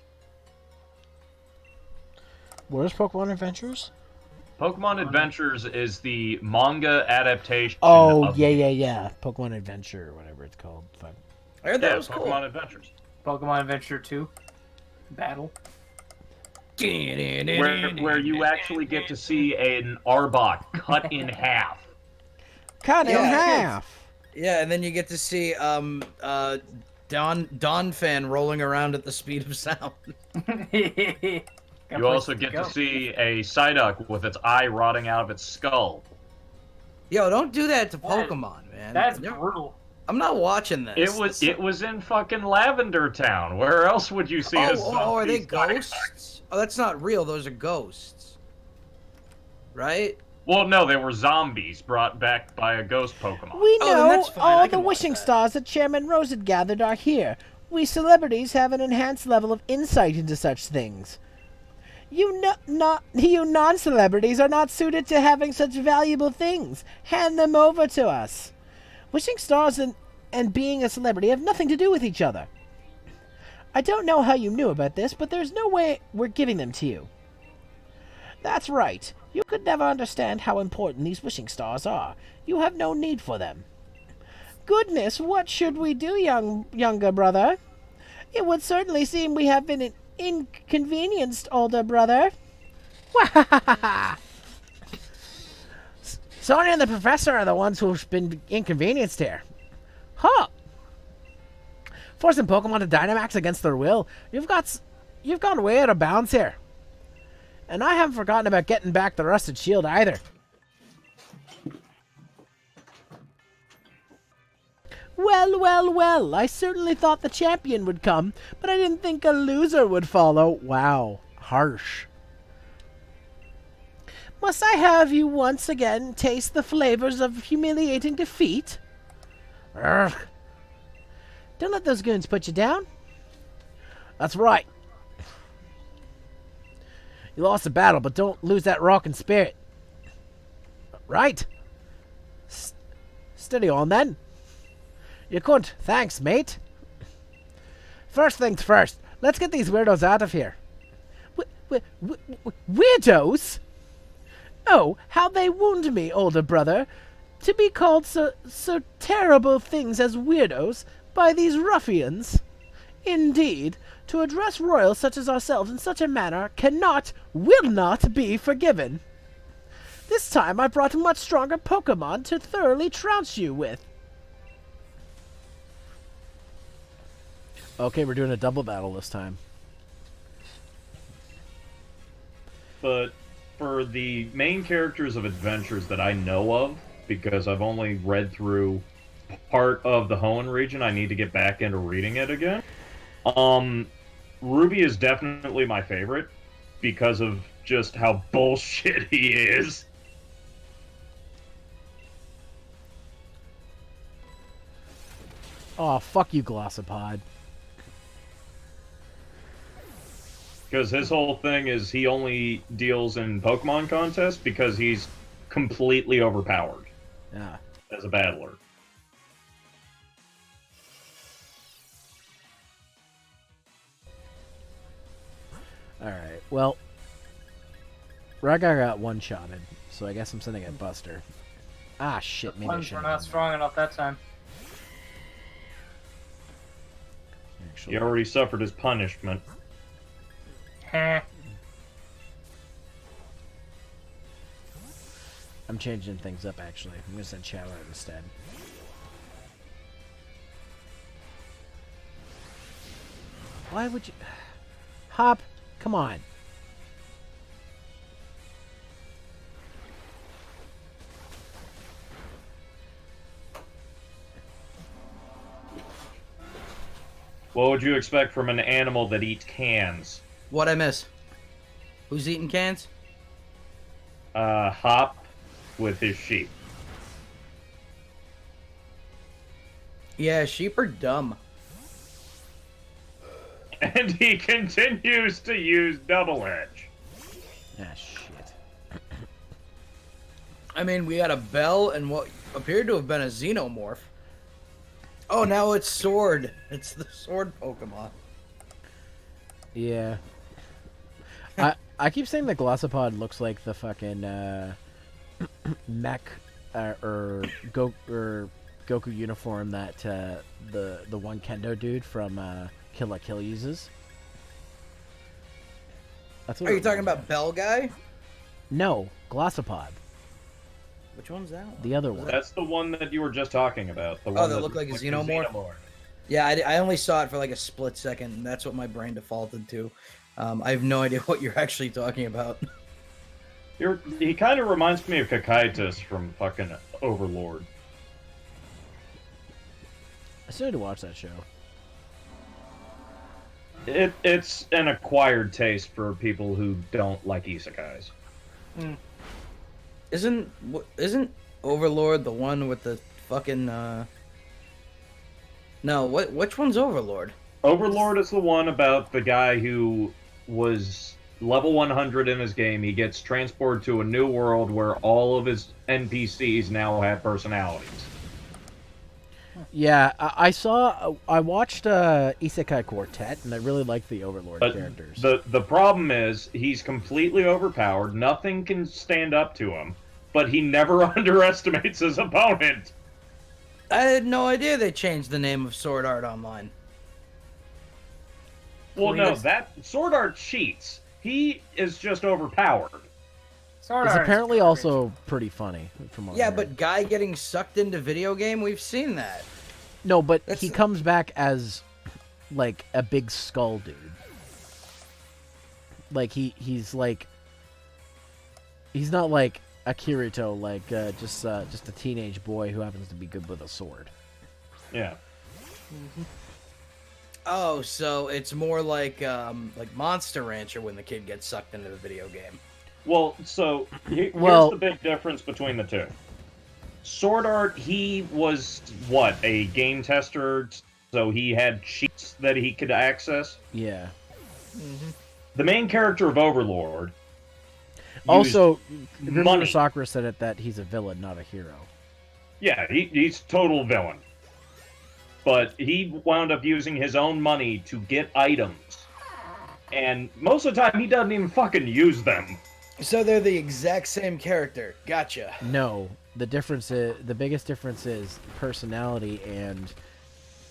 Where's Pokemon Adventures? Pokemon Adventures is the manga adaptation. Oh, of yeah. Pokemon Adventure, or whatever it's called. Fuck. I heard that Yeah, was Pokemon cool. Adventures. Pokemon Adventure 2 Battle. Where you actually get to see an Arbok cut in half. Cut in Yeah, half! Yeah, and then you get to see Don Fan rolling around at the speed of sound. You also get to see a Psyduck with its eye rotting out of its skull. Yo, don't do that to Pokemon, man. That's brutal. I'm not watching this. It was in fucking Lavender Town. Where else would you see a zombie? are they Psyduck? ghosts? Oh, that's not real. Those are ghosts. Right? Well, no, they were zombies brought back by a ghost Pokemon. We Oh, then know that's fine. I all can the watch wishing that. stars that Chairman Rose had gathered are here. We celebrities have an enhanced level of insight into such things. You non-celebrities are not suited to having such valuable things. Hand them over to us. Wishing stars and being a celebrity have nothing to do with each other. I don't know how you knew about this, but there's no way we're giving them to you. That's right. You could never understand how important these wishing stars are. You have no need for them. Goodness, what should we do, younger brother? It would certainly seem we have been inconvenienced, older brother. Sonia and the professor are the ones who've been inconvenienced here. Huh. Forcing Pokemon to Dynamax against their will. You've gone way out of bounds here. And I haven't forgotten about getting back the rusted shield either. Well, I certainly thought the champion would come, but I didn't think a loser would follow. Wow, harsh. Must I have you once again taste the flavors of humiliating defeat? Urgh. Don't let those goons put you down. That's right. You lost the battle, but don't lose that rockin' spirit. Right? Steady on, then. You couldn't. Thanks, mate. First things first. Let's get these weirdos out of here. Weirdos? Oh, how they wound me, older brother. To be called so terrible things as weirdos by these ruffians. Indeed, to address royals such as ourselves in such a manner will not be forgiven. This time I brought a much stronger Pokemon to thoroughly trounce you with. Okay, we're doing a double battle this time. But for the main characters of adventures that I know of, because I've only read through part of the Hoenn region, I need to get back into reading it again. Ruby is definitely my favorite because of just how bullshit he is. Oh, fuck you, Glossopod. Because his whole thing is he only deals in Pokemon contests because he's completely overpowered Yeah. as a battler. Well, Raga got one-shotted, so I guess I'm sending it Buster. Ah, shit, maybe I Ones were shouldn't not have done strong enough that time. that. Actually, He already suffered his punishment. Heh. I'm changing things up, actually. I'm going to send Chow out instead. Why would you... Hop, come on. What would you expect from an animal that eats cans? What I miss? Who's eating cans? Hop with his sheep. Yeah, sheep are dumb. And he continues to use double edge. Ah, shit. I mean, we had a bell and what appeared to have been a xenomorph. Oh, now it's sword. It's the sword Pokemon. Yeah. I keep saying that Glossopod looks like the fucking mech or Goku uniform that the one Kendo dude from Kill la Kill uses. That's what Are it you talking reminds me about of. Bell Guy? No, Glossopod. Which one's that one? The other one. That's the one that you were just talking about. The Oh, one that looked like a xenomorph? Yeah, I only saw it for like a split second, and that's what my brain defaulted to. I have no idea what you're actually talking about. He kind of reminds me of Kakaitis from fucking Overlord. I still need to watch that show. It's an acquired taste for people who don't like isekais. Isn't Overlord the one with the fucking No, which one's Overlord? Overlord is the one about the guy who was level 100 in his game. He gets transported to a new world where all of his NPCs now have personalities. Yeah, I watched Isekai Quartet, and I really liked the Overlord But characters. the problem is he's completely overpowered. Nothing can stand up to him, but he never underestimates his opponent. I had no idea they changed the name of Sword Art Online. Well, no, Please. that Sword Art cheats. He is just overpowered. Sword It's Art is apparently garbage. also pretty funny. From what I Yeah, heard. but guy getting sucked into video game, we've seen that. No, but That's- he comes back as like a big skull dude. Like he's not like a Kirito, like just a teenage boy who happens to be good with a sword. Yeah. Oh, so it's more like Monster Rancher when the kid gets sucked into the video game. Well, so here's Well- the big difference between the two. Sword Art, he was what, a game tester, so he had cheats that he could access. Yeah. The main character of Overlord. Also, remember money. Sakura said it that he's a villain, not a hero. Yeah, he's total villain. But he wound up using his own money to get items. And most of the time, he doesn't even fucking use them. So they're the exact same character. Gotcha. No, the biggest difference is personality, and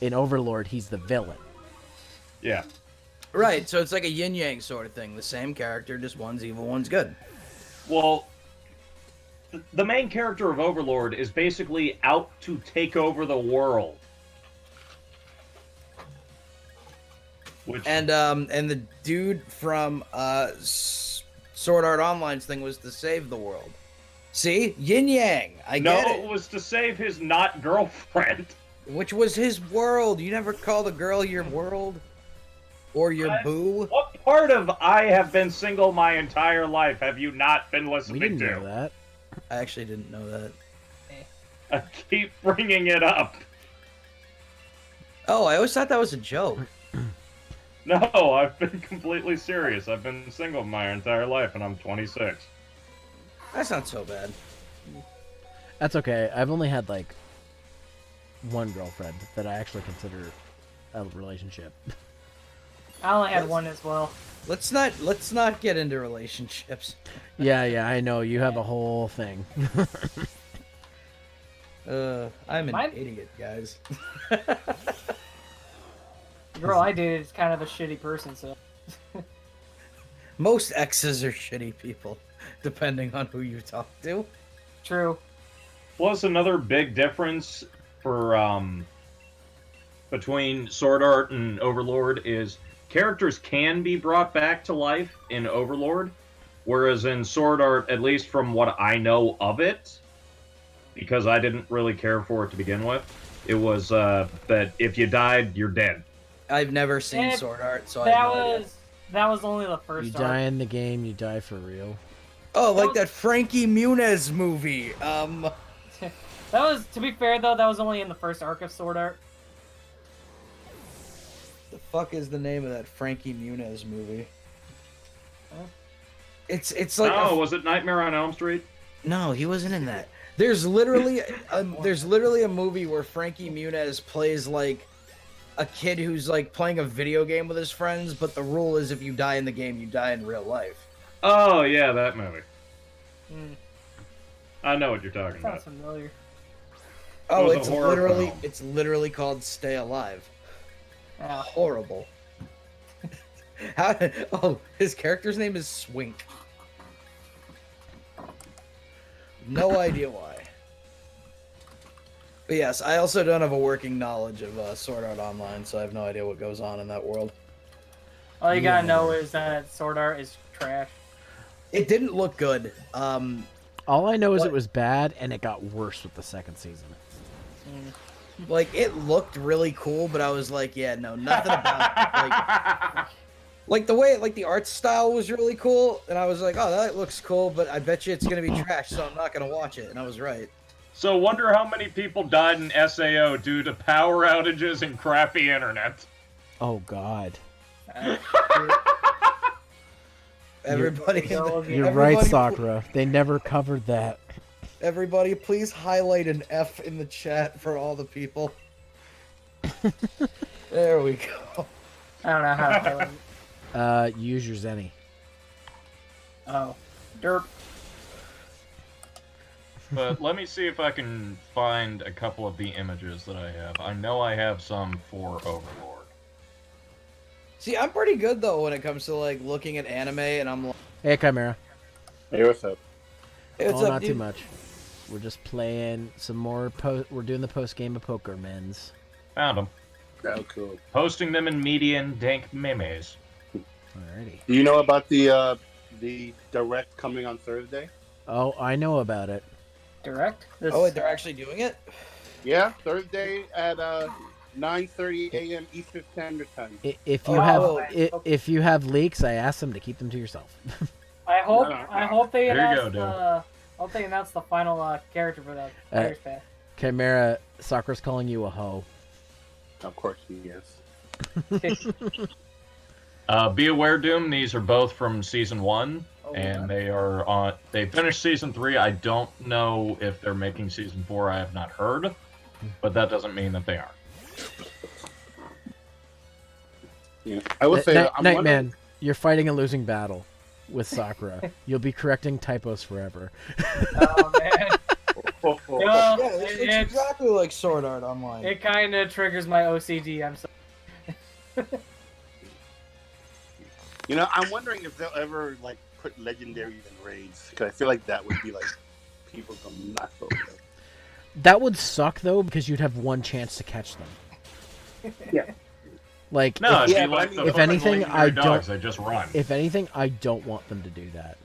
in Overlord, he's the villain. Yeah. Right, so it's like a yin-yang sort of thing. The same character, just one's evil, one's good. Well, the main character of Overlord is basically out to take over the world. Which, And the dude from Sword Art Online's thing was to save the world. See? Yin-yang. I no, get it it. was to save his not girlfriend. Which was his world. You never call the girl your world? Or your boo? What part of I have been single my entire life have you not been We listening didn't to? know that. I actually didn't know that. I keep bringing it up. Oh, I always thought that was a joke. No, I've been completely serious. I've been single my entire life, and I'm 26. That's not so bad. That's okay. I've only had like one girlfriend that I actually consider a relationship. I only had one as well. Let's not get into relationships. Yeah, I know. You have a whole thing. I'm an idiot, guys. The girl I dated is kind of a shitty person, so. Most exes are shitty people, depending on who you talk to. True. Plus, another big difference for between Sword Art and Overlord is characters can be brought back to life in Overlord, whereas in Sword Art, at least from what I know of it, because I didn't really care for it to begin with, it was that if you died, you're dead. I've never seen Sword Art, so I that have no idea. that was only the first. You die in the game, you die for real. Oh, like that Frankie Muniz movie. That was, to be fair though, that was only in the first arc of Sword Art. The fuck is the name of that Frankie Muniz movie? Huh? It's like was it Nightmare on Elm Street? No, he wasn't in that. There's literally a movie where Frankie Muniz plays like a kid who's like playing a video game with his friends, but the rule is if you die in the game, you die in real life. Oh yeah, that movie. Mm. I know what you're talking Sounds about. familiar. Oh, It was a horror film. it's literally called Stay Alive. Yeah. Horrible. His character's name is Swink. No idea why. But yes, I also don't have a working knowledge of Sword Art Online, so I have no idea what goes on in that world. All you gotta know is that Sword Art is trash. It didn't look good. All I know is it was bad, and it got worse with the second season. Like, it looked really cool, but I was like, yeah, no, nothing about it. Like the way, like the art style was really cool, and I was like, oh, that looks cool, but I bet you it's gonna be trash, so I'm not gonna watch it. And I was right. So wonder how many people died in SAO due to power outages and crappy internet. Oh God. Everybody, You're right, Sakura. They never covered that. Everybody, please highlight an F in the chat for all the people. There we go. I don't know how to play it. Use your Zenny. Oh. Derp. But let me see if I can find a couple of the images that I have. I know I have some for Overlord. See, I'm pretty good though when it comes to like looking at anime, and I'm like, Hey, Chimera. Hey, what's up? hey, what's Oh, up, not dude? too much. We're just playing some more. We're doing the post game of Poker Men's. Found them. Oh, cool. Posting them in median dank memes. Alrighty. Do you know about the direct coming on Thursday? Oh, I know about it. Direct? This, Oh, wait, they're actually doing it? Yeah, Thursday at 9:30 a.m. Eastern Standard Time. If you Oh, if you have leaks, I ask them to keep them to yourself. I hope No. I hope they There you announce go, dude. the hope they announce the final character for the Players Pack. Chimera, Sakura's calling you a hoe. Of course he is. Be aware, Doom. These are both from season 1, Oh, and yeah. they are on. They finished season 3. I don't know if they're making season 4. I have not heard, but that doesn't mean that they aren't. Yeah, I would say I'm wondering- Nightman, you're fighting a losing battle with Sakura. You'll be correcting typos forever. Oh man. Well, Yeah, it's it, exactly like Sword Art Online. it kind of triggers my OCD. I'm sorry. You know, I'm wondering if they'll ever like put legendaries in raids, because I feel like that would be like people go nuts over it. That would suck though, because you'd have one chance to catch them. Yeah. Like, No, if, it'd yeah, be but like I mean, the if fucking anything, legendary I dogs. don't- They just run. if anything, I don't want them to do that.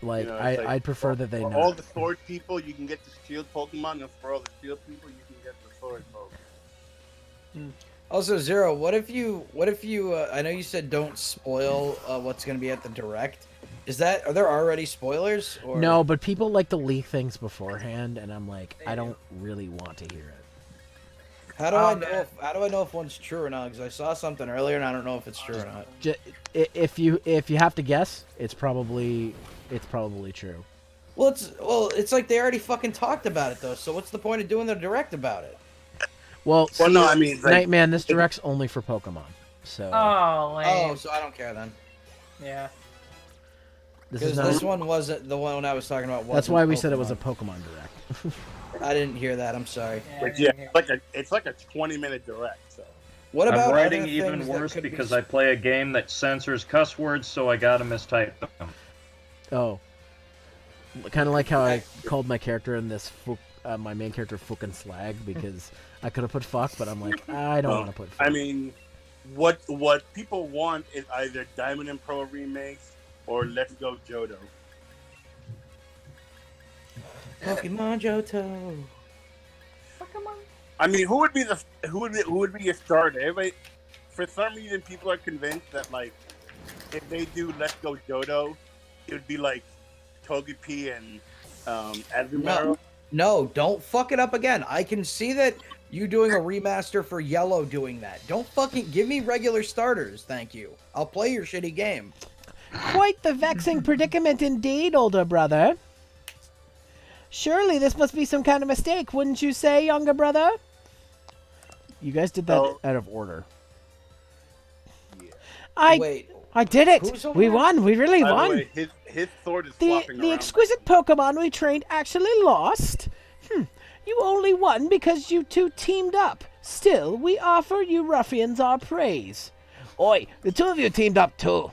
Like, You know, it's like, I'd prefer that they for not. all the sword people, you can get the shield Pokemon, and for all the shield people, you can get the sword Pokemon. Also, Zero, what if you, I know you said don't spoil what's going to be at the Direct. Are there already spoilers? Or... No, but people like to leak things beforehand, and I'm like, I don't really want to hear it. How do Oh, I know? man. How do I know if one's true or not? Because I saw something earlier, and I don't know if it's true or not. If you have to guess, it's probably true. Well, it's like they already fucking talked about it though. So what's the point of doing the Direct about it? Well, see, no, I mean, like, Nightman, this direct's only for Pokemon. So Oh, lame. Oh, so I don't care then. Yeah. this Because is not. this one wasn't the one I was talking about. That's wasn't why we said it was a Pokemon. Pokemon direct. I didn't hear that. I'm sorry. but yeah, it's like a 20-minute direct. So What about I'm writing other even things that worse could be- because I play a game that censors cuss words, so I gotta mistype them. Oh. Kind of like how I called my character in this, my main character, fucking slag, because I could have put fuck, but I'm like, I don't want to put fuck. I mean, what people want is either Diamond and Pearl remakes or Let's Go Johto. Pokemon Johto. I mean, who would be your starter? Everybody, for some reason, people are convinced that like if they do Let's Go Johto, it would be like Togepi and Azumarill. No, don't fuck it up again. I can see that you doing a remaster for Yellow doing that. Don't fucking give me regular starters, thank you. I'll play your shitty game. Quite the vexing predicament indeed, older brother. Surely this must be some kind of mistake, wouldn't you say, younger brother? You guys did that out of order. Yeah. Wait, I did it! Who's over We there? won! We really By the won! way, his sword is The flopping around. exquisite Pokemon we trained actually lost? You only won because you two teamed up. Still, we offer you ruffians our praise. Oi, the two of you teamed up too.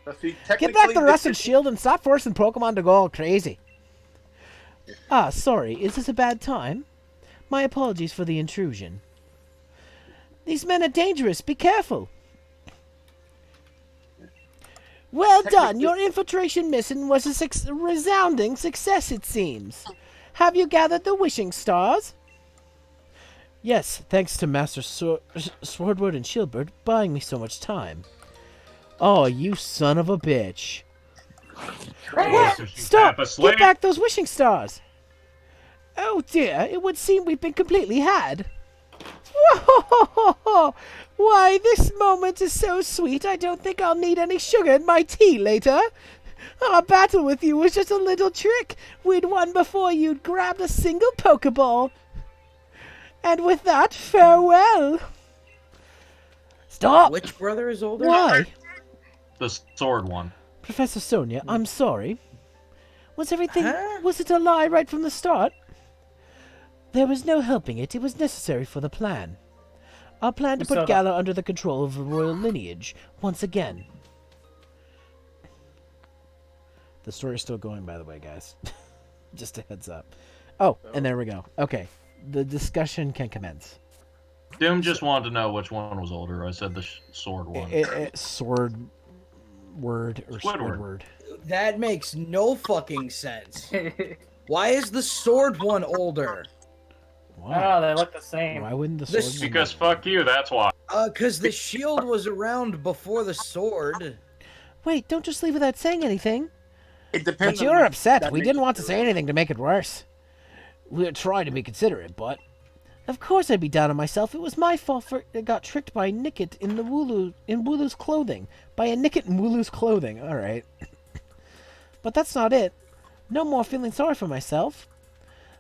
But see, Get back technically, the this rusted is- shield and stop forcing Pokemon to go all crazy. Ah, sorry, is this a bad time? My apologies for the intrusion. These men are dangerous, be careful. Well done, your infiltration mission was a resounding success, it seems. Have you gathered the wishing stars? Yes, thanks to Master Swordward and Shieldbird buying me so much time. Oh, you son of a bitch. Stop! Get back those wishing stars! Oh dear, it would seem we've been completely had. Whoa! Why, this moment is so sweet I don't think I'll need any sugar in my tea later. Our battle with you was just a little trick. We'd won before you'd grabbed a single Pokeball. And with that, farewell. Stop! which brother is older? Why? The sword one. Professor Sonia, I'm sorry. Was everything... Huh? Was it a lie right from the start? There was no helping it. It was necessary for the plan. Our plan to put Galar under the control of the royal lineage once again. The story's still going, by the way, guys. Just a heads up. Oh, and there we go. Okay. The discussion can commence. Doom just wanted to know which one was older. I said the sword one. Sword word or Squidward. Squidward. That makes no fucking sense. Why is the sword one older? Why? Oh, they look the same. Why wouldn't the The sword? Because fuck you, that's why. Because the shield was around before the sword. Wait, don't just leave without saying anything. It depends. But on you're which upset. We dimension didn't want to you're say in. anything to make it worse. We were trying to be considerate, but... Of course I'd be down on myself. It was my fault for it got tricked by Nickit in Wooloo's clothing. By a Nickit in Wooloo's clothing. Alright. But that's not it. No more feeling sorry for myself.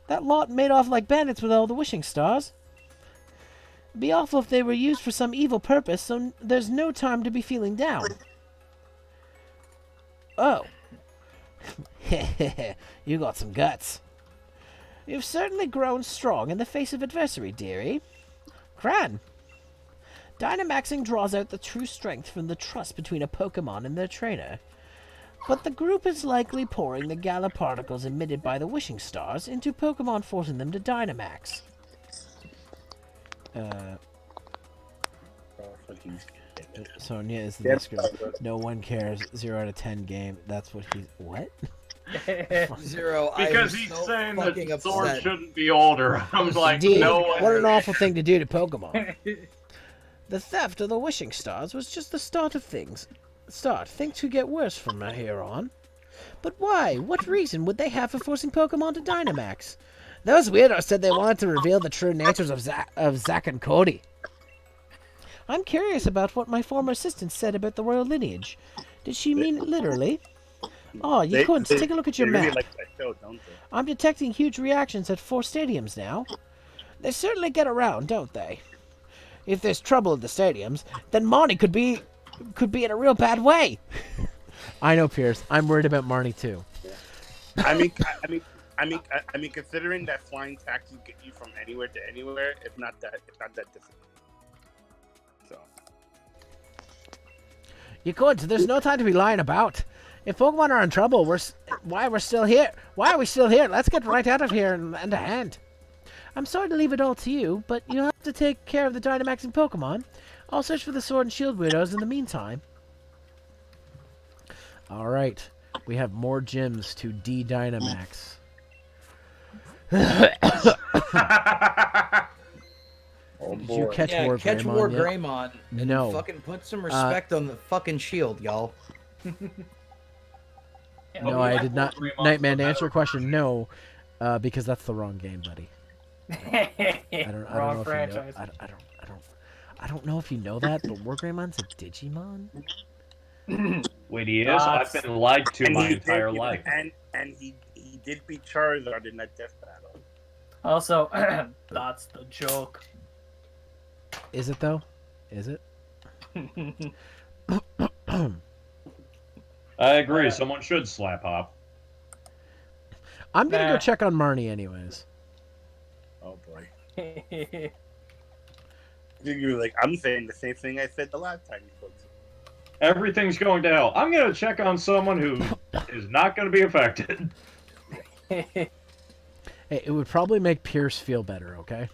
That lot made off like bandits with all the wishing stars. It'd be awful if they were used for some evil purpose, so there's no time to be feeling down. Oh. You got some guts. You've certainly grown strong in the face of adversity, dearie. Gran. Dynamaxing draws out the true strength from the trust between a Pokemon and their trainer. But the group is likely pouring the Gala particles emitted by the wishing stars into Pokemon, forcing them to Dynamax. Sonia is the best girl. No one cares. 0 out of 10 game. That's what he's... What? Zero. I Because am he's so saying fucking that sword upset. shouldn't be older. I'm like, Indeed. no. What an awful thing to do to Pokemon. The theft of the wishing stars was just the start of things. Things could get worse from here on. But why? What reason would they have for forcing Pokemon to Dynamax? Those weirdos said they wanted to reveal the true natures of Zack and Cody. I'm curious about what my former assistant said about the royal lineage. Did she mean it literally? Oh, you couldn't. Take a look at your they really map. like that show, don't they? I'm detecting huge reactions at 4 stadiums now. They certainly get around, don't they? If there's trouble at the stadiums, then Marnie could be in a real bad way. I know, Pierce. I'm worried about Marnie too. I mean, considering that flying taxis get you from anywhere to anywhere, it's not that difficult. So. You could. There's no time to be lying about. If Pokemon are in trouble, why we're still here? Why are we still here? Let's get right out of here and lend a hand. I'm sorry to leave it all to you, but you'll have to take care of the Dynamaxing Pokemon. I'll search for the Sword and Shield Widows in the meantime. Alright. We have more gyms to de-Dynamax. Oh, Did you catch Yeah, War catch Greymon War yet? Greymon. And No. fucking put some respect on the fucking shield, y'all. No, I did not. Nightman, to answer your question, no. Because that's the wrong game, buddy. I don't Wrong know franchise. if you know. I don't know if you know that, but War Greymon's a Digimon. Wait, he is? I've been lied to And my he entire did, life. And he did beat Charizard in that death battle. Also, that's the joke. Is it though? Is it? I agree. Someone should slap Hop. I'm gonna go Nah. check on Marnie anyways. Oh boy. You're like, I'm saying the same thing I said the last time you spoke. Everything's going to hell. I'm going to check on someone who is not going to be affected. Hey, it would probably make Pierce feel better, okay?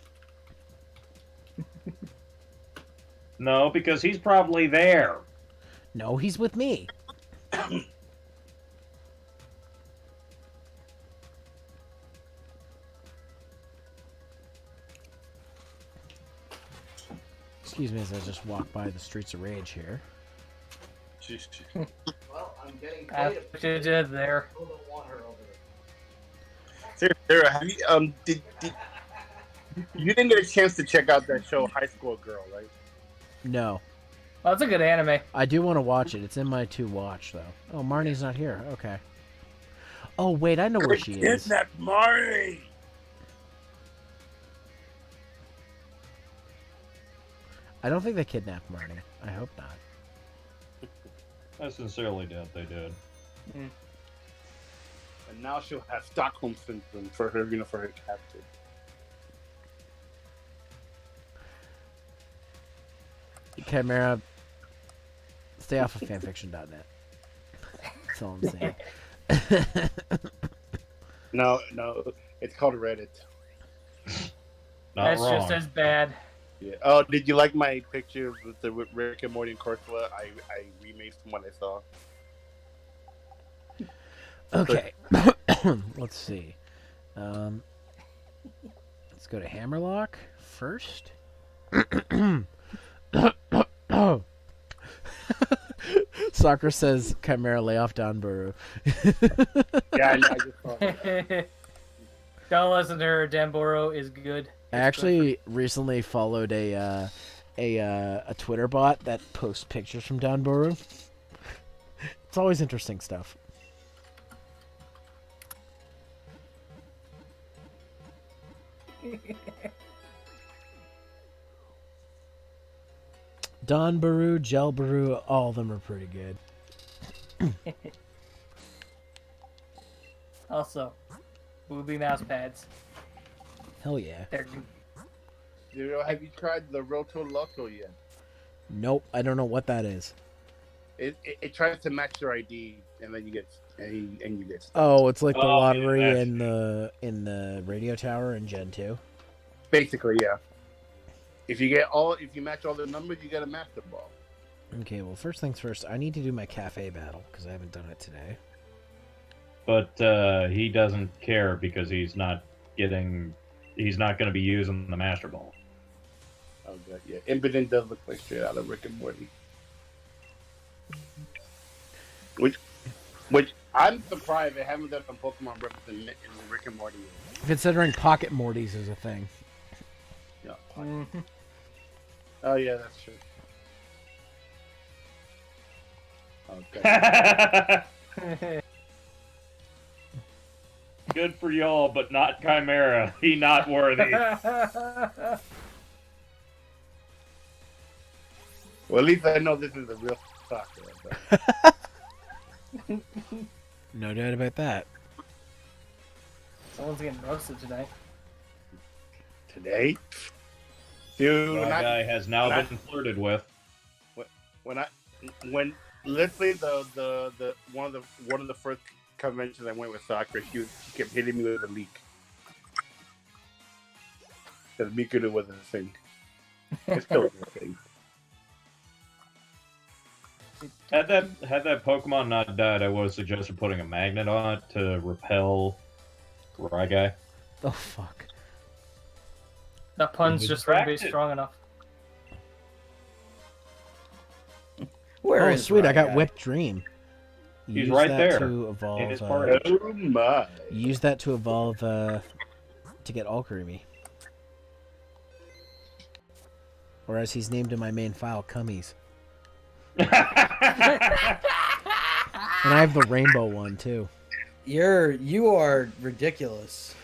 No, because he's probably there. No, he's with me. Excuse me as I just walk by the streets of rage here. Well, I'm getting That's what you did there. Sarah, have you did you didn't get a chance to check out that show High School Girl, right? No. Oh, that's a good anime. I do want to watch it. It's in my to watch, though. Oh, Marnie's not here. Okay. Oh, wait, I know where she is. Kidnap Marty. I don't think they kidnapped Marnie. I hope not. I sincerely doubt they did. And now she'll have Stockholm syndrome for her, for her capture. Chimera, stay off of fanfiction.net. That's all I'm saying. No, it's called Reddit. Not That's wrong. just as bad. Yeah. Oh, did you like my picture with the Rick and Morty and Corsola? I remade from what I saw. Okay. Let's see. Let's go to Hammerlock first. Soccer says Chimera lay off Don Buru. Yeah, I just saw it. Don't listen to her. Damboro is good. I actually recently followed a Twitter bot that posts pictures from Don Buru. It's always interesting stuff. Don Buru, Gel Buru, all of them are pretty good. Also, booby mouse pads. Hell yeah. They're Have you tried the Roto Loco yet? Nope, I don't know what that is. It tries to match your ID, and then you get stuff. Oh, it's like the Oh, lottery yeah, in the radio tower in Gen 2. Basically, yeah. If you match all the numbers, you get a Master Ball. Okay, well, first things first, I need to do my cafe battle because I haven't done it today. But he doesn't care because he's not going to be using the Master Ball. Oh, good. Yeah, Impotent does look like straight out of Rick and Morty. Which I'm surprised they haven't done some Pokemon reference in Rick and Morty yet. Considering Pocket Mortys is a thing. Yeah. Mhm. Oh yeah, that's true. Okay. good for y'all, but not Chimera. He not worthy. Well, at least I know this is a real soccer. No doubt about that. Someone's getting roasted tonight. Today, dude, That guy has now been flirted with. when literally the one of the first conventions I went with soccer, she kept hitting me with a leak. Because Mikuru wasn't a thing. It's still a thing. Had that Pokemon not died, I would have suggested putting a magnet on it to repel Ryguy. Oh fuck. That pun's just wouldn't be strong enough. Where Oh is sweet, I got Ryguy? Whipped Dream. He's Use right that there, to evolve, in his party. Oh my. use that to evolve to get Alcremie. Or as he's named in my main file, Cummies. And I have the rainbow one too. You are ridiculous.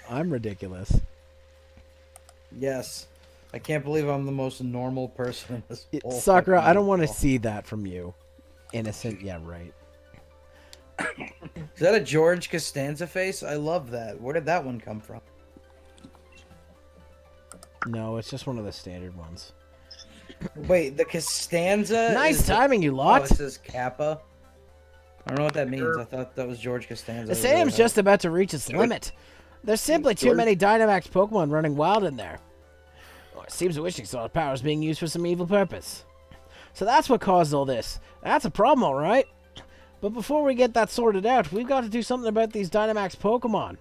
I'm ridiculous. Yes. I can't believe I'm the most normal person in this whole Sakura, fucking I don't want to world. see that from you. Innocent, yeah, right. Is that a George Costanza face? I love that. Where did that one come from? No, it's just one of the standard ones. Wait, the Costanza? Nice is timing, you Oh, lot. it says Kappa. I don't know what that means. I thought that was George Costanza. The Sam's just about to reach its limit. There's simply too many Dynamax Pokemon running wild in there. Well, it seems the wishing sword power is being used for some evil purpose. So that's what caused all this. That's a problem, alright. But before we get that sorted out, we've got to do something about these Dynamax Pokemon.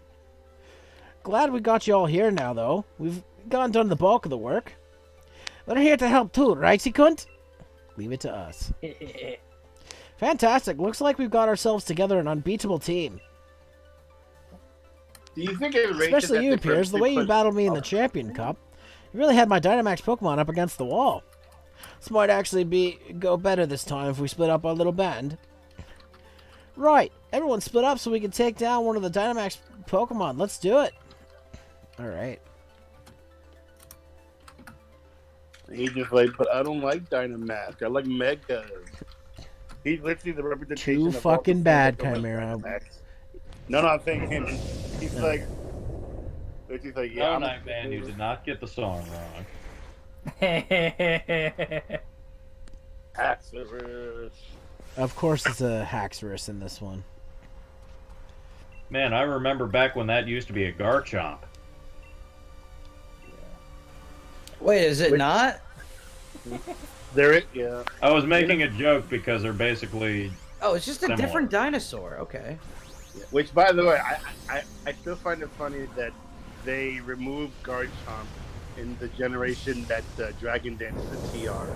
Glad we got you all here now, though. We've gone done the bulk of the work. We're here to help too, right, cunt? Leave it to us. Fantastic. Looks like we've got ourselves together an unbeatable team. Do you think it Especially you, Piers. The way you battled me in the Champion Cup, you really had my Dynamax Pokemon up against the wall. This might actually go better this time if we split up our little band. Right, everyone split up so we can take down one of the Dynamax Pokemon. Let's do it. Alright. He's just like, but I don't like Dynamax. I like Megas. He's literally the representation Too of all the fucking things bad, that don't like Chimera. Dynamax. No, I'm saying him. He's like, yeah, No, I'm Night Man, you did not get the song wrong. Haxorus. Of course it's a Haxorus in this one. Man, I remember back when that used to be a Garchomp. Wait, is it not? There it, yeah. I was making a joke because they're basically... Oh, it's just a Similar. different dinosaur. Okay. Which, by the way, I still find it funny that they removed Garchomp in the generation that Dragon Dance is a TR.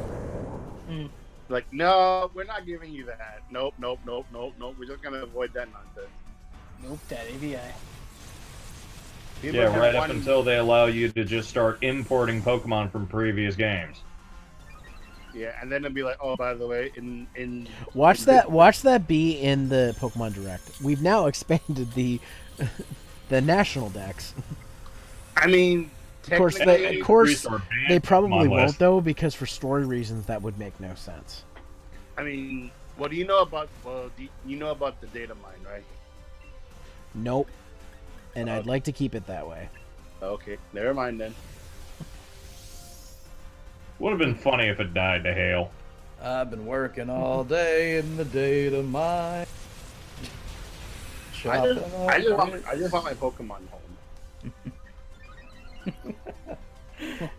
Mm. Like, no, we're not giving you that. Nope. We're just gonna avoid that nonsense. Nope, that AVI. People Yeah, have right up one- until they allow you to just start importing Pokemon from previous games. Yeah, and then it'll be like, oh, by the way, in Watch that be in the Pokemon Direct. We've now expanded the national decks. I mean, Of course, technically, they probably Pokemon won't list. though, because for story reasons that would make no sense. I mean, what do you know about? Well, you know about the data mine, right? Nope. And I'd like to keep it that way. Okay, never mind then. Would have been funny if it died to hail. I've been working all day in the data mine. I just want my Pokemon home.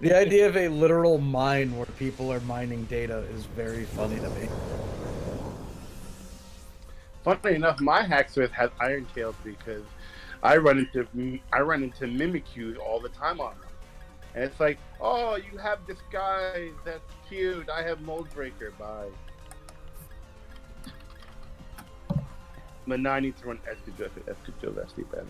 The idea of a literal mine where people are mining data is very funny to me. Funny enough, my Haxorus has Iron Tails because I run into Mimikyu all the time on them. And it's like, oh, you have Disguise, that's cute. I have Moldbreaker, bye. But now I need to run Escudrill, that's the better.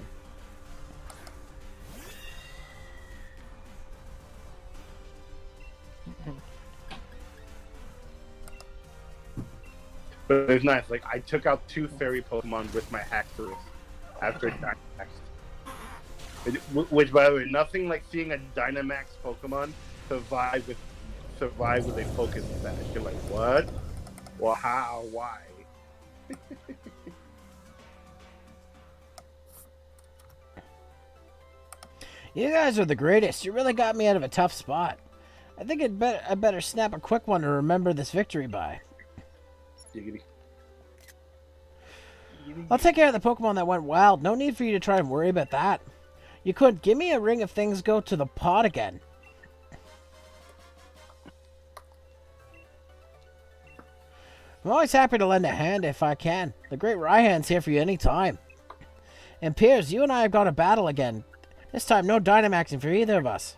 But it's nice, like, I took out 2 fairy Pokemon with my Haxorus after Dynamax. Which, by the way, nothing like seeing a Dynamax Pokemon survive with a focus sash. You're like, what? Well, how? Why? You guys are the greatest. You really got me out of a tough spot. I think I better snap a quick one to remember this victory by. Giggity. I'll take care of the Pokemon that went wild. No need for you to try and worry about that. You could give me a ring if things go to the pot again. I'm always happy to lend a hand if I can. The great Raihan's here for you any time. And Piers, you and I have got a battle again. This time, no Dynamaxing for either of us.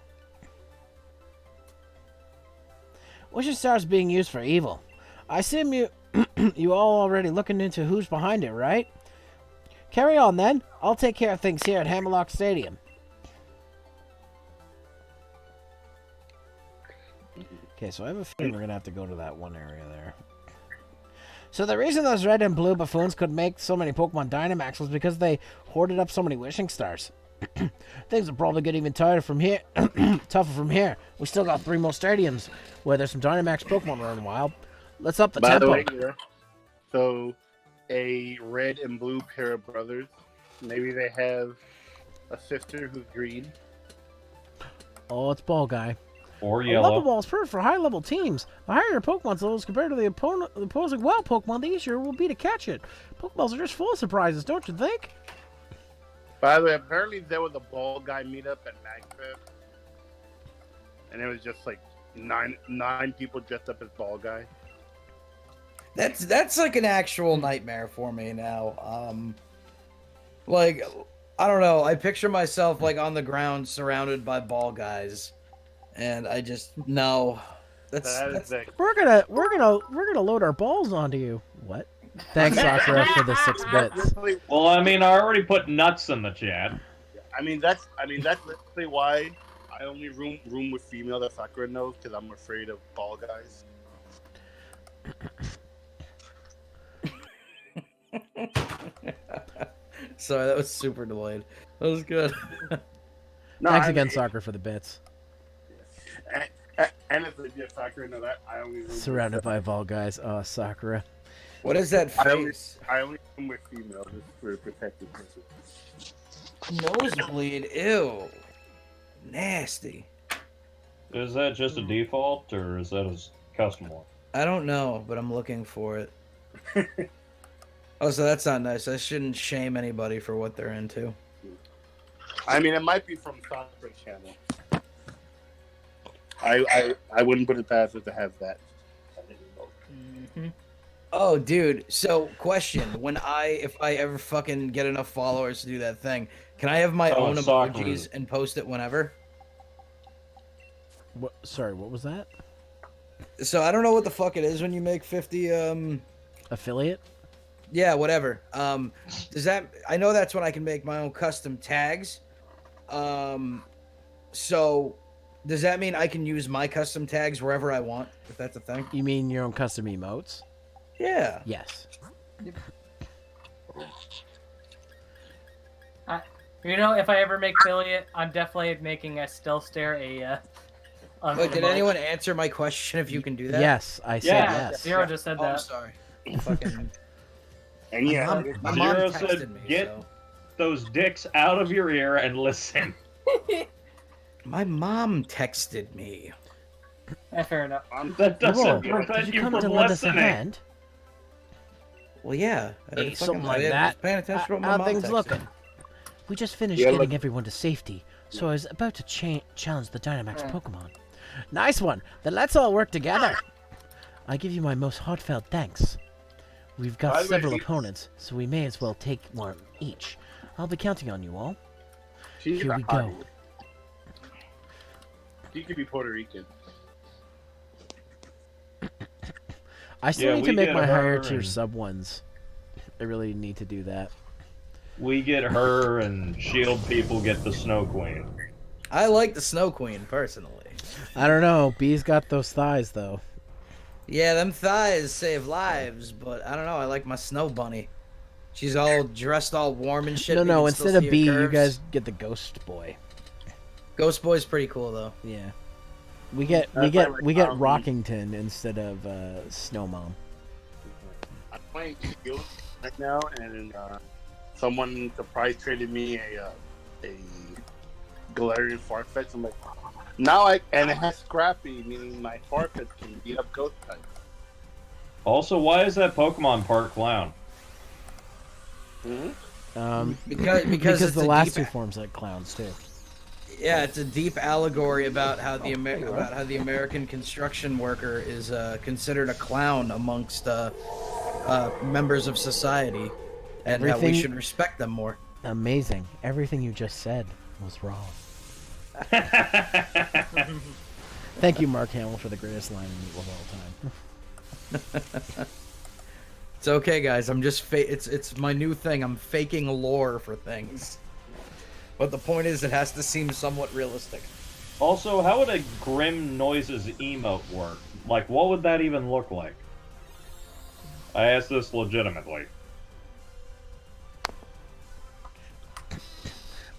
Wishing Star's being used for evil. I assume you you all already looking into who's behind it, right? Carry on then. I'll take care of things here at Hammerlock Stadium. Okay, so I have a feeling we're going to have to go to that one area there. So the reason those red and blue buffoons could make so many Pokemon Dynamax was because they hoarded up so many wishing stars. Things will probably get even tighter from here, tougher from here. We still got 3 more stadiums where there's some Dynamax Pokemon running wild. Let's up the By the tempo. way, yeah, so a red and blue pair of brothers. Maybe they have a sister who's green. Oh, it's Ball Guy. Or A yellow. level ball is perfect for high-level teams. The higher your Pokemon's levels compared to the opposing wild Pokemon, the easier it will be to catch it. Pokeballs are just full of surprises, don't you think? By the way, apparently there was a ball guy meetup at MagFest, and it was just like nine people dressed up as ball guy. That's like an actual nightmare for me now. Like, I don't know. I picture myself like on the ground surrounded by ball guys, and I just no. That's We're gonna load our balls onto you. What? Thanks, Sakura, for the 6 bits. Well, I mean, I already put nuts in the chat. I mean that's literally why I only room with female that Sakura knows, because I'm afraid of ball guys. Sorry, that was super delayed. That was good. No, Thanks I again, mean, Sakura, for the bits. And if yeah, Sakura know that I only room Surrounded by ball guys. Oh, Sakura. What is that face? I only room with female just for protective purposes. Nosebleed. Ew. Nasty. Is that just a default, or is that a custom one? I don't know, but I'm looking for it. Oh, so that's not nice. I shouldn't shame anybody for what they're into. I mean, it might be from Sakura's channel. I wouldn't put it past it to have that. Mm-hmm. Oh, dude. So, question: if I ever fucking get enough followers to do that thing, can I have my own emojis and post it whenever? What? Sorry, what was that? So I don't know what the fuck it is when you make 50. Affiliate? Yeah, whatever. Does that? I know that's when I can make my own custom tags. So does that mean I can use my custom tags wherever I want, if that's a thing? You mean your own custom emotes? Yeah. Yes. You know, if I ever make affiliate, I'm definitely making a stealth stare Wait, did anyone answer my question if you can do that? Yes, I said Yeah, yes. Zero just said Oh, I'm that. sorry. Fucking. And yeah, My mom Zero texted said, me. "Get So. those dicks out of your ear and listen." My mom texted me. Fair enough. That Whoa, doesn't did prevent you you come from to lend us a listening. hand? Well, yeah. Hey, something like I that. was paying attention to what my How mom things texted. looking? We just finished Yeah, getting look- everyone to safety, so I was about to challenge the Dynamax Pokemon. Nice one! Then let's all work together! I give you my most heartfelt thanks. We've got By the way, several he- opponents, so we may as well take one each. I'll be counting on you all. she's Here a we hottie. go. She could be Puerto Rican. I still Yeah, need to we make get my higher her tier and- sub ones. I really need to do that. We get her, and Shield people get the Snow Queen. I like the Snow Queen, personally. I don't know. B's got those thighs, though. Yeah, them thighs save lives, but I don't know. I like my Snow Bunny. She's all dressed all warm and shit. No, and you no. can still Instead see of her B, you curves. guys get the Ghost Boy. Ghost Boy's pretty cool though. Yeah. We get Rockington instead of Snow Mom. I'm playing Shield right now, and someone surprise traded me a Galarian Farfetch. I'm like, and it has Scrappy, meaning my Farfetch can beat up Ghost type. Also, why is that Pokemon Park clown? Because the last two forms like clowns too. Yeah, it's a deep allegory about how the American construction worker is considered a clown amongst members of society, and that we should respect them more. Amazing. Everything you just said was wrong. Thank you, Mark Hamill, for the greatest line in of all time. It's okay, guys. I'm just it's my new thing. I'm faking lore for things. But the point is, it has to seem somewhat realistic. Also, how would a Grim Noises emote work? Like, what would that even look like? I ask this legitimately.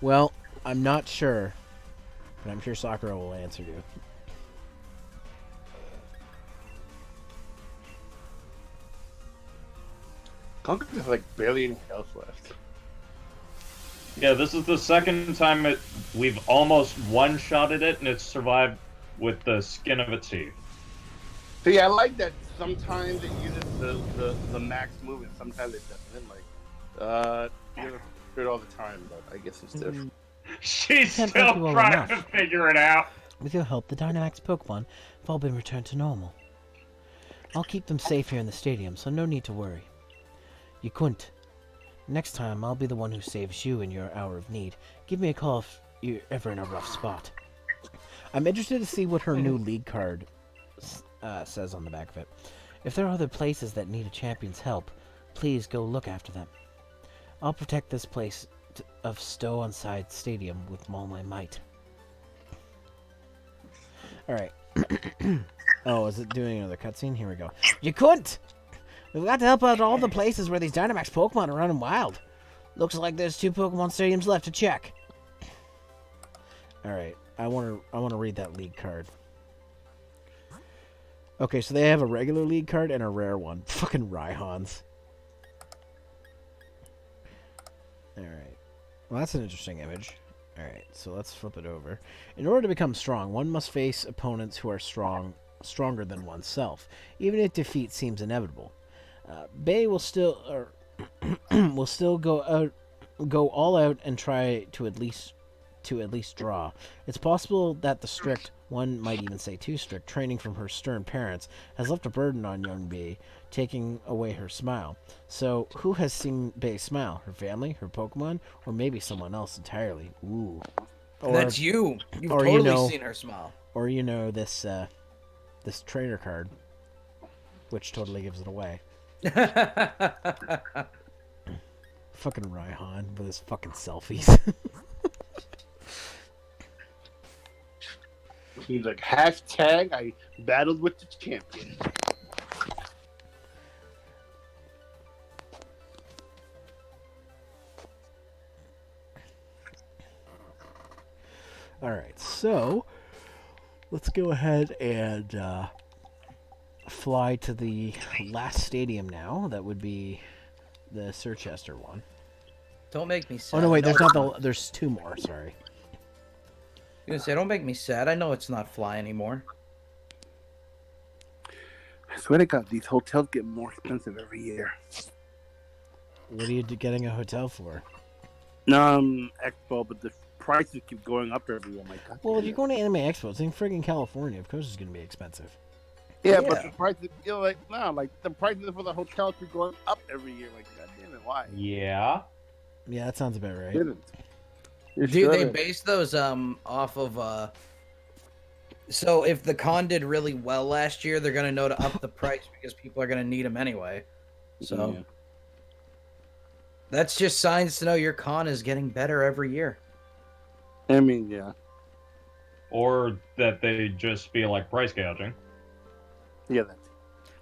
Well, I'm not sure, but I'm sure Sakura will answer you. Conquer has like barely any health left. Yeah, this is the second time we've almost one-shotted it, and it's survived with the skin of its teeth. See, I like that sometimes it uses the max move, and sometimes it doesn't. Like, you know, it all the time, but I guess it's different. She's Can't still help you well trying enough. to figure it out. With your help, the Dynamax Pokemon have all been returned to normal. I'll keep them safe here in the stadium, so no need to worry. You couldn't. Next time, I'll be the one who saves you in your hour of need. Give me a call if you're ever in a rough spot. I'm interested to see what her new league card says on the back of it. If there are other places that need a champion's help, please go look after them. I'll protect this place of Stow-on-Side Stadium with all my might. Alright. Oh, is it doing another cutscene? Here we go. You couldn't! We've got to help out all the places where these Dynamax Pokemon are running wild. Looks like there's 2 Pokemon stadiums left to check. Alright, I want to read that league card. Okay, so they have a regular league card and a rare one. Fucking Rhyhons. Alright. Well, that's an interesting image. Alright, so let's flip it over. In order to become strong, one must face opponents who are stronger than oneself, even if defeat seems inevitable. Bay will still go all out and try to at least draw. It's possible that the strict, one might even say too strict, training from her stern parents has left a burden on young Bay, taking away her smile. So, who has seen Bay smile? Her family, her Pokemon, or maybe someone else entirely? Ooh. Or, that's you. You've or totally seen her smile. Or this trainer card, which totally gives it away. Fucking Rhyhon with his fucking selfies. He's like, hashtag I battled with the champion. Alright, so let's go ahead and fly to the last stadium now. That would be the Sirchester one. Don't make me sad. Oh no, wait, there's 2 more, sorry. I was gonna say, don't make me sad. I know it's not Fly anymore. I swear to God, these hotels get more expensive every year. What are you getting a hotel for? Expo, but the prices keep going up every year. My God. Well, if you're going to Anime Expo, it's in friggin' California. Of course it's going to be expensive. Yeah, but the prices, the prices for the hotel keep going up every year. Like, God damn it, why? Yeah. Yeah, that sounds about right. Do they base those off of so if the con did really well last year, they're gonna know to up the price because people are gonna need them anyway. So yeah. That's just signs to know your con is getting better every year. I mean, yeah. Or that they just feel like price gouging. Yeah, that's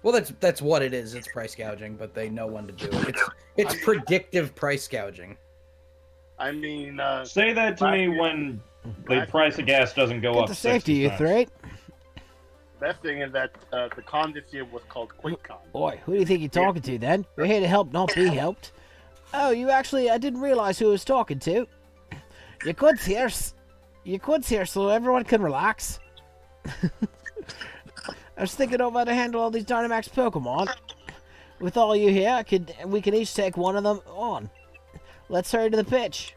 Well, that's what it is. It's price gouging, but they know when to do it. It's predictive price gouging. I mean, Say that to me when the price of gas doesn't go Get up the safety 60 youth, cents. right? best thing is that the con this year was called QuakeCon. Boy, who do you think you're talking to then? We're here to help, not be helped. Oh, I didn't realize who I was talking to. Your goods here so everyone can relax. I was thinking over how to handle all these Dynamax Pokemon. With all you here, we can each take one of them on. Let's hurry to the pitch.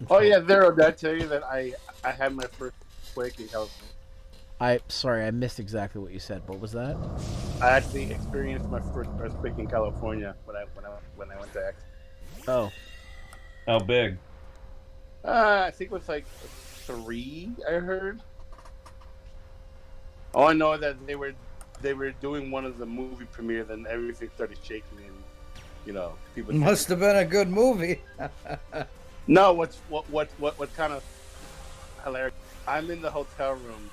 Oh yeah, Zero, did I tell you that I had my first quake in California? Sorry, I missed exactly what you said. What was that? I actually experienced my first earthquake in California when I went to X. Oh. How big? I think it was like 3. I heard. All I know is that they were doing one of the movie premieres and everything started shaking and people. Must have been a good movie. No, what kind of hilarious? I'm in the hotel room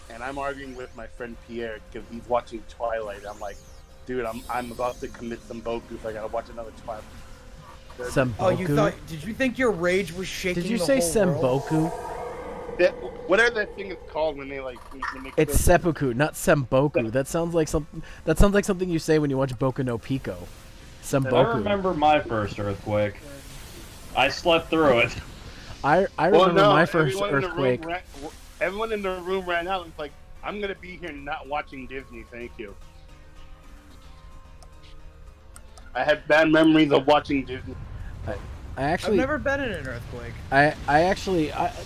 and I'm arguing with my friend Pierre because he's watching Twilight. I'm like, dude, I'm about to commit some boku, so I gotta watch another Twilight. Semboku? Oh, did you think your rage was shaking? Did you the say whole world? Semboku? Whatever that thing is called when they It's seppuku, not semboku. That sounds like something you say when you watch Boku no Pico. Semboku. I remember my first earthquake. I slept through it. I remember my first everyone earthquake. Everyone in the room ran out. It's like, I'm gonna be here not watching Disney. Thank you. I had bad memories of watching Disney. I've never been in an earthquake.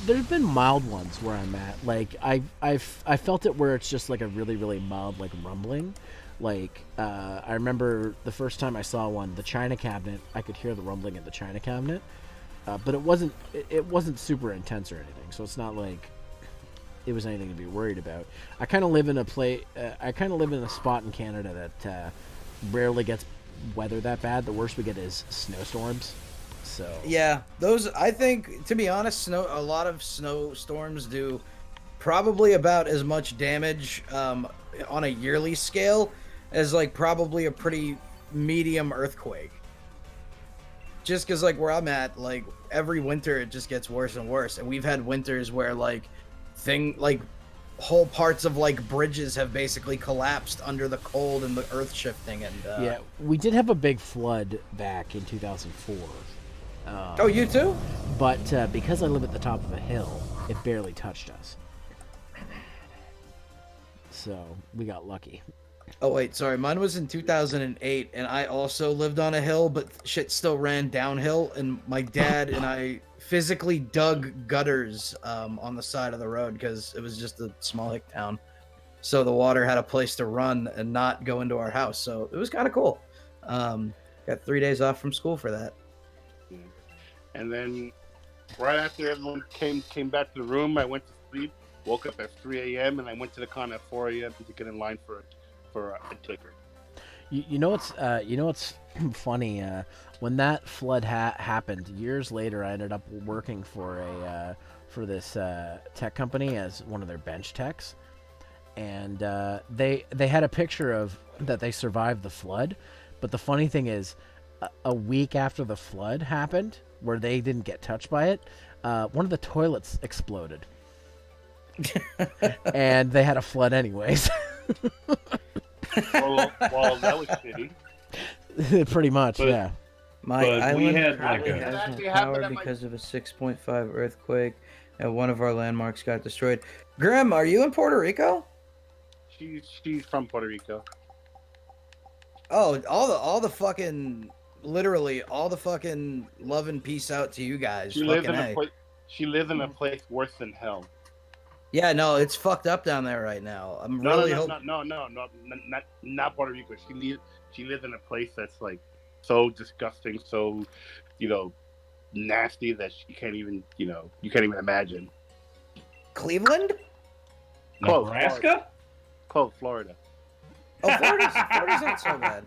There's been mild ones where I'm at. Like I felt it where it's just like a really really mild like rumbling. Like I remember the first time I saw one, the china cabinet. I could hear the rumbling in the china cabinet, but it wasn't super intense or anything. So it's not like it was anything to be worried about. I kind of live in a spot in Canada that rarely gets weather that bad. The worst we get is snowstorms. So yeah, those, I think, to be honest, a lot of snowstorms do probably about as much damage on a yearly scale as like probably a pretty medium earthquake. Just because like where I'm at, like every winter it just gets worse and worse, and we've had winters where like whole parts of like bridges have basically collapsed under the cold and the earth shifting. And yeah, we did have a big flood back in 2004. Oh, you too? But because I live at the top of a hill, it barely touched us. So we got lucky. Oh wait, sorry, mine was in 2008, and I also lived on a hill, but shit still ran downhill, and my dad and I physically dug gutters on the side of the road because it was just a small hick town, so the water had a place to run and not go into our house. So it was kind of cool. Got 3 days off from school for that. And then right after everyone came back to the room, I went to sleep, woke up at 3 a.m. and I went to the con at 4 a.m. to get in line for a ticker. You know what's funny? When that flood happened years later, I ended up working for this tech company as one of their bench techs, and they had a picture of that they survived the flood. But the funny thing is, a week after the flood happened, where they didn't get touched by it, one of the toilets exploded, and they had a flood anyways. well, that was shitty. Pretty much, yeah. My island had currently like has no power because of a 6.5 earthquake, and one of our landmarks got destroyed. Grim, are you in Puerto Rico? She's from Puerto Rico. Oh, all the fucking, literally all the fucking love and peace out to you guys. She lives in a place worse than hell. Yeah, no, it's fucked up down there right now. I'm No, really not Puerto Rico. She lives in a place that's like so disgusting, so nasty that you can't even imagine. Cleveland? Nebraska? Close, Florida. Oh, Florida's not so bad.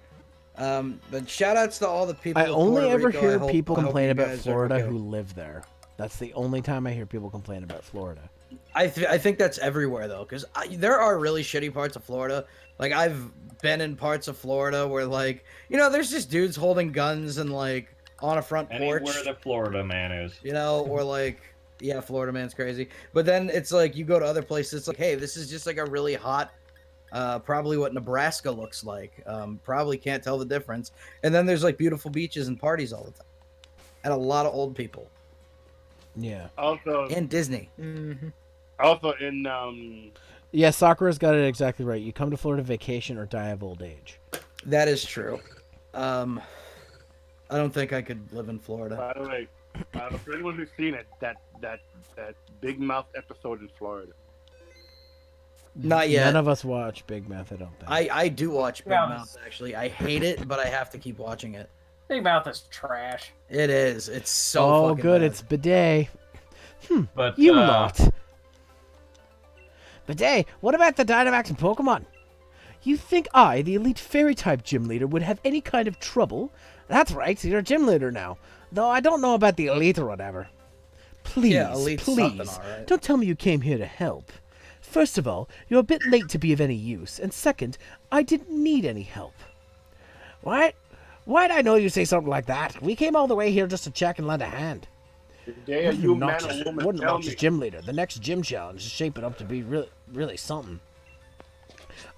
But shout outs to all the people. I of only Puerto ever Rico. hear I hope people you complain about guys are Florida okay. who live there. That's the only time I hear people complain about Florida. I think that's everywhere though, because there are really shitty parts of Florida. Like I've been in parts of Florida where like there's just dudes holding guns and like on a front porch. Anywhere the Florida man is. Or like yeah, Florida man's crazy. But then it's like you go to other places, it's like, hey, this is just like a really hot, probably what Nebraska looks like. Probably can't tell the difference. And then there's like beautiful beaches and parties all the time, and a lot of old people. Yeah. Also, And Disney. Also in Yeah, Sakura's got it exactly right. You come to Florida vacation or die of old age. That is true. I don't think I could live in Florida. by the way, for anyone who's seen it, that Big Mouth episode in Florida. Not yet. None of us watch Big Mouth, I don't think. I do watch Big Yeah. Mouth actually. I hate it, but I have to keep watching it. Big Mouth is trash. It is. It's so oh, fucking good. bad. It's Bidet. But You lot. Bidet, what about the Dynamax and Pokemon? You think I, the elite fairy-type gym leader, would have any kind of trouble? That's right, you're a gym leader now. Though I don't know about the elite or whatever. Please, Yeah, elite's something, please, alright. don't tell me you came here to help. First of all, you're a bit late to be of any use, and second, I didn't need any help. What? Why'd I know you'd say something like that? We came all the way here just to check and lend a hand. Today, What you an man obnoxious- or woman, what an tell obnoxious me. gym leader. The next gym challenge is shaping up to be really something.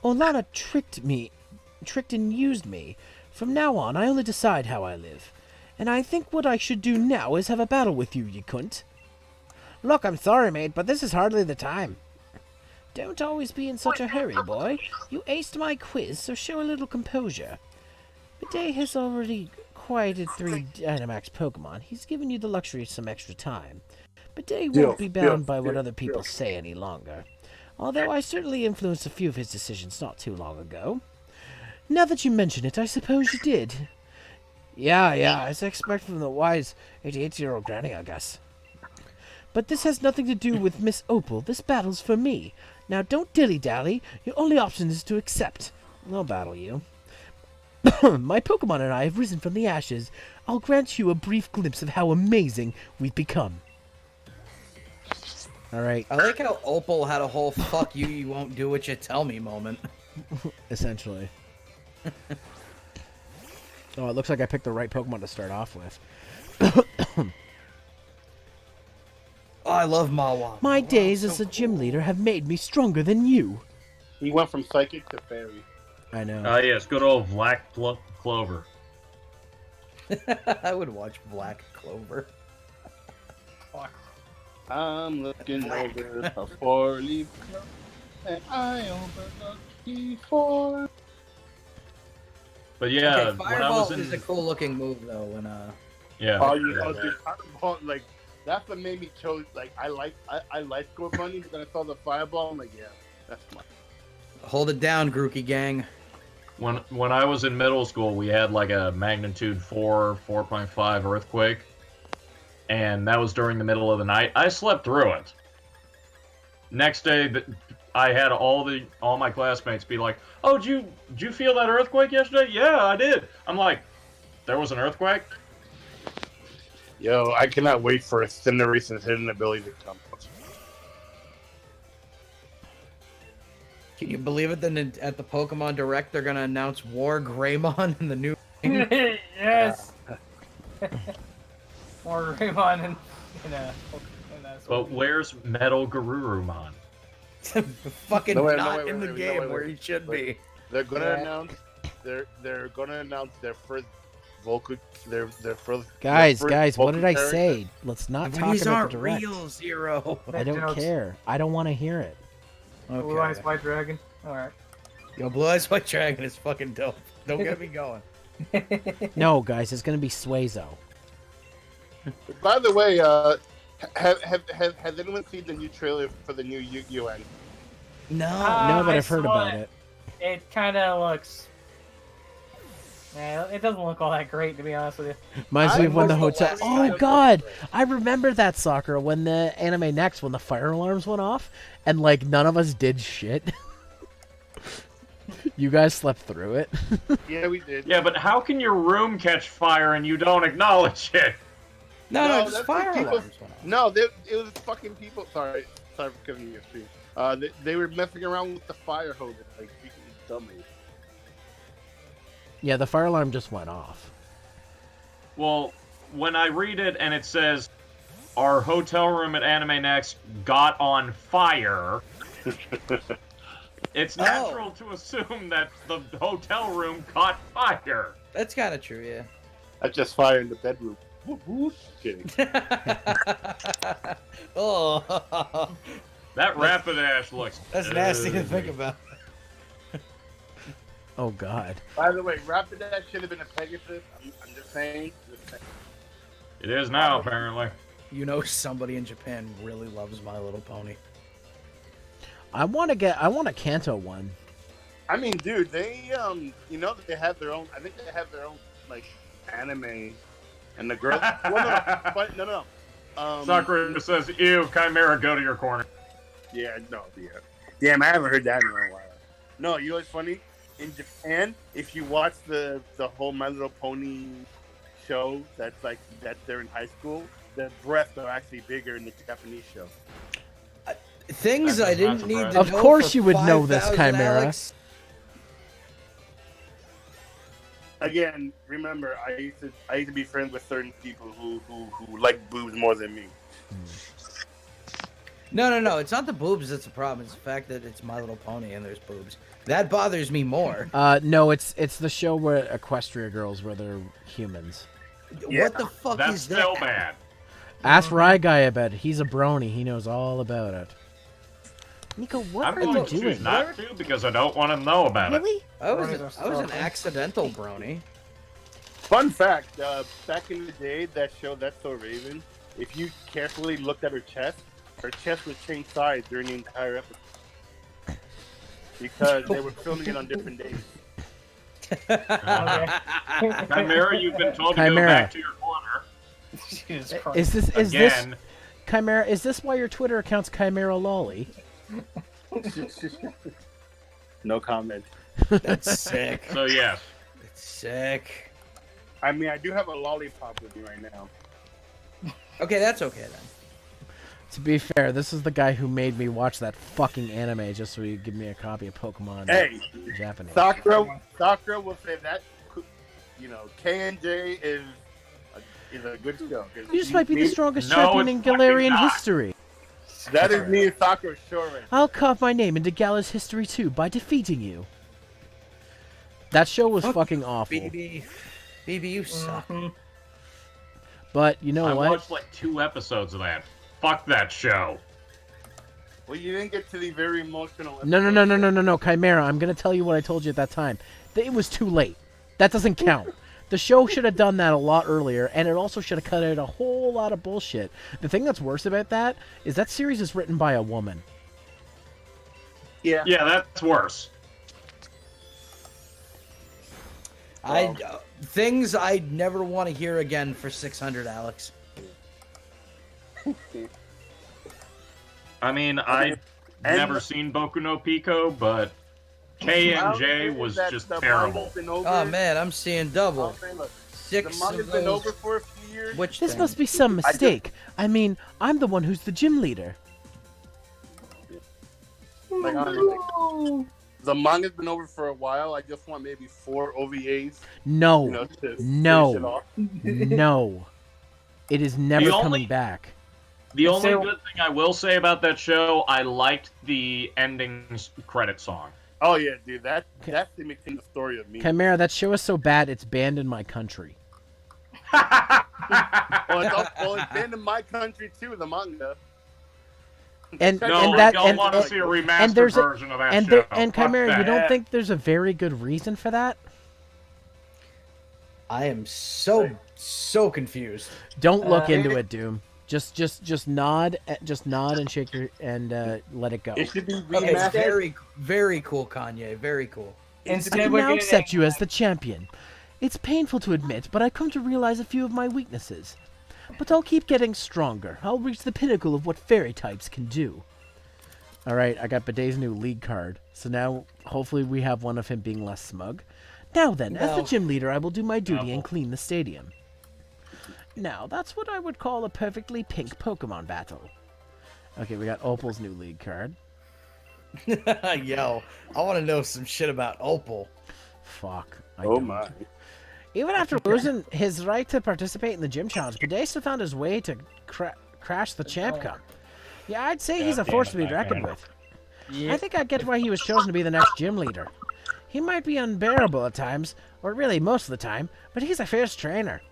Olana tricked and used me. From now on, I only decide how I live. And I think what I should do now is have a battle with you, you cunt. Look, I'm sorry, mate, but this is hardly the time. Don't always be in such a hurry, boy. You aced my quiz, so show a little composure. Bidet has already quieted 3 Dynamax Pokemon. He's given you the luxury of some extra time. Bidet won't be bound by what other people say any longer. Although I certainly influenced a few of his decisions not too long ago. Now that you mention it, I suppose you did. Yeah, as I expect from the wise 88-year-old granny, I guess. But this has nothing to do with Miss Opal. This battle's for me. Now don't dilly-dally. Your only option is to accept. I'll battle you. My Pokemon and I have risen from the ashes. I'll grant you a brief glimpse of how amazing we've become. Alright, I like how Opal had a whole "fuck you, you won't do what you tell me" moment. essentially. Oh, it looks like I picked the right Pokemon to start off with. Oh, I love Mawa. My days as a gym leader have made me stronger than you. He went from psychic to fairy. I know. yes, good old Black Clover. I would watch Black Clover. I'm looking over a 4-leaf clover, and I overlook the 4. But yeah, Okay, when I Fireball was in, is a cool looking move though. When yeah, Oh, you yeah, know, dude, Fireball, like, that's what made me chose, like, I like Score Bunny, but then I saw the Fireball, I'm like, yeah, that's mine. hold it down, Grookey gang. when I was in middle school, we had like a magnitude 4.5 earthquake, and that was during the middle of the night. I slept through it. Next day, I had all my classmates be like, "Oh, did you feel that earthquake yesterday?" "Yeah, I did." I'm like, "There was an earthquake?" Yo, I cannot wait for Cinerace's hidden ability to come out. Can you believe it? Then at the Pokemon Direct, they're gonna announce War Greymon and the new. Yes. Or Raymond and But where's Metal Garurumon? Fucking No, wait, not wait, in the wait, game wait, where he should wait. be. They're gonna Yeah. announce they're gonna announce their first vocal their first Guys, their first what did I vocal say? Let's not talk These about aren't the direct. real, Zero. I don't Jokes. care. I don't want to hear it. Blue Eyes White Dragon. Alright. Yo, Blue Eyes White Dragon is fucking dope. Don't get me going. No, guys, it's gonna be Suezo. By the way, has anyone seen the new trailer for the new UN? No. No, but I I've heard saw about it. it. It kind of looks. Yeah, it doesn't look all that great, to be honest with you. Reminds me of when the remember the hotel. last Oh time- God, I remember that soccer when the anime next when the fire alarms went off and like none of us did shit. You guys slept through it. Yeah, we did. Yeah, but how can your room catch fire and you don't acknowledge it? No, that's just the fire people- alarms went off. No, it was fucking people. Sorry for cutting you off. They were messing around with the fire hose, like freaking dummies. Yeah, the fire alarm just went off. Well, when I read it and it says, our hotel room at Anime Next got on fire, it's natural to assume that the hotel room caught fire. That's kind of true, yeah. That's just fire in the bedroom. Whoop. Kidding. Oh, That Rapidash looks... that's nasty to think about. Oh God. By the way, Rapidash should have been a Pegasus. I'm just saying. It is now, apparently. You know, somebody in Japan really loves My Little Pony. I want a Kanto one. I mean, dude, they they have their own. I think they have their own like anime, and the girls. No. Sakura says, ew, Chimera, go to your corner. Yeah. Damn, I haven't heard that in a while. No, you know what's funny? In Japan, if you watch the whole My Little Pony show, that's they're in high school, the breasts are actually bigger in the Japanese show. Things I'm I didn't not need surprised. to Of know course for you would know this, 5,000, Chimera. Alex. Again, remember, I used to be friends with certain people who like boobs more than me. No. It's not the boobs that's the problem. It's the fact that it's My Little Pony and there's boobs. That bothers me more. No, it's the show where Equestria girls, where they're humans. Yeah. What the fuck That's is that? still bad. Ask Rye Guy about it. He's a brony. He knows all about it. Nico, what I'm are you going to doing? choose not to because I don't want to know about it. Really? I was Bronies are an strong. accidental brony. Fun fact: back in the day, that show That's So Raven, if you carefully looked at her chest would change size during the entire episode because they were filming it on different days. Chimera, you've been told to go Chimera. back to your corner. Jesus Christ. Is this Again. Chimera? Is this why your Twitter account's Chimera Lolly? No comment. That's sick. So, yes. That's sick. I mean, I do have a lollipop with me right now. Okay, that's okay then. To be fair, this is the guy who made me watch that fucking anime just so he'd give me a copy of Pokemon Hey, in Japanese. Sakura will say that, K&J is a good show. You just might be the strongest No, champion it's in Galarian fucking not. history. That is me and Sakura Shorin. I'll carve my name into Gala's history too by defeating you. That show was fucking awful. BB, you suck. But you know I what? watched like 2 episodes of that. Fuck that show. Well, you didn't get to the very emotional. No, Chimera. I'm gonna tell you what I told you at that time. It was too late. That doesn't count. The show should have done that a lot earlier, and it also should have cut out a whole lot of bullshit. The thing that's worse about that is that series is written by a woman. Yeah. Yeah, that's worse. Things I'd never want to hear again for 600, Alex. I mean, I've never seen Boku no Pico, but K&J was just terrible. Oh man, I'm seeing double. The 6 manga's of been those. over for a few years. Which This thing? must be some mistake. I mean, I'm the one who's the gym leader. Like, honestly, the manga's been over for a while. I just want maybe 4 OVAs. No, To finish it no, off. no. It is never The coming only- back. The only So- good thing I will say about that show, I liked the ending credit song. Oh yeah, dude, that's the mixing the story of me. Chimera, that show is so bad it's banned in my country. It's been in my country too, the manga. And No, and that I don't and, want to and, see a and remastered there's a, version of that and show. there, and Fuck Chimera, you that. don't think there's a very good reason for that? I am so confused. Don't look into it, Doom. Just nod and shake your and let it go. It should be Okay, remastered. very cool, Kanye. Very cool. I Instead, can we're now getting accept you as the champion. It's painful to admit, but I've come to realize a few of my weaknesses. But I'll keep getting stronger. I'll reach the pinnacle of what fairy types can do. Alright, I got Bidet's new league card. So now, hopefully we have one of him being less smug. Now then, as the No. gym leader, I will do my duty No. and clean the stadium. Now, that's what I would call a perfectly pink Pokemon battle. Okay, we got Opal's new league card. Yo, I want to know some shit about Opal. Fuck. I Oh don't. my. Even after losing his right to participate in the gym challenge, Bidet still found his way to crash the Champ Cup. Yeah, I'd say he's a force to be reckoned with. I think I get why he was chosen to be the next gym leader. He might be unbearable at times, or really most of the time, but he's a fierce trainer.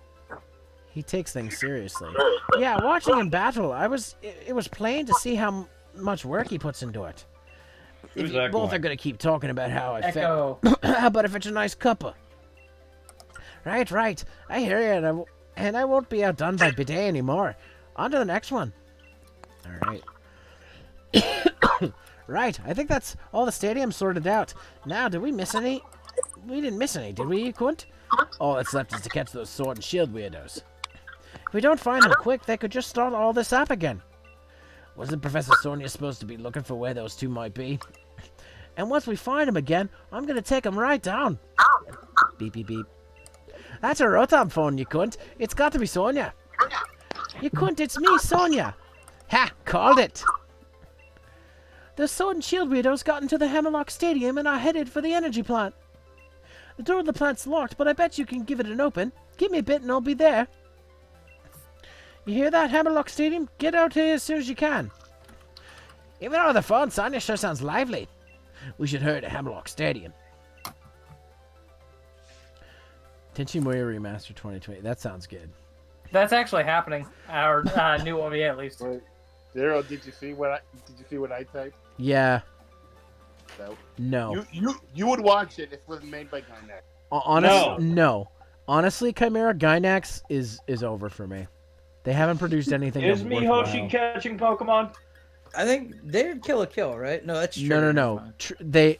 He takes things seriously. Yeah, watching him battle, it was plain to see how much work he puts into it. If Who's you that both going? are going to keep talking about how I Echo. how about if it's a nice cuppa? Right. I hear you, and I won't be outdone by Bidet anymore. On to the next one. All right. Right, I think that's all the stadium sorted out. Now, did we miss any? We didn't miss any, did we, Quint? All that's left is to catch those sword and shield weirdos. If we don't find them quick, they could just start all this up again. Wasn't Professor Sonia supposed to be looking for where those two might be? And once we find them again, I'm gonna take them right down. Beep, beep, beep. That's a Rotom phone, you cunt. It's got to be Sonia. You cunt, it's me, Sonia. Ha! Called it. The Sword and Shield weirdos got into the Hammerlock Stadium and are headed for the energy plant. The door of the plant's locked, but I bet you can give it an open. Give me a bit and I'll be there. You hear that, Hammerlock Stadium? Get out here as soon as you can. Even over the phone, Sonia sure sounds lively. We should hurry to Hammerlock Stadium. Tenchi Muyo Remaster 2020. That sounds good. That's actually happening. Our new OVA, at least. Wait, Zero, did you see what I typed? Yeah. No. No. You would watch it if it was made by Garnet. No. Honestly, Chimera Gynax is over for me. They haven't produced anything. Is that's worthwhile. Mihoshi catching Pokemon? I think they're Kill, right? No, that's Trigger. No.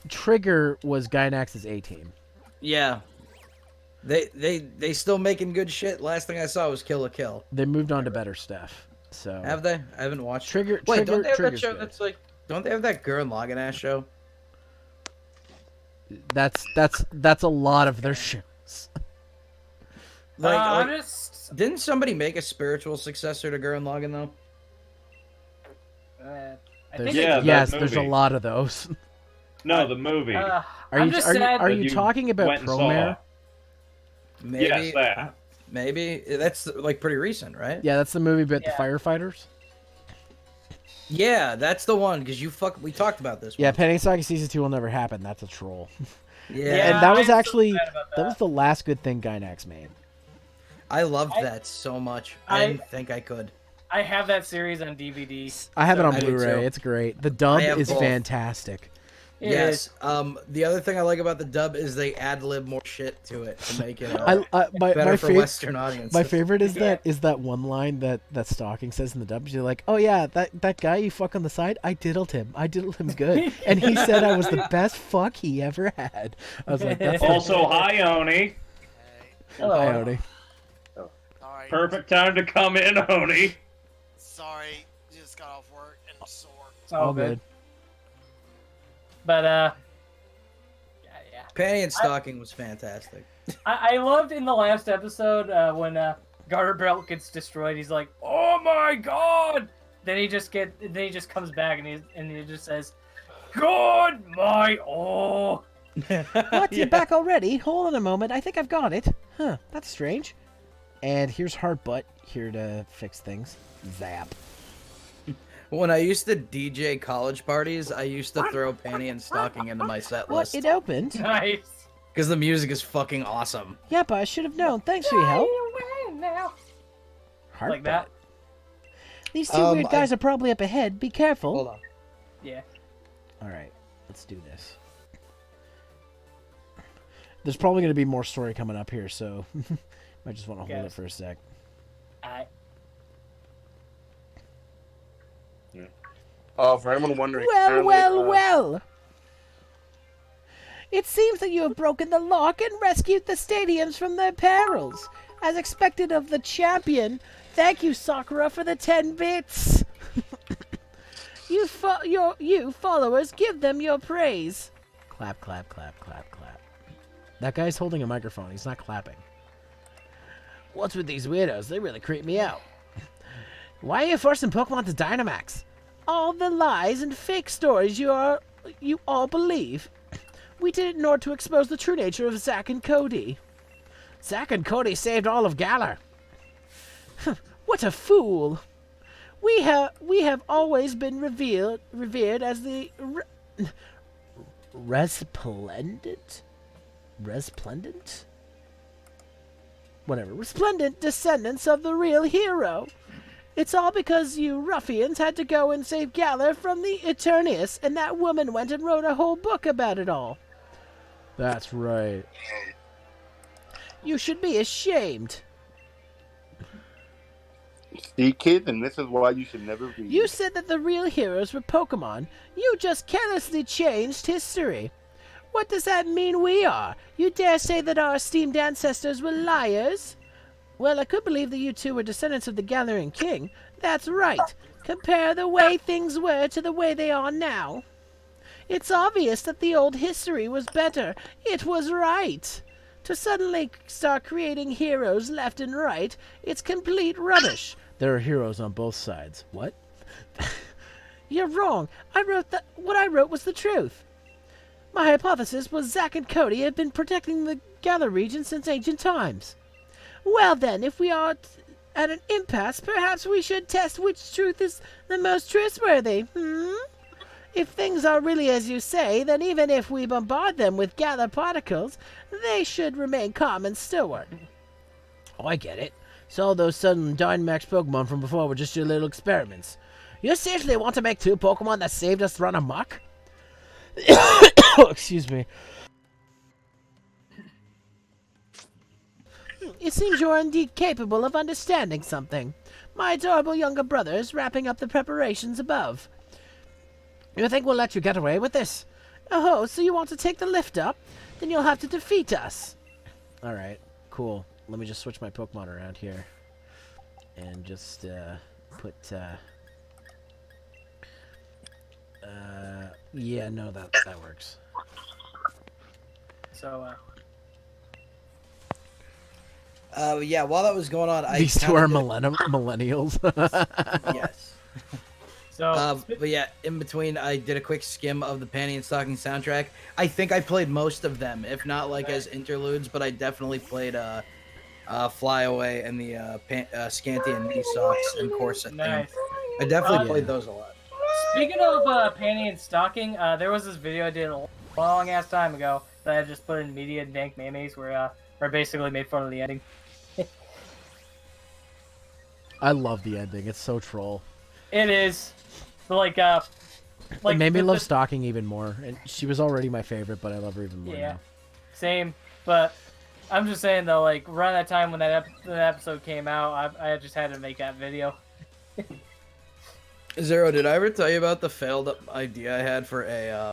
Trigger was Gynax's A team. Yeah. They still making good shit. Last thing I saw was Kill. They moved on to better stuff. So Have they? I haven't watched. Trigger. Wait, don't they have that Trigger's show good. that's like? Don't they have that Gurren Lagann ass show? That's a lot of their shows. I'm just. Didn't somebody make a spiritual successor to Gurren Lagann though? I think Yeah, yes, that there's a movie. lot of those. No, the movie. Are I'm you just are you, sad are that you you talking about went and Promare? saw. Maybe. Yes, that. Maybe that's like pretty recent, right? Yeah, that's the movie about the Yeah. firefighters. Yeah, that's the one because we talked about this. Yeah, once. Penny Saga season 2 will never happen. That's a troll. Yeah, and that was I'm so actually sad about that was the last good thing Gynax made. I loved that so much. I didn't think I could. I have that series on DVD. I have it on I do Blu-ray. too. It's great. The dub I have is both. fantastic. It Yes. is. The other thing I like about the dub is they ad lib more shit to it to make it My better for favorite. Western audiences. My favorite is that one line that Stalking says in the dub. She's like, "Oh yeah, that guy you fuck on the side, I diddled him good, and he said I was the best fuck he ever had." I was like, "That's Also, hi, Oni. Hello. Hi, Odie." Sorry. Perfect time to come in, Oni. Sorry. Just got off work and I'm sore. It's all good. But yeah. Panty and Stalking was fantastic. I loved in the last episode when Garter Belt gets destroyed. He's like, "Oh my god!" Then he just comes back and he just says, "God my oh." What? You're back already? Hold on a moment. I think I've got it. Huh? That's strange. And here's Heartbutt here to fix things. Zap. When I used to DJ college parties, I used to throw Panty and Stalking into my set What? list It opened? Nice. because the music is fucking awesome. Yep, I should have known. Thanks for your help. Heartbutt. Like that. These two weird guys are probably up ahead. Be careful. Hold on. Yeah. All right, let's do this. There's probably going to be more story coming up here, so I just want to hold it Yes. for a sec. For anyone wondering, Well. It seems that you have broken the lock and rescued the stadiums from their perils. As expected of the champion, thank you, Sakura, for the 10 bits. You followers, give them your praise. Clap, clap, clap, clap, clap. That guy's holding a microphone. He's not clapping. What's with these weirdos? They really creep me out. Why are you forcing Pokemon to Dynamax? All the lies and fake stories you all believe. We did it in order to expose the true nature of Zack and Cody. Zack and Cody saved all of Galar. What a fool! We have always been revered as the resplendent descendants of the real hero. It's all because you ruffians had to go and save Galar from the Eternius, and that woman went and wrote a whole book about it all. That's right. You should be ashamed. See, kid, and this is why you should never read. You said that the real heroes were Pokemon. You just carelessly changed history. What does that mean we are? You dare say that our esteemed ancestors were liars? Well, I could believe that you two were descendants of the Gathering King. That's right. Compare the way things were to the way they are now. It's obvious that the old history was better. It was right. To suddenly start creating heroes left and right, it's complete rubbish. There are heroes on both sides. What? You're wrong. What I wrote was the truth. My hypothesis was Zack and Cody have been protecting the Galar region since ancient times. Well then, if we are at an impasse, perhaps we should test which truth is the most trustworthy, If things are really as you say, then even if we bombard them with Galar particles, they should remain calm and stillward. Oh, I get it. So those sudden Dynamax Pokemon from before were just your little experiments. You seriously want to make 2 Pokemon that saved us run amok? Excuse me. It seems you are indeed capable of understanding something. My adorable younger brother is wrapping up the preparations above. You think we'll let you get away with this? Oh, so you want to take the lift up? Then you'll have to defeat us. Alright, cool. Let me just switch my Pokemon around here. And just, put, yeah, no, that works. So, yeah, while that was going on, These two are millennials. Yes. so But yeah, in between, I did a quick skim of the Panty and Stocking soundtrack. I think I played most of them, if not like as interludes, but I definitely played Fly Away and the Scanty and Knee Socks and Corset. nice. I definitely Yeah. played those a lot. Speaking of Panty and Stocking, there was this video I did a long ass time ago that I just put in Media and Dank Memes where I basically made fun of the ending. I love the ending. It's so troll. It is, but It made me love Stalking even more. And she was already my favorite, but I love her even more Yeah, now. same. But I'm just saying though, like around that time when that episode came out, I just had to make that video. Zero, did I ever tell you about the failed idea I had for a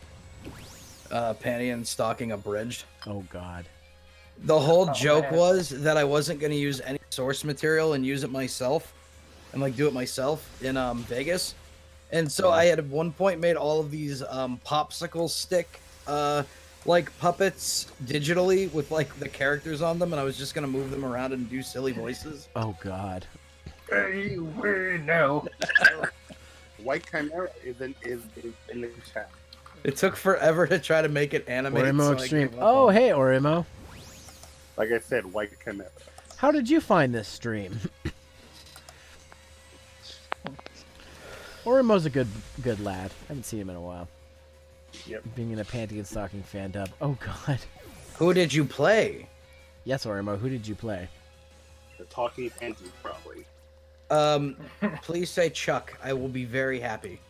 Panty and Stocking abridged? Oh, God. The whole Oh, joke man. was that I wasn't going to use any source material and use it myself and like do it myself in Vegas. And so I had at one point made all of these popsicle stick like puppets digitally with like the characters on them, and I was just going to move them around and do silly voices. Oh, God. Hey, we know. White Chimera is in the chat. It took forever to try to make it animated. Orimo so I Extreme. gave up Oh, on it. hey, Orimo. Like I said, White Chimera. How did you find this stream? Orimo's a good lad. I haven't seen him in a while. Yep. Being in a Panty and Stocking fan dub. Oh, God. Who did you play? Yes, Orimo, who did you play? The Talking Panties, probably. Please say Chuck. I will be very happy.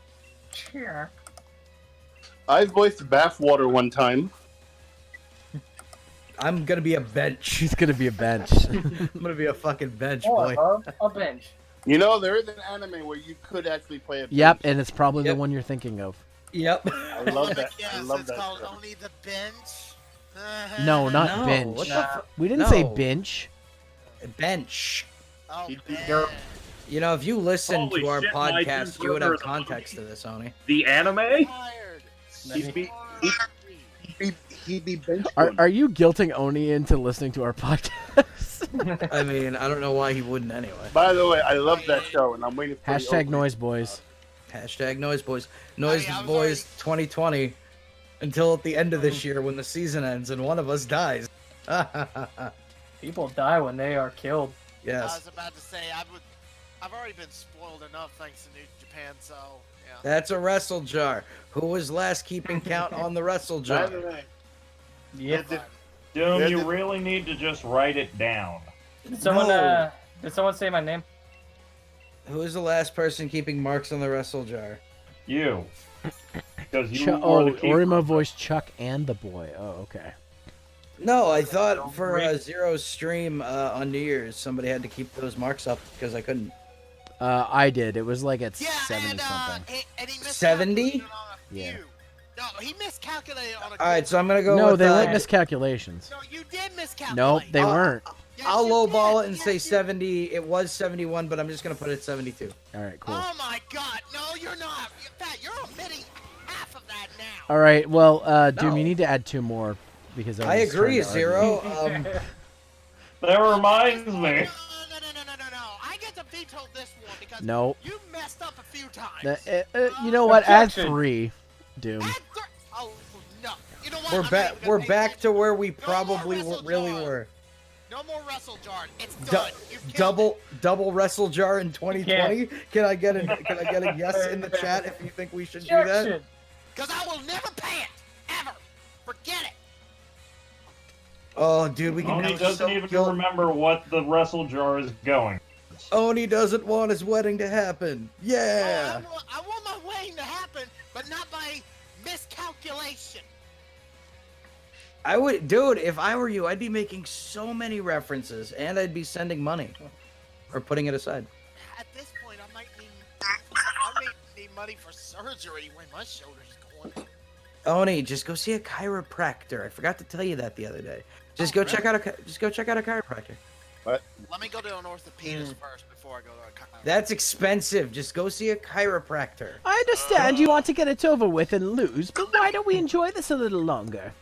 Sure. I voiced Bathwater one time. I'm gonna be a bench. She's gonna be a bench. I'm gonna be a fucking bench, Oh, boy. above a bench. You know, there is an anime where you could actually play a Yep, bench. and it's probably Yep. the one you're thinking of. Yep. I love that. Yes, I love it's that. called show. Only the Bench. No, not No, bench. what the Nah. We didn't say No. bench. Bench. Oh, He'd be bench. terrible. You know, if you listen Holy to our shit, my podcast, dude you would have brother is context to this, Oni. The anime? Tired. He'd be he'd be bench Are you guilting Oni into listening to our podcast? I mean, I don't know why he wouldn't anyway. By the way, I love that show, and I'm waiting for the Hashtag opening. noise boys. Hashtag Noise Boys. Noise I was Boys 2020 until at the end of this year when the season ends and one of us dies. People die when they are killed. I Yes. was about to say I've already been spoiled enough thanks to New Japan, so yeah. That's a wrestle jar. Who was last keeping count on the wrestle By jar? the way, Yep. Doom, There's you a- really need to just write it down. Did someone No. did someone say my name? Who is the last person keeping marks on the wrestle jar? You. Because you Oh, are the keeper. Orima voiced Chuck and the boy. Oh, okay. No, I thought for Zero's stream on New Year's, somebody had to keep those marks up because I couldn't. I did. It was like at Yeah, 70 and, something. and he 70? miscalculated on a Yeah. few. No, he miscalculated on a All right, so I'm gonna go No, with. they weren't uh, miscalculations. No, you did miscalculate. Nope, they weren't. Yes, I'll you lowball did. it and Yes, say you- 70. It was 71, but I'm just gonna put it at 72. All right, cool. Oh my god, no, you're not. Pat, you're omitting half of that now. All right, well, Doom, No. you need to add 2 more because I was agree, trying to argue. Zero. That reminds No, me. no. I get to veto this one because Nope. you messed up a few times. You know what? Add Objection. 3, Doom. Oh no! You know what? We're I'm not back. even We're gonna back pay to where we more probably wrestle really jar. were. No more wrestle jar. It's Du- done. You killed double wrestle jar in 2020. Can I get a yes in the chat if you think we should do that? Objection. Because I will never pay it ever. Forget it. Oh, dude, we can. Oni have doesn't so even guilt- remember what the wrestle jar is going. Oni doesn't want his wedding to happen. Yeah. I want my wedding to happen, but not by miscalculation. I would, dude. If I were you, I'd be making so many references, and I'd be sending money, or putting it aside. At this point, I might need money for surgery when my shoulder's going. Oni, just go see a chiropractor. I forgot to tell you that the other day. Just go check out a chiropractor. Let me go to an orthopedist first before I go to a chiropractor. That's expensive. Just go see a chiropractor. I understand you want to get it over with and lose, but why don't we enjoy this a little longer?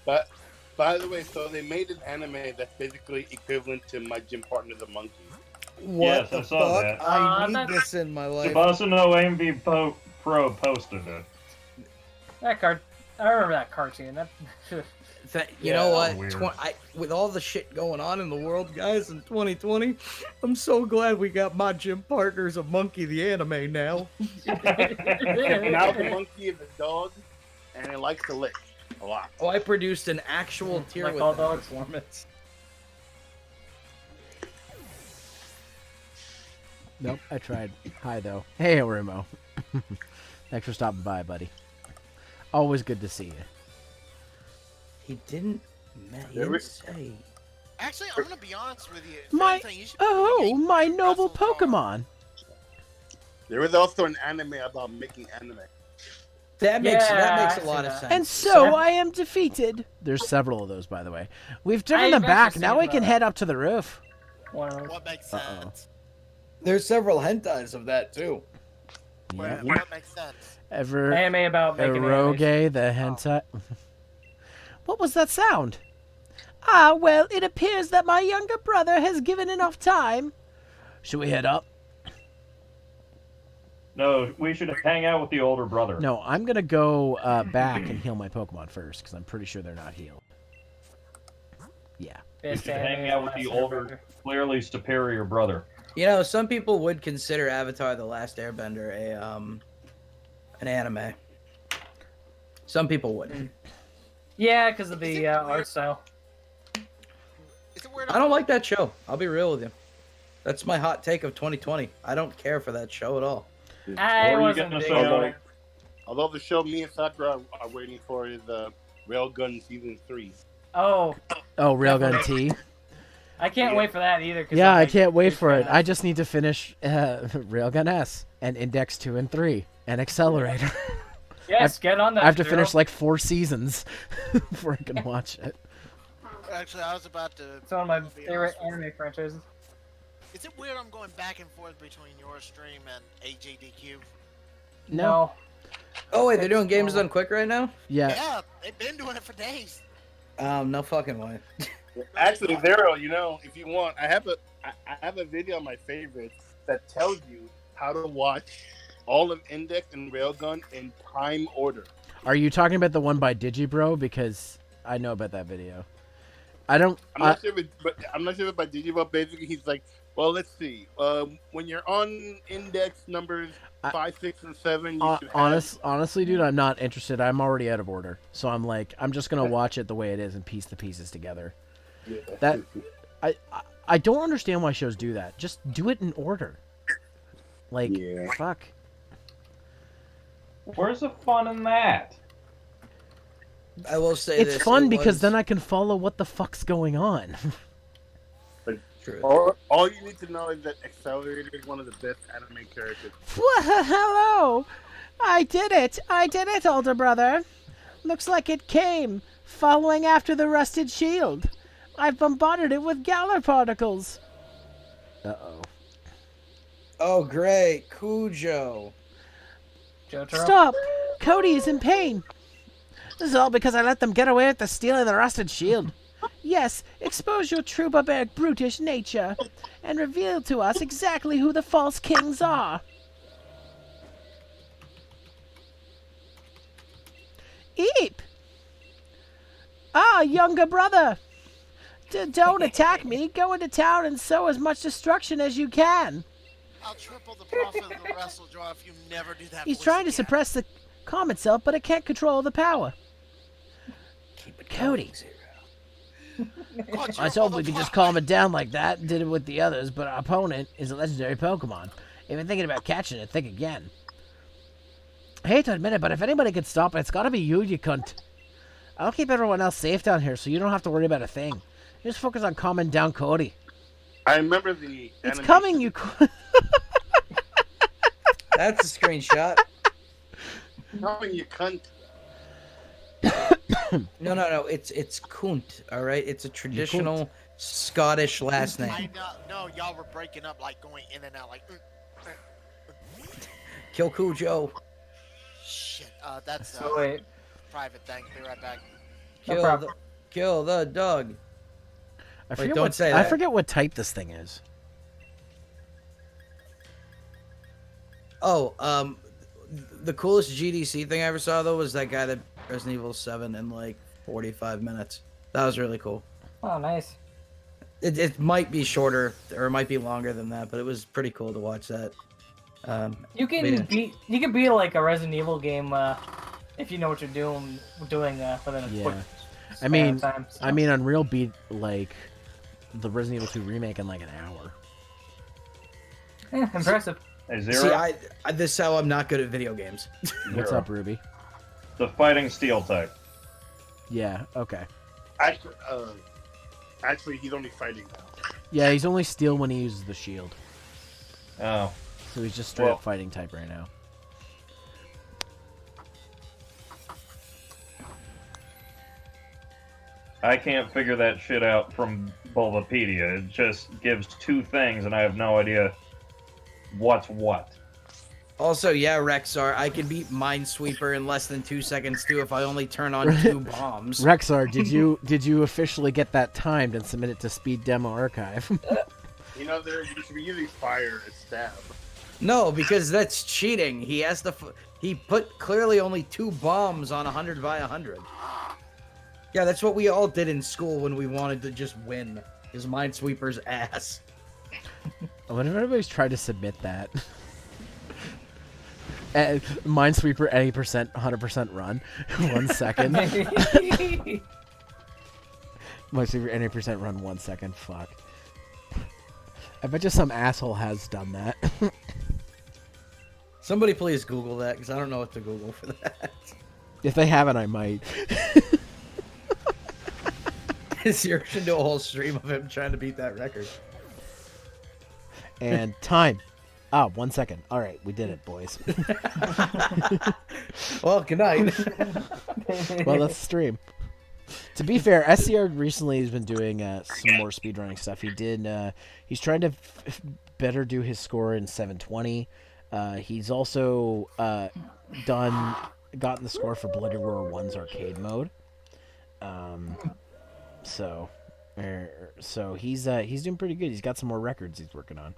but by the way, so they made an anime that's basically equivalent to My Gym Partner the Monkey. What Yes, the I saw fuck? that. I need that's- this in my life. Sabasano AMV Pro posted it. That card. I remember that cartoon. That. You Yeah, know what? weird. With all the shit going on in the world, guys, in 2020, I'm so glad we got My Gym Partner's a monkey, the anime now. Now the monkey is a dog, and it likes to lick a lot. Oh, I produced an actual tier Like with all that dogs. performance. Nope, I tried. Hi, though. Hey, Orimo. Thanks for stopping by, buddy. Always good to see you. He didn't say. Actually, I'm gonna be honest with you. If My anything, you should be oh, making my noble wrestle jar. Pokemon. There was also an anime about making anime. That makes Yeah, a I lot see of that. sense. And so I am defeated. There's several of those, by the way. We've driven I've them back. actually Now seen we can that. head up to the roof. One of those. What makes Uh-oh. sense? There's several hentais of that too. Yep. What makes sense? Ever Anime about making Eroge, animation. the hentai. What was that sound? Ah, well, it appears that my younger brother has given enough time. Should we head up? No, we should hang out with the older brother. No, I'm gonna go back and heal my Pokemon first because I'm pretty sure they're not healed. Yeah. We Best should anime hang out with the last older, ever. clearly superior brother. You know, some people would consider Avatar: The Last Airbender an anime. Some people would. Yeah, because of the art style. Is it weird? I don't like that show. I'll be real with you. That's my hot take of 2020. I don't care for that show at all. I What are you wasn't gonna big say, on Ollie? it. Although the show me and Sakura are waiting for is Railgun Season 3. Oh, Oh, Railgun T. I can't wait for that either. 'cause Yeah, I'm I like, can't wait big for it. fan I of- just need to finish Railgun S and Index 2 and 3 and Accelerator. Yes, get on that. I have to Zero. finish like 4 seasons before I can watch it. Actually, I was about to. It's one of my be favorite honest with anime franchises. you. Is it weird I'm going back and forth between your stream and AJDQ? No. Oh wait, they're doing games done quick right now. Yeah. Yeah, they've been doing it for days. No fucking way. Actually, Zero, if you want, I have a video on my favorites that tells you how to watch all of Index and Railgun in time order. Are you talking about the one by Digibro? Because I know about that video. I don't. I'm not sure if it's by Digibot. Basically, he's like, well, let's see. When you're on Index numbers 5, 6, and 7, you should honestly, dude, I'm not interested. I'm already out of order, so I'm like, I'm just gonna watch it the way it is and piece the pieces together. Yeah. That I don't understand why shows do that. Just do it in order. Like, fuck. Where's the fun in that? I will say It's this, fun because then I can follow what the fuck's going on. All you need to know is that Accelerator is one of the best anime characters. Hello! I did it! I did it, older brother! Looks like it came, following after the rusted shield. I've bombarded it with Galar particles. Uh-oh. Oh, great. Cujo. Jotaro? Stop! Cody is in pain! This is all because I let them get away with the stealing the rusted shield. Yes, expose your true barbaric brutish nature, and reveal to us exactly who the false kings are. Eep! Ah, younger brother! Don't attack me. Go into town and sow as much destruction as you can. I'll triple the profit of the wrestle draw if you never do that. He's voice trying to again. suppress the calm itself, but it can't control the power. Keep it Cody. God, I was you're hoping we could just calm it down like that. Did it with the others, but our opponent is a legendary Pokemon. If you're thinking about catching it, think again. I hate to admit it, but if anybody could stop it, it's gotta be you, you cunt. I'll keep everyone else safe down here, so you don't have to worry about a thing. Just focus on calming down Cody. I remember the. It's coming, you. That's a screenshot. Coming, you cunt. No. It's Kunt. All right. It's a traditional Scottish last name. I know, no, y'all were breaking up, like going in and out, like. Kill Cujo. Shit, that's Oh, wait. private thing. Be right back. Kill the dog. I forget don't what, say I that. forget what type this thing is. Oh, the coolest GDC thing I ever saw though was that guy that Resident Evil 7 in like 45 minutes. That was really cool. Oh, nice. It might be shorter or it might be longer than that, but it was pretty cool to watch that. You can beat like a Resident Evil game if you know what you're doing within a quick I mean, span of time. So. I mean, Unreal beat like the Resident Evil 2 remake in like an hour. Yeah, impressive. Hey, See, Zero, this is how I'm not good at video games. What's Zero. up, Ruby? The fighting steel type. Yeah. Okay. Actually, he's only fighting now. Yeah, he's only steel when he uses the shield, Oh. so he's just straight up fighting type right now. I can't figure that shit out from Bulbapedia. It just gives two things, and I have no idea what's what. Also, yeah, Rexar, I can beat Minesweeper in less than 2 seconds too if I only turn on 2 bombs. Rexar, did you officially get that timed and submit it to Speed Demo Archive? You should be using fire as stab. No, because that's cheating. He has to. He put clearly only 2 bombs on 100 by 100. Yeah, that's what we all did in school when we wanted to just win. Is Minesweeper's ass. I wonder if anybody's tried to submit that. Minesweeper any percent, 100% run, 1 second. Minesweeper any percent run, 1 second. Fuck. I bet you some asshole has done that. Somebody please Google that, because I don't know what to Google for that. If they haven't, I might. Zero should do a whole stream of him trying to beat that record. And time. 1 second. All right, we did it, boys. Well, good night. Well, let's stream. To be fair, SCR recently has been doing some more speedrunning stuff. He's trying to better do his score in 720. He's also done gotten the score for Bloody Roar 1's arcade mode. So he's doing pretty good. He's got some more records he's working on.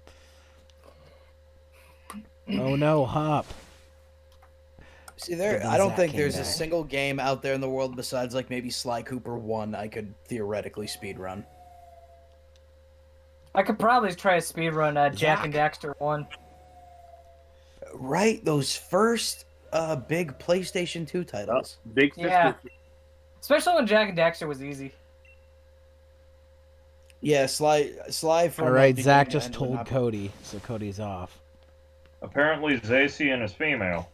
Oh no, Hop. See, Then I don't Zack think came there's a back. single game out there in the world besides like maybe Sly Cooper 1 I could theoretically speedrun. I could probably try a speedrun Jack and Daxter 1. Right, those first big PlayStation 2 titles. Big Sister. Yeah. Especially when Jack and Daxter was easy. Yeah, Sly from All right, the Zach beginning just to end told would not- Cody, so Cody's off. Apparently, Zacian is female.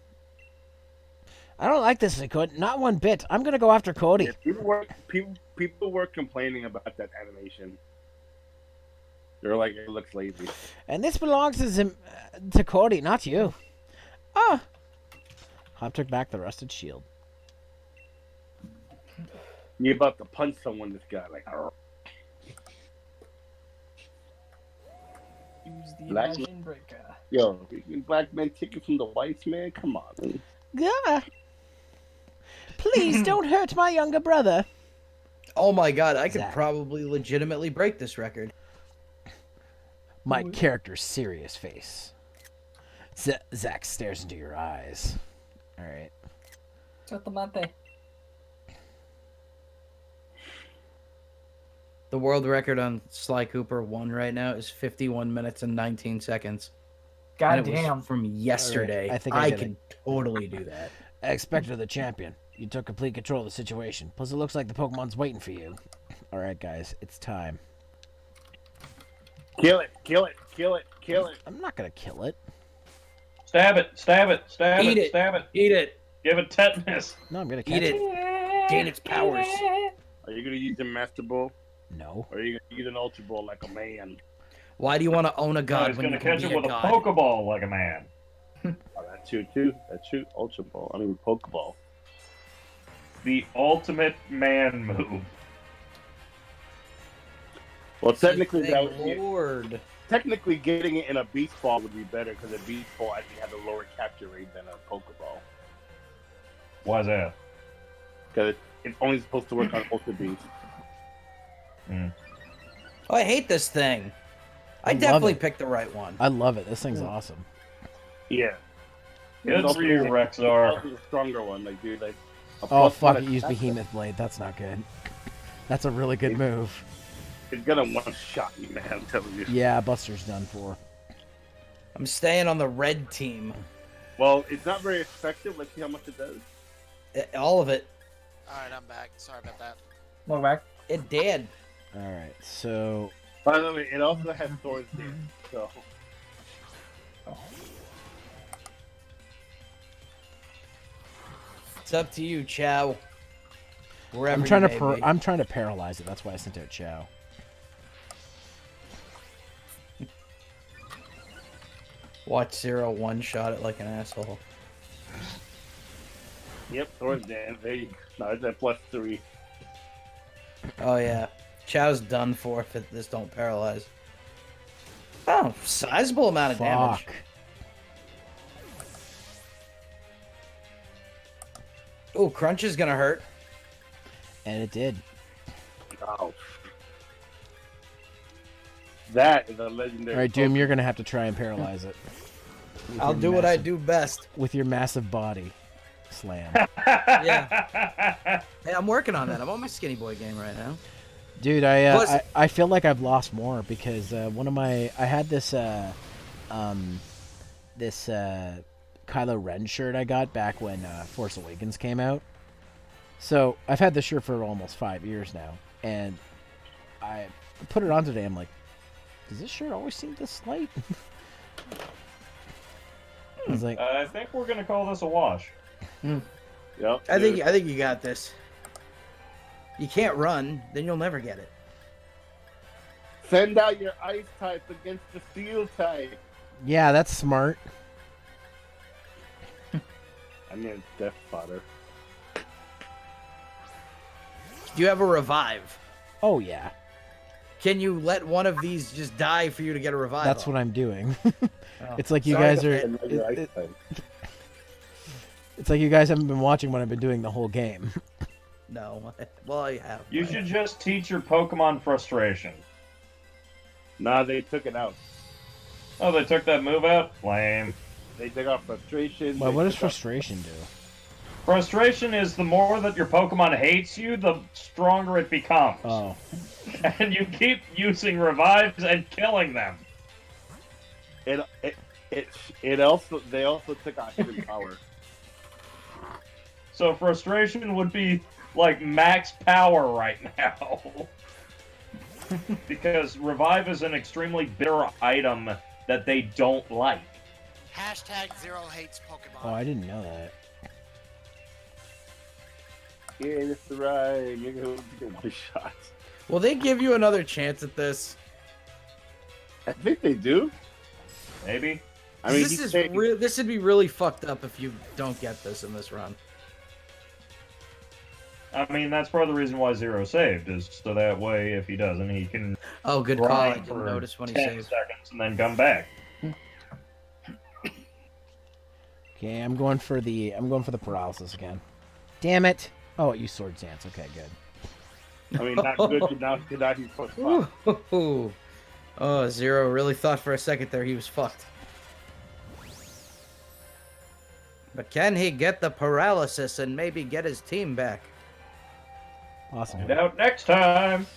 I don't like this, Cody. Not one bit. I'm gonna go after Cody. Yeah, people were complaining about that animation. They're like, it looks lazy. And this belongs to Cody, not you. Ah. Hop took back the rusted shield. You're about to punch someone. This guy like. "Arr." Use the Black- immersion breaker. Yo, black man taking from the white man. Come on. Yeah. Please don't hurt my younger brother. Oh my god, I could Zach. probably legitimately break this record. My character's serious face. Zack stares into your eyes. All right. Totamate. The world record on Sly Cooper 1 right now is 51 minutes and 19 seconds. God And it damn. was from yesterday. Alright, I think I get can totally do that. Expector the champion. You took complete control of the situation. Plus, it looks like the Pokemon's waiting for you. All right, guys, it's time. Kill it! Kill it! Kill it! Kill it! I'm not gonna kill it. Stab it! Stab it! Stab Eat it! it. Stab it! Eat it. Give it tetanus! No, I'm gonna catch Eat it. Gain its powers. Are you gonna use the Master Ball? No. Or are you gonna use an Ultra Ball like a man? Why do you want to own a No, god he's when gonna you can catch be it with a god? Pokeball like a man. Oh, that's true too. That's true. Ultra Ball. I mean Pokeball. The ultimate man move. Well, technically Thank that would be, Lord. technically getting it in a Beast Ball would be better because a Beast Ball actually has a lower capture rate than a Pokeball. Why's that? Because it's only supposed to work on Ultra Beast. Oh, I hate this thing. I love definitely it. picked the right one. I love it. This thing's awesome. Yeah. Good It's for you, also Rexar. a stronger one, like dude, like. a Oh plus fuck! one It used attack. Behemoth Blade. That's not good. That's a really good move. It's gonna one shot you, man. I'm telling you. Yeah, Buster's done for. I'm staying on the red team. Well, it's not very effective. Let's see how much it does. All of it. Alright, I'm back. Sorry about that. Welcome back. It did. All right, so By the way, it also has Thor's Dance, so. It's up to you, Chow. Wherever I'm trying you to may be. I'm trying to paralyze it. That's why I sent out Chow. Watch Zero one-shot it like an asshole. Yep, Thor's Dance. There you go. No, it's at +3. Oh yeah, Chow's done for if this don't paralyze. Oh, sizable amount of damage. Fuck. Oh, Crunch is gonna hurt. And it did. Oh. That is a legendary. All right, Doom, you're gonna have to try and paralyze it. With I'll your do what I massive- do best. with your massive body. Slam. Yeah. Hey, I'm working on that. I'm on my skinny boy game right now. Dude, Plus- I feel like I've lost more because I had this Kylo Ren shirt I got back when Force Awakens came out. So I've had this shirt for almost 5 years now, and I put it on today. I'm like, does this shirt always seem this light? I was like, I think we're gonna call this a wash. Yep. I think you got this. You can't run, then you'll never get it. Send out your ice type against the steel type. yeah, that's smart. I mean, it's death fodder. Do you have a revive? Oh yeah, Can you let one of these just die for you to get a revive? that's what I'm doing. Oh. It's like you Sorry guys to are. send out your ice it- type. It's like you guys haven't been watching what I've been doing the whole game. No. Well, I have. You should just teach your Pokemon frustration. Nah, they took it out. Oh, they took that move out? Lame. They took out frustration. Well, they what does took out- frustration do? Frustration is the more that your Pokemon hates you, the stronger it becomes. Oh. And you keep using revives and killing them. It also they also took out hidden power. So frustration would be like max power right now. Because revive is an extremely bitter item that they don't like. Hashtag Zero hates Pokemon. Oh, I didn't know that. Yeah, that's right. You're gonna get one shot. Will they give you another chance at this? I think they do. Maybe. I mean, this would be really fucked up if you don't get this in this run. I mean, that's part of the reason why Zero saved, is so that way, if he doesn't, he can Oh, good call. I grind didn't for notice when he 10 saved. seconds and then come back. Okay, I'm going for the paralysis again. Damn it! Oh, it used Swords Dance. Okay, good. I mean, not good. Now he's supposed to fuck. Ooh. Oh, Zero really thought for a second there he was fucked. But can he get the paralysis and maybe get his team back? Awesome. Find out next time.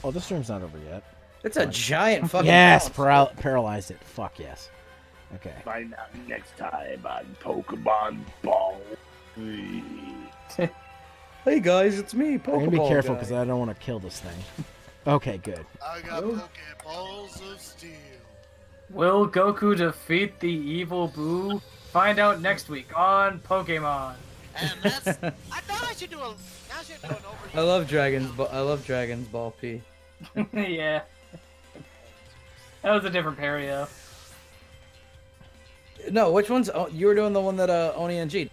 Oh, this room's not over yet. It's a giant fucking Yes, house. paralyzed it. Fuck yes. Okay. Find out next time on Pokemon Ball. Hey guys, it's me, I'm Pokeball gonna be careful guy. because I don't want to kill this thing. Okay, good. I got Pokeballs of Steel. Will Goku defeat the evil Boo? Find out next week on Pokemon. And that's. I thought I should do a. Now I should do an overview. I love Dragon's Ball P. Yeah. That was a different parry, though. No, which one's you were doing the one that Oni and G.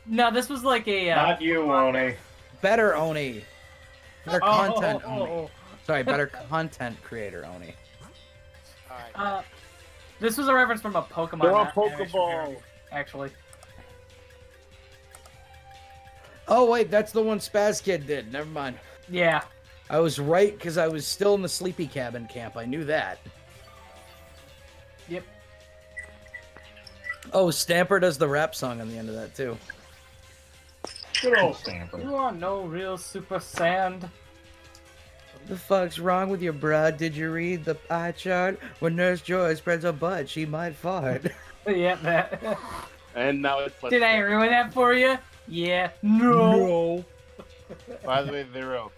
No, this was like a. Not you, Oni. Better Oni. Better content Oni. oh. Sorry, better content creator Oni. Alright. This was a reference from a Pokemon. They're on animation Pokeball. parody, actually. Oh wait, that's the one Spaz Kid did. Never mind. Yeah. I was right because I was still in the sleepy cabin camp. I knew that. Yep. Oh, Stamper does the rap song on the end of that too. Good old Stamper. You are no real Super Sand. What the fuck's wrong with you, bruh? Did you read the pie chart? When Nurse Joy spreads her butt, she might fart. Yep, that. And now it's. Did I ruin that for you? Yeah. No. By the way, Zero.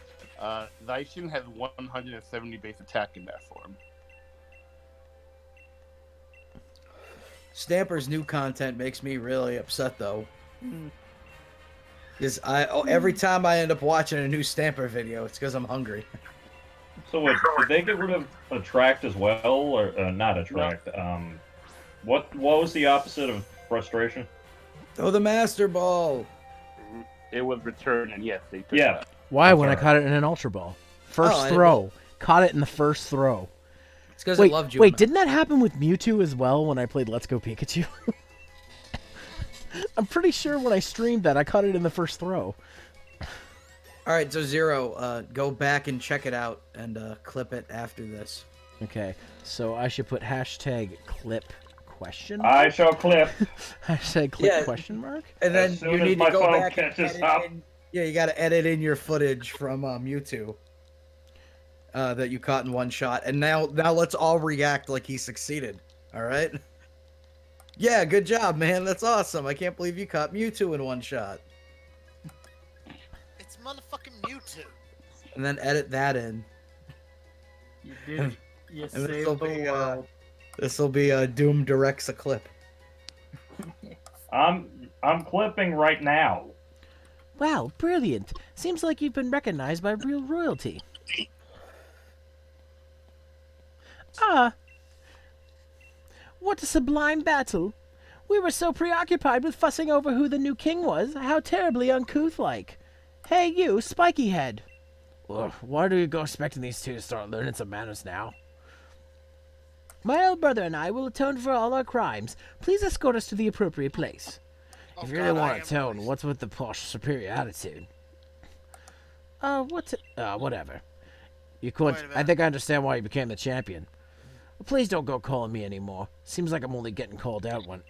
Zaishin has 170 base attack in that form. Stamper's new content makes me really upset though. Because every time I end up watching a new Stamper video, it's because I'm hungry. So wait, did they get rid of Attract as well, or not Attract? What was the opposite of Frustration? Oh, the Master Ball. It was Return, and yes, they took Yeah. that. Why when I Alright. caught it in an Ultra Ball? First Oh, throw. Caught it in the first throw. It's because I Wait, loved you. wait, didn't that happen with Mewtwo as well when I played Let's Go Pikachu? I'm pretty sure when I streamed that, I caught it in the first throw. All right, so Zero, go back and check it out and clip it after this. Okay, so I should put hashtag clip question I mark? shall clip. Hashtag clip Yeah. question mark? And then As soon you as need my to go phone back and catches edit up. in. Yeah, you got to edit in your footage from Mewtwo that you caught in one shot, and now let's all react like he succeeded. All right? Yeah, good job, man. That's awesome. I can't believe you caught Mewtwo in one shot. It's motherfucking Mewtwo. And then edit that in. You did. You And saved the world. This will be Doom directs a clip. I'm clipping right now. Wow, brilliant. Seems like you've been recognized by real royalty. Ah, what a sublime battle. We were so preoccupied with fussing over who the new king was, how terribly uncouth-like. Hey, you, Spiky Head. Ugh, why do you go expecting these two to start learning some manners now? My old brother and I will atone for all our crimes. Please escort us to the appropriate place. Oh, If you really God, I want am to atone, voice. what's with the posh superior attitude? Whatever. You couldn't. Wait a I minute. think I understand why you became the champion. Please don't go calling me anymore. Seems like I'm only getting called out when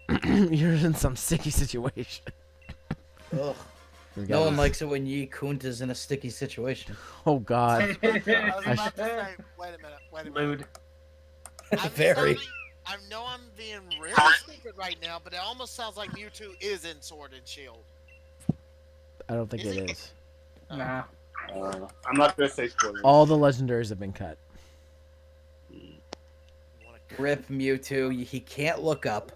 you're in some sticky situation. Ugh. We No got one it. likes it when Yi Kunt is in a sticky situation. Oh God. I was about to say, wait a minute. Lewd. I'm Very. sounding- I know I'm being really stupid right now, but it almost sounds like Mewtwo is in Sword and Shield. I don't think Is it he? is. Nah. I'm not gonna say spoilers. All the legendaries have been cut. You Rip Mewtwo. He can't look up.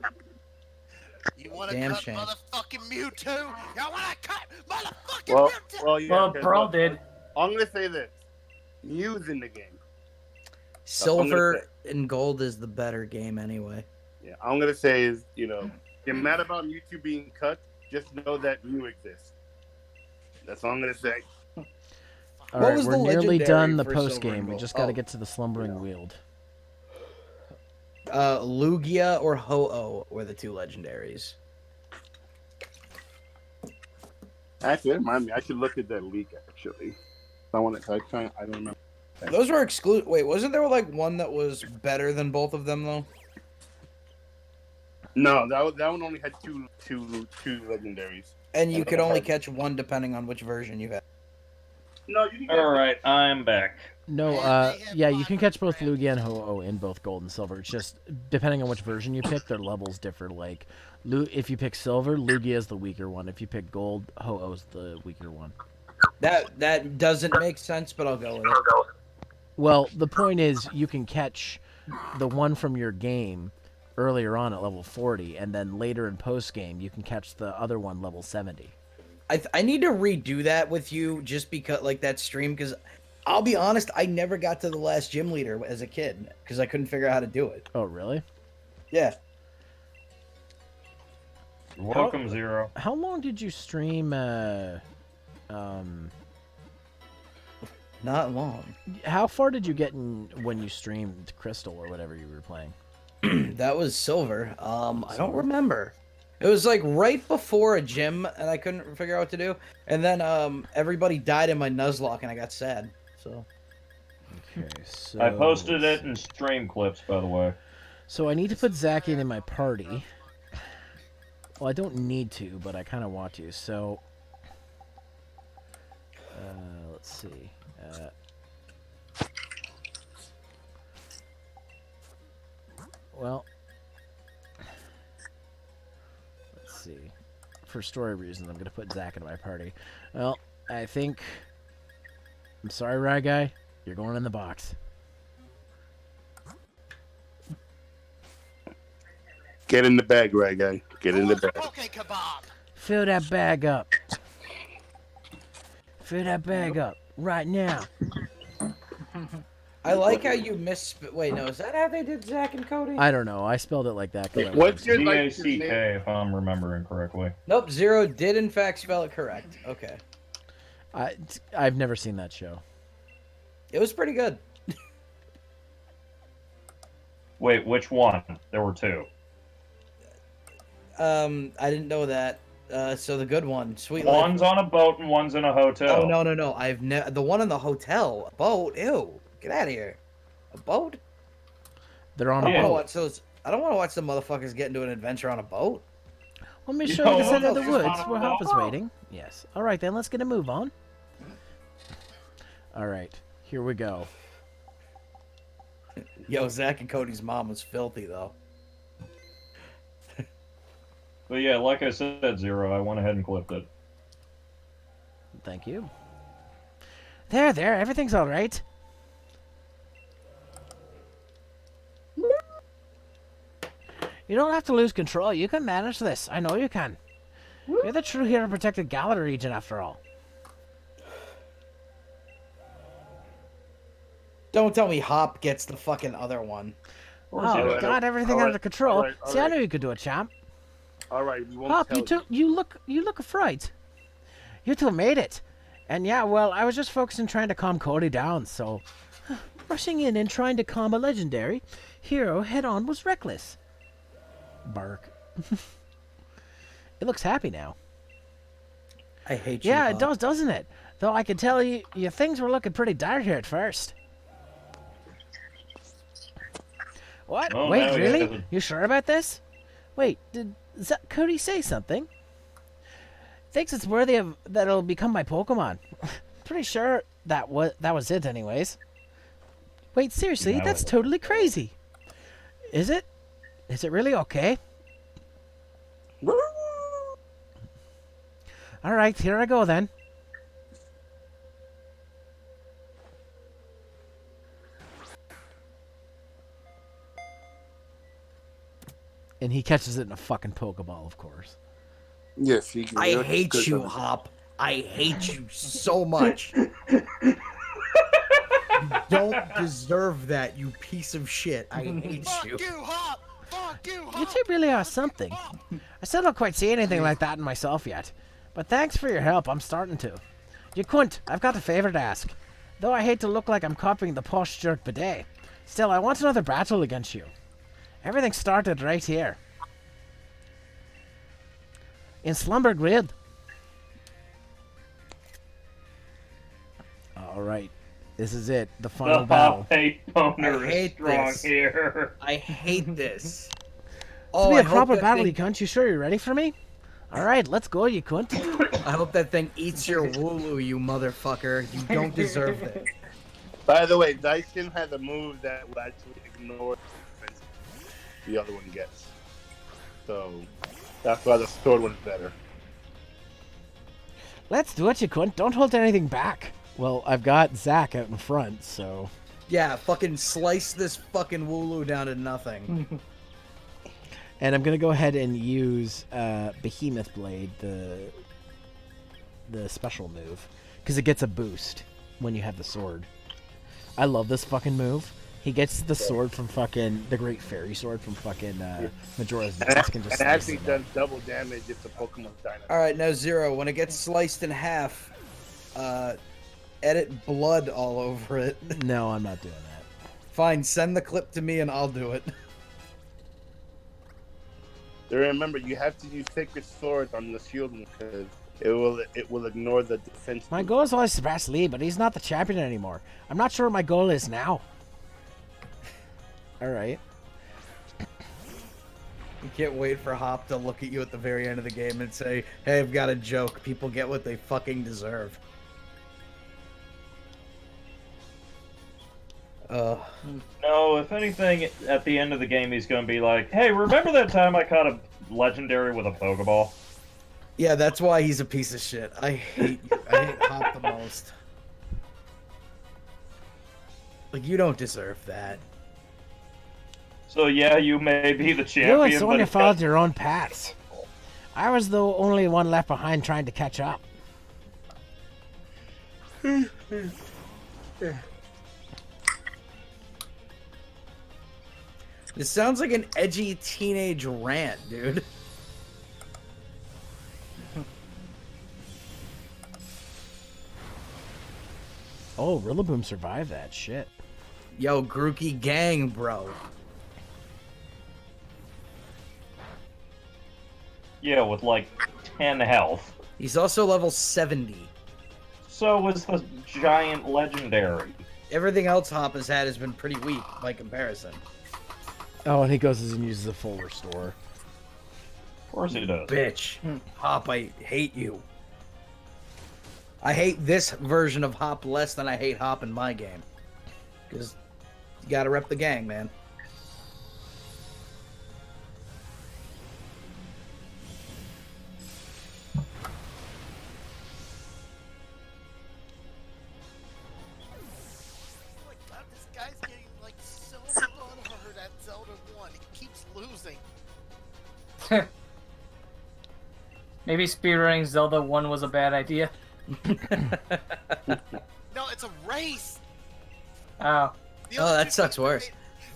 wanna Damn cut shame. motherfucking Mewtwo? Y'all wanna cut motherfucking Well, Mewtwo? well, yeah. Well, 'cause Pearl look, did. I'm gonna say this: Mew's in the game. Silver and gold is the better game anyway. Yeah, I'm gonna say is you're mad about Mewtwo being cut. Just know that Mew exists. That's all I'm gonna say. All What right, was we're the nearly legendary done the for post Silver and game. We Gold? just got to Oh. get to the slumbering weald. Lugia or Ho-Oh were the two legendaries. Actually, that reminds me. I should look at that leak. Actually, I want to. I don't remember. Those were exclusive. Wait, wasn't there like one that was better than both of them though? No, that one only had two legendaries. And you could only catch one depending on which version you had. No, you can get All right, I'm back. No, And they have yeah, you can catch both 500 Lugia and Ho-Oh in both gold and silver. It's just depending on which version you pick, their levels differ. Like, if you pick silver, Lugia is the weaker one. If you pick gold, Ho-Oh's the weaker one. That doesn't make sense, but I'll go with it. Well, the point is, you can catch the one from your game earlier on at level 40, and then later in post game, you can catch the other one level 70. I need to redo that with you just because like that stream because I'll be honest, I never got to the last gym leader as a kid because I couldn't figure out how to do it. Oh, really? Yeah. You're welcome, Zero. How long did you stream? Not long. How far did you get in when you streamed Crystal or whatever you were playing? That was silver. I don't remember. It was like right before a gym, and I couldn't figure out what to do. And then everybody died in my Nuzlocke, and I got sad. So Okay, so I posted it in stream clips, by the way. So I need to put Zack in my party. Well, I don't need to, but I kind of want to. So let's see. Well, let's see. For story reasons, I'm going to put Zack in my party. Well, I think... I'm sorry, Rye Guy. You're going in the box. Get in the bag, right, guy. Get in the bag. Poke kebab. Fill that bag up. Fill that bag up. Right now. I like how you wait, no, is that how they did Zack and Cody? I don't know. I spelled it like that. 'cause I What's your DACK, if I'm remembering correctly. Nope, Zero did in fact spell it correct. Okay. I've never seen that show. It was pretty good. Wait, which one? There were two. I didn't know that. So the good one, Sweet Life. One's on a boat and one's in a hotel. Oh no! I've never the one in the hotel. A boat? Ew! Get out of here! A boat? They're on I a don't Yeah. want boat. to watch those. I don't want to watch the motherfuckers get into an adventure on a boat. Let me You show you the don't center of the want to woods just where follow help is along. waiting. Yes. All right, then let's get a move on. All right, here we go. Yo, Zack and Cody's mom was filthy though. But yeah, like I said, Zero, I went ahead and clipped it. Thank you. There, everything's all right. You don't have to lose control. You can manage this. I know you can. You're the true hero protected Galar region, after all. Don't tell me Hop gets the fucking other one. Oh, Yeah, got everything all under right, control. all right, all See, I right. knew you could do it, champ. All right, we won't Hop, tell you look afraid. You two made it. And yeah, well, I was just focusing trying to calm Cody down, so Rushing in and trying to calm a legendary hero head-on was reckless. Bark. It looks happy now. I hate you. Yeah, it Hop. does, doesn't it? Though I can tell you, your things were looking pretty dire here at first. What? Oh, Wait, now he really? hasn't. You sure about this? Wait, did Cody say something? Thinks it's worthy of that it'll become my Pokemon. Pretty sure that was it, anyways. Wait, seriously, Now that's it- totally crazy. Is it? Is it really okay? All right, here I go then. And he catches it in a fucking Pokeball, of course. Yes, I hate you, Hop. I hate you so much. You don't deserve that, you piece of shit. I hate Fuck you. you, Hop! Fuck you, Hop! You two really are something. I still don't quite see anything like that in myself yet. But thanks for your help, I'm starting to. You couldn't. I've got a favor to ask. Though I hate to look like I'm copying the posh jerk bidet. Still, I want another battle against you. Everything started right here. In Slumber Grid. Alright. This is it. The final The battle. Hop Hate Boner I is hate strong this. here. I hate this. To be I a hope proper that battle, thing- you cunt. You sure you're ready for me? Alright, let's go, you cunt. I hope that thing eats your wooloo, you motherfucker. You don't deserve that. By the way, Dyson has a move that will actually ignore the defense the other one gets. So that's why the sword one is better. Let's do it, you cunt. Don't hold anything back. Well, I've got Zack out in front, so... Yeah, fucking slice this fucking wooloo down to nothing. And I'm gonna go ahead and use Behemoth Blade, the special move, because it gets a boost when you have the sword. I love this fucking move. He gets the sword from fucking the Great Fairy Sword from fucking Majora's Mask and just And slices actually him does up. double damage if the Pokemon's dynamite. Alright, now Zero, when it gets sliced in half, edit blood all over it. No, I'm not doing that. Fine, send the clip to me and I'll do it. Remember, you have to use Sacred Sword on the shielding because it will ignore the defense. My goal is always surpass Lee, but he's not the champion anymore. I'm not sure what my goal is now. All right. You can't wait for Hop to look at you at the very end of the game and say, hey, I've got a joke. People get what they fucking deserve. No, if anything, at the end of the game, he's going to be like, hey, remember that time I caught a legendary with a Pokeball? Yeah, that's why he's a piece of shit. I hate you. I hate Hop the most. Like, you don't deserve that. So yeah, you may be the You champion, and but Sonya it followed doesn't- your own paths. I was the only one left behind trying to catch up. This sounds like an edgy teenage rant, dude. Oh, Rillaboom survived that shit. Yo, Grookey gang, bro. Yeah, with like 10 health. He's also level 70. So was the giant legendary. Everything else Hop has had has been pretty weak by comparison. Oh, and he goes and uses a full restore. Of course he does. Bitch. Hop, I hate you. I hate this version of Hop less than I hate Hop in my game. Because you gotta rep the gang, man. Oh my god, this guy's getting like so butthurt at Zelda 1. He keeps losing. Maybe speedrunning Zelda 1 was a bad idea. No, it's a race. Oh. The Oh, other that two sucks teams worse.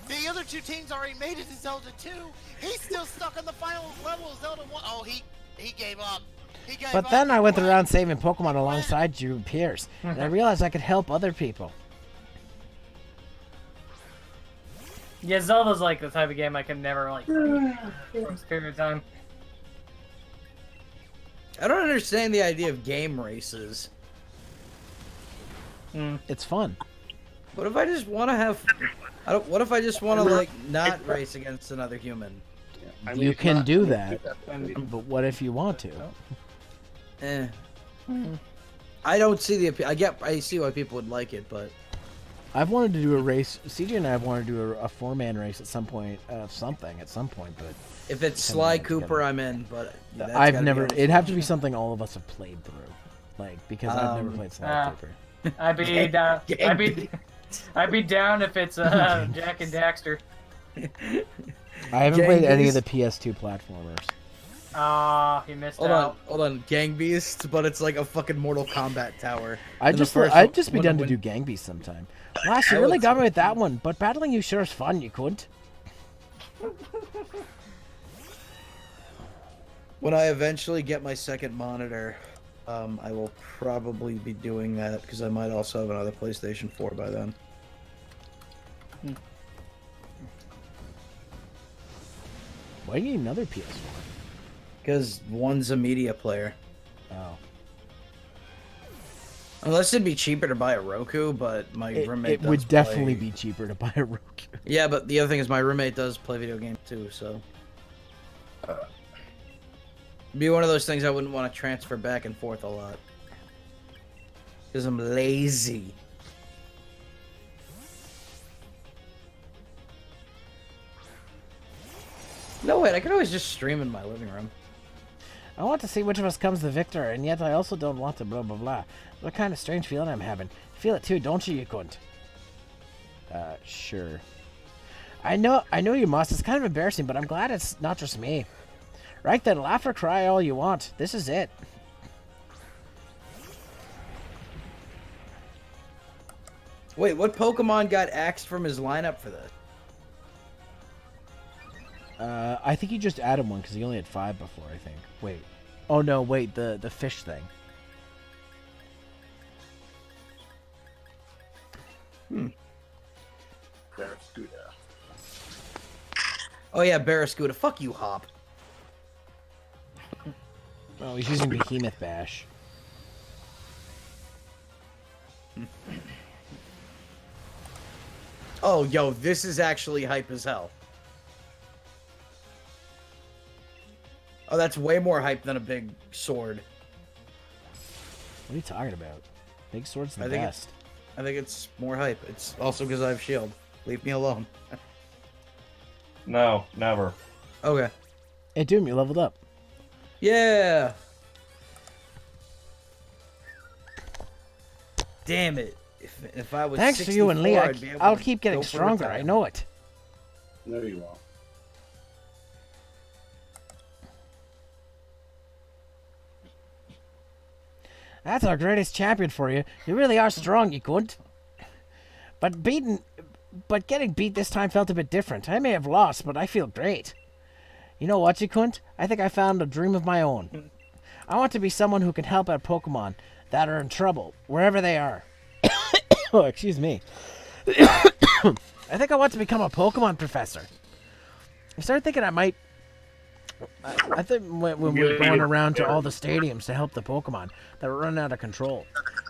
The other two teams already made it to Zelda 2. He's still stuck on the final level of Zelda 1. Oh, he gave up. He gave But up. then I went He around saving Pokemon alongside you peers, and I realized I could help other people. Yeah, Zelda's like the type of game I can never like beat for a period of time. I don't understand the idea of game races. It's fun. What if I just want to have? What if I just want to like not race against another human? I mean, You it's can not- do that, but what if you want to? Eh. I don't see the appeal. I see why people would like it, but I've wanted to do a race. CJ and I have wanted to do a 4-man race at some point, at some point, but if it's Come Sly on, Cooper, together. I'm in. But that's I've gotta never. be on It'd have to Switch. be something all of us have played through, like because I've never played Sly Cooper. I'd be down. I'd be down if it's Jack and Daxter. I haven't played any of Gang the PS2 platformers. Ah, he missed Hold out. on, Gang Beasts, but it's like a fucking Mortal Kombat tower. I'd And the just first I'd just be one done to win- do Gang Beasts sometime. Last, you I really would got me too. with that one, but battling you sure is fun. You couldn't. When I eventually get my second monitor, I will probably be doing that because I might also have another PlayStation 4 by then. Why do you need another PS4? Because one's a media player. Oh, Unless it'd be cheaper to buy a Roku, but my roommate it does would definitely play- be cheaper to buy a Roku. Yeah, but the other thing is my roommate does play video games too, so... Be one of those things I wouldn't want to transfer back and forth a lot. Because I'm lazy. No, wait, I could always just stream in my living room. I want to see which of us comes the victor, and yet I also don't want to blah blah blah. What kind of strange feeling I'm having? Feel it too, don't you, you cunt? Sure. I know you must. It's kind of embarrassing, but I'm glad it's not just me. Right then, laugh or cry all you want. This is it. Wait, what Pokemon got axed from his lineup for this? I think he just added one because he only had 5 before, I think. Wait. Oh no, wait, the fish thing. Barracuda. Oh yeah, Barracuda. Fuck you, Hop. Oh, he's using Behemoth Bash. Oh, yo, this is actually hype as hell. Oh, that's way more hype than a big sword. What are you talking about? Big Sword's the I think best. I think it's more hype. It's also because I have shield. Leave me alone. No, never. Okay. Hey, Doom, you leveled up. Yeah. Damn it. If I was Thanks to you and Lee, 64, I'd be able I'll to keep getting go for stronger. I retirement. know it. No, you won't. That's our greatest champion for you. You really are strong, you cunt. But getting beat this time felt a bit different. I may have lost, but I feel great. You know what, you cunt? I think I found a dream of my own. I want to be someone who can help out Pokemon that are in trouble, wherever they are. Oh, excuse me. I think I want to become a Pokemon professor. I started thinking I might... I think when we're going around to all the stadiums to help the Pokemon that are running out of control.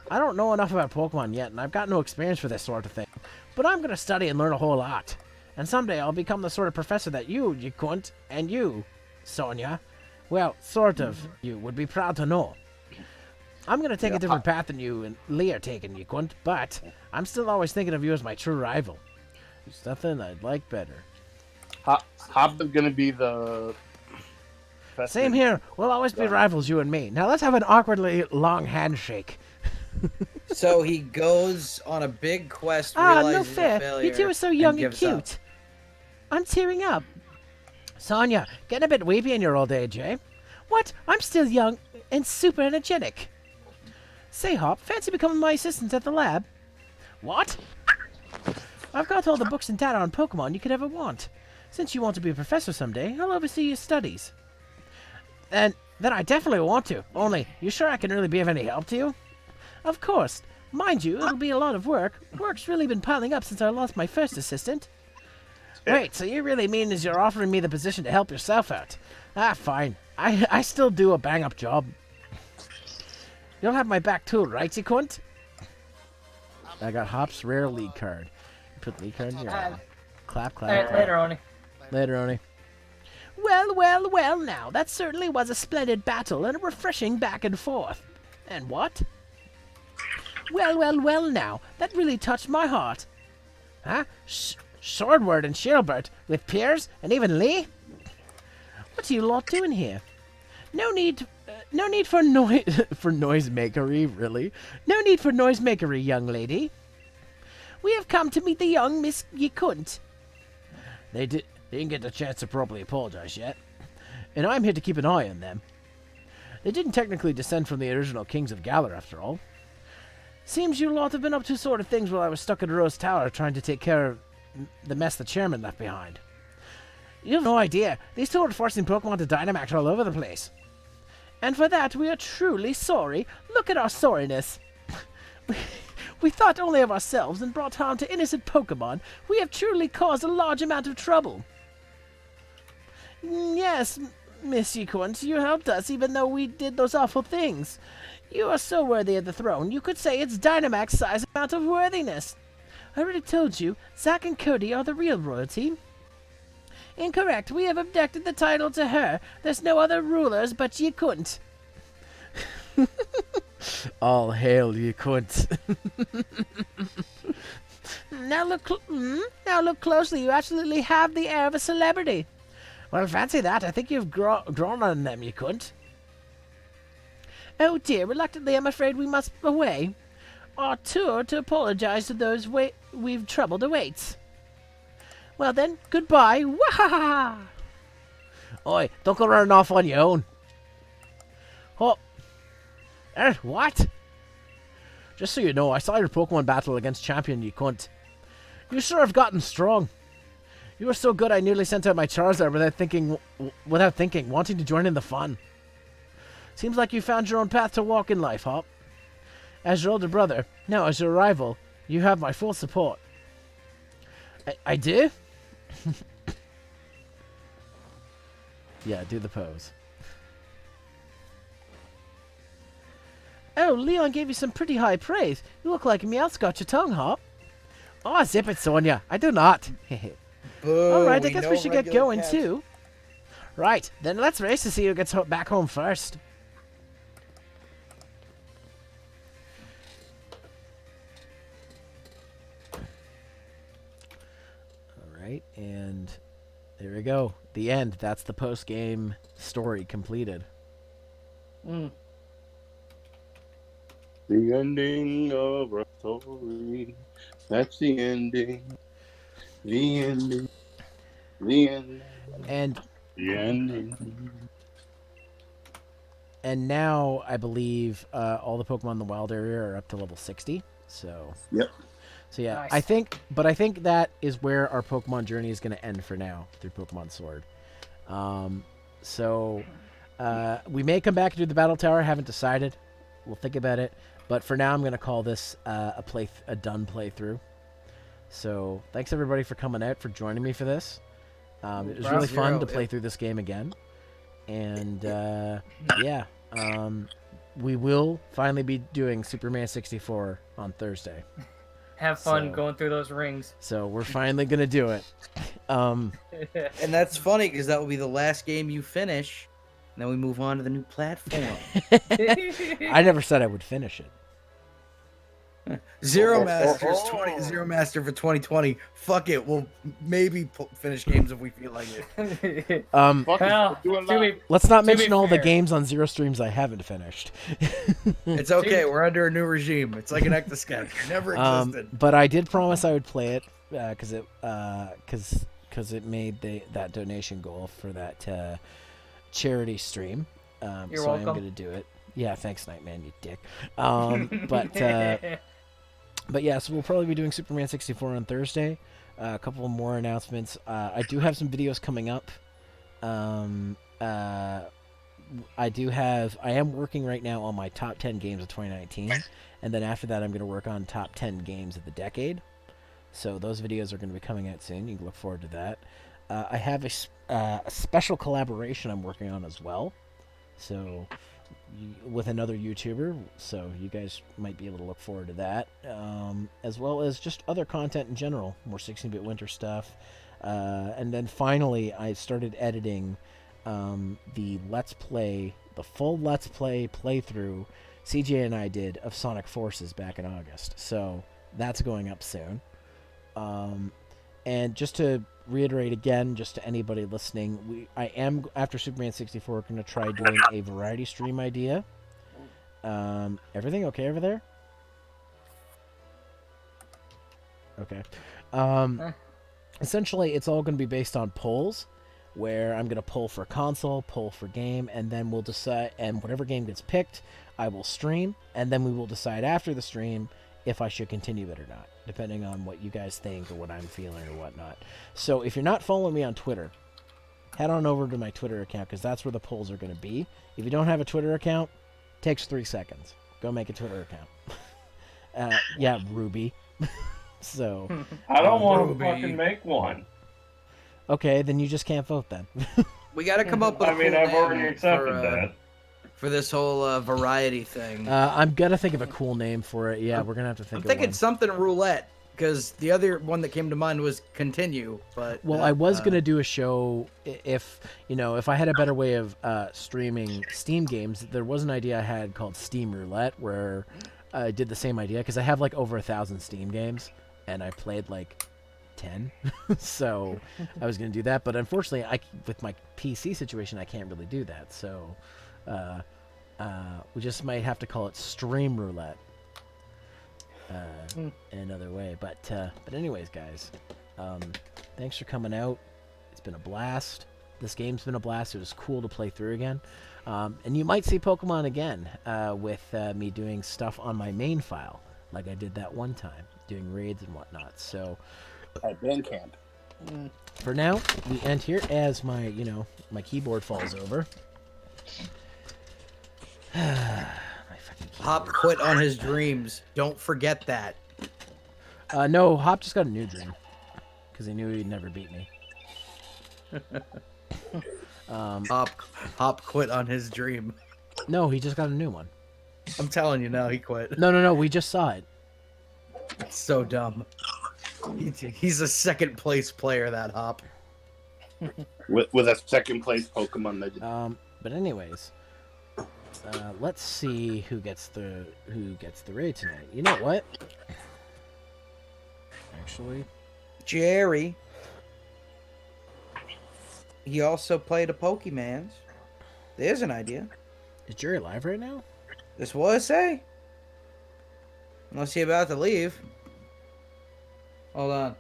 I don't know enough about Pokemon yet, and I've got no experience for this sort of thing. But I'm going to study and learn a whole lot. And someday I'll become the sort of professor that you cunt, and you, Sonia, well, sort of, you would be proud to know. I'm going to take a different path than you and Lee are taking, you cunt, but I'm still always thinking of you as my true rival. There's nothing I'd like better. Hop is gonna be the. Same here. We'll always be rivals, you and me. Now let's have an awkwardly long handshake. So he goes on a big quest, Ah, realizes no his fair. failure, You two are so young and gives up. cute. I'm tearing up. Sonia, getting a bit weepy in your old age, eh? What? I'm still young and super energetic. Say, Hop, fancy becoming my assistant at the lab? What? I've got all the books and data on Pokemon you could ever want. Since you want to be a professor someday, I'll oversee your studies. Then I definitely want to. Only, you sure I can really be of any help to you? Of course. Mind you, it'll be a lot of work. Work's really been piling up since I lost my first assistant. Wait, so you really mean is you're offering me the position to help yourself out? Ah, fine. I still do a bang-up job. You'll have my back too, right, you cunt? I got Hop's rare league card. Put league card in your eye. Clap, clap, clap. Later, Oni. Later, Oni. Well, well, well now, that certainly was a splendid battle and a refreshing back and forth. And what? Well, well, well now, that really touched my heart. Huh? Swordward and Shieldbert, with Piers and even Lee? What are you lot doing here? No need for for noisemakery, really. No need for noisemakery, young lady. We have come to meet the young Miss Yikunt. They didn't get the chance to properly apologize yet, and I'm here to keep an eye on them. They didn't technically descend from the original Kings of Galar, after all. Seems you lot have been up to sort of things while I was stuck in Rose Tower trying to take care of the mess the chairman left behind. You have no idea. These two are forcing Pokemon to Dynamax all over the place. And for that, we are truly sorry. Look at our sorriness. We thought only of ourselves and brought harm to innocent Pokemon. We have truly caused a large amount of trouble. Yes, Miss Yikunt, you helped us even though we did those awful things. You are so worthy of the throne, you could say it's Dynamax-sized amount of worthiness. I already told you, Zack and Cody are the real royalty. Incorrect, we have abducted the title to her. There's no other rulers but Yikunt. All hail Yikunt. Now look closely, you absolutely have the air of a celebrity. Well, fancy that. I think you've grown on them, Yikunt. Oh dear, reluctantly I'm afraid we must away. Our tour to apologize to those we've troubled awaits. Well then, goodbye. Wahaha! Oi, don't go running off on your own. Oh. What? Just so you know, I saw your Pokemon battle against Champion Yikunt. You sure have gotten strong. You were so good I nearly sent out my Charizard without thinking, wanting to join in the fun. Seems like you found your own path to walk in life, Hop. As your older brother, now as your rival, you have my full support. I do? Yeah, do the pose. Oh, Leon gave you some pretty high praise. You look like a Meowth's got your tongue, Hop. Oh, zip it, Sonia. I do not. Alright, I guess we should get going, too. Right, then let's race to see who gets back home first. Alright, and there we go. The end. That's the post-game story completed. The ending of our story. That's the ending. The ending. The ending. And the ending. And now I believe all the Pokemon in the wild area are up to level 60. So Yep. So yeah, Nice. I think that is where our Pokemon journey is going to end for now through Pokemon Sword. We may come back and do the Battle Tower. Haven't decided. We'll think about it. But for now, I'm going to call this a done playthrough. So thanks everybody for coming out, for joining me for this. It was really fun to play through this game again. And yeah, we will finally be doing Superman 64 on Thursday. Have fun So- going through those rings. So we're finally going to do it. And that's funny because that will be the last game you finish. And then we move on to the new platform. I never said I would finish it. Zeromaster for 2020. Fuck it. We'll maybe finish games if we feel like it. Fuck it, Well, we're doing to live. be- Let's not To be mention all the fair. games on Zero Streams I haven't finished. It's okay. We're under a new regime. It's like an Ectoscan. Never existed. But I did promise I would play it because it made that donation goal for that charity stream. You're so I'm welcome. going to do it. Yeah, thanks, Nightman, you dick. But yeah, so we'll probably be doing Superman 64 on Thursday. A couple more announcements. I do have some videos coming up. I am working right now on my top 10 games of 2019, and then after that I'm going to work on top 10 games of the decade. So those videos are going to be coming out soon. You can look forward to that. I have a special collaboration I'm working on as well. So with another YouTuber, so you guys might be able to look forward to that, as well as just other content in general, more 16-bit winter stuff, and then finally I started editing the full Let's Play playthrough CJ and I did of Sonic Forces back in August, so that's going up soon. And just to reiterate again, just to anybody listening, I am, after Superman 64, going to try doing a variety stream idea. Everything okay over there? Okay. Essentially, it's all going to be based on polls, where I'm going to poll for console, poll for game, and then we'll decide, and whatever game gets picked, I will stream, and then we will decide after the stream if I should continue it or not, depending on what you guys think or what I'm feeling or whatnot. So if you're not following me on Twitter, head on over to my Twitter account, because that's where the polls are going to be. If you don't have a Twitter account, it takes 3 seconds. Go make a Twitter account. Yeah, Ruby. So I don't want to fucking make one. Okay, then you just can't vote then. We got to come up with a I mean, cool I've already name accepted for, that. for this whole variety thing. I'm gonna think of a cool name for it. Yeah, we're gonna have to think. I'm thinking of one. something roulette, because the other one that came to mind was continue. But well, I was gonna do a show if I had a better way of streaming Steam games. There was an idea I had called Steam Roulette, where I did the same idea, because I have like over 1,000 Steam games, and I played like 10. So I was gonna do that, but unfortunately, with my PC situation, I can't really do that. So we just might have to call it Stream Roulette in another way. But anyways, guys, thanks for coming out. It's been a blast. This game's been a blast. It was cool to play through again. And you might see Pokemon again with me doing stuff on my main file, like I did that one time, doing raids and whatnot. So At Bandcamp. for now, we end here as my keyboard falls over. My fucking keyboard. Hop quit on his dreams. Don't forget that. No, Hop just got a new dream because he knew he'd never beat me. Hop quit on his dream. No, he just got a new one. I'm telling you now, he quit. No, we just saw it. It's so dumb. He's a second place player, that Hop. With a second place Pokemon legend. But anyways, let's see who gets the raid tonight. You know what? Actually, Jerry. He also played a Pokemans. There's an idea. is Jerry live right now? That's what I say. Unless he's about to leave. Hold on.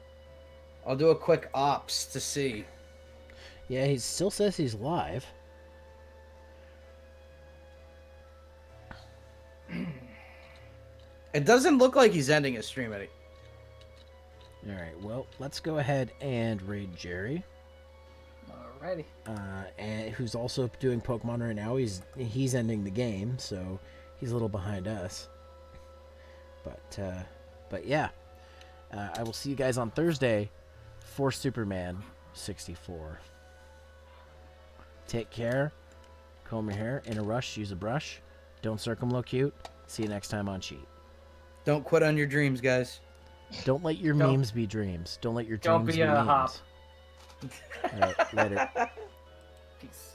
I'll do a quick ops to see. Yeah, he still says he's live. It doesn't look like he's ending his stream, Eddie. All right, well, let's go ahead and raid Jerry. Alrighty. And who's also doing Pokemon right now. He's ending the game, so he's a little behind us. But yeah, I will see you guys on Thursday for Superman 64. Take care. Comb your hair. In a rush, use a brush. Don't circumlocute. See you next time on Cheat. Don't quit on your dreams, guys. Don't let your Don't- memes be dreams. Don't let your Don't dreams be be a memes. hop. All right, later. Peace.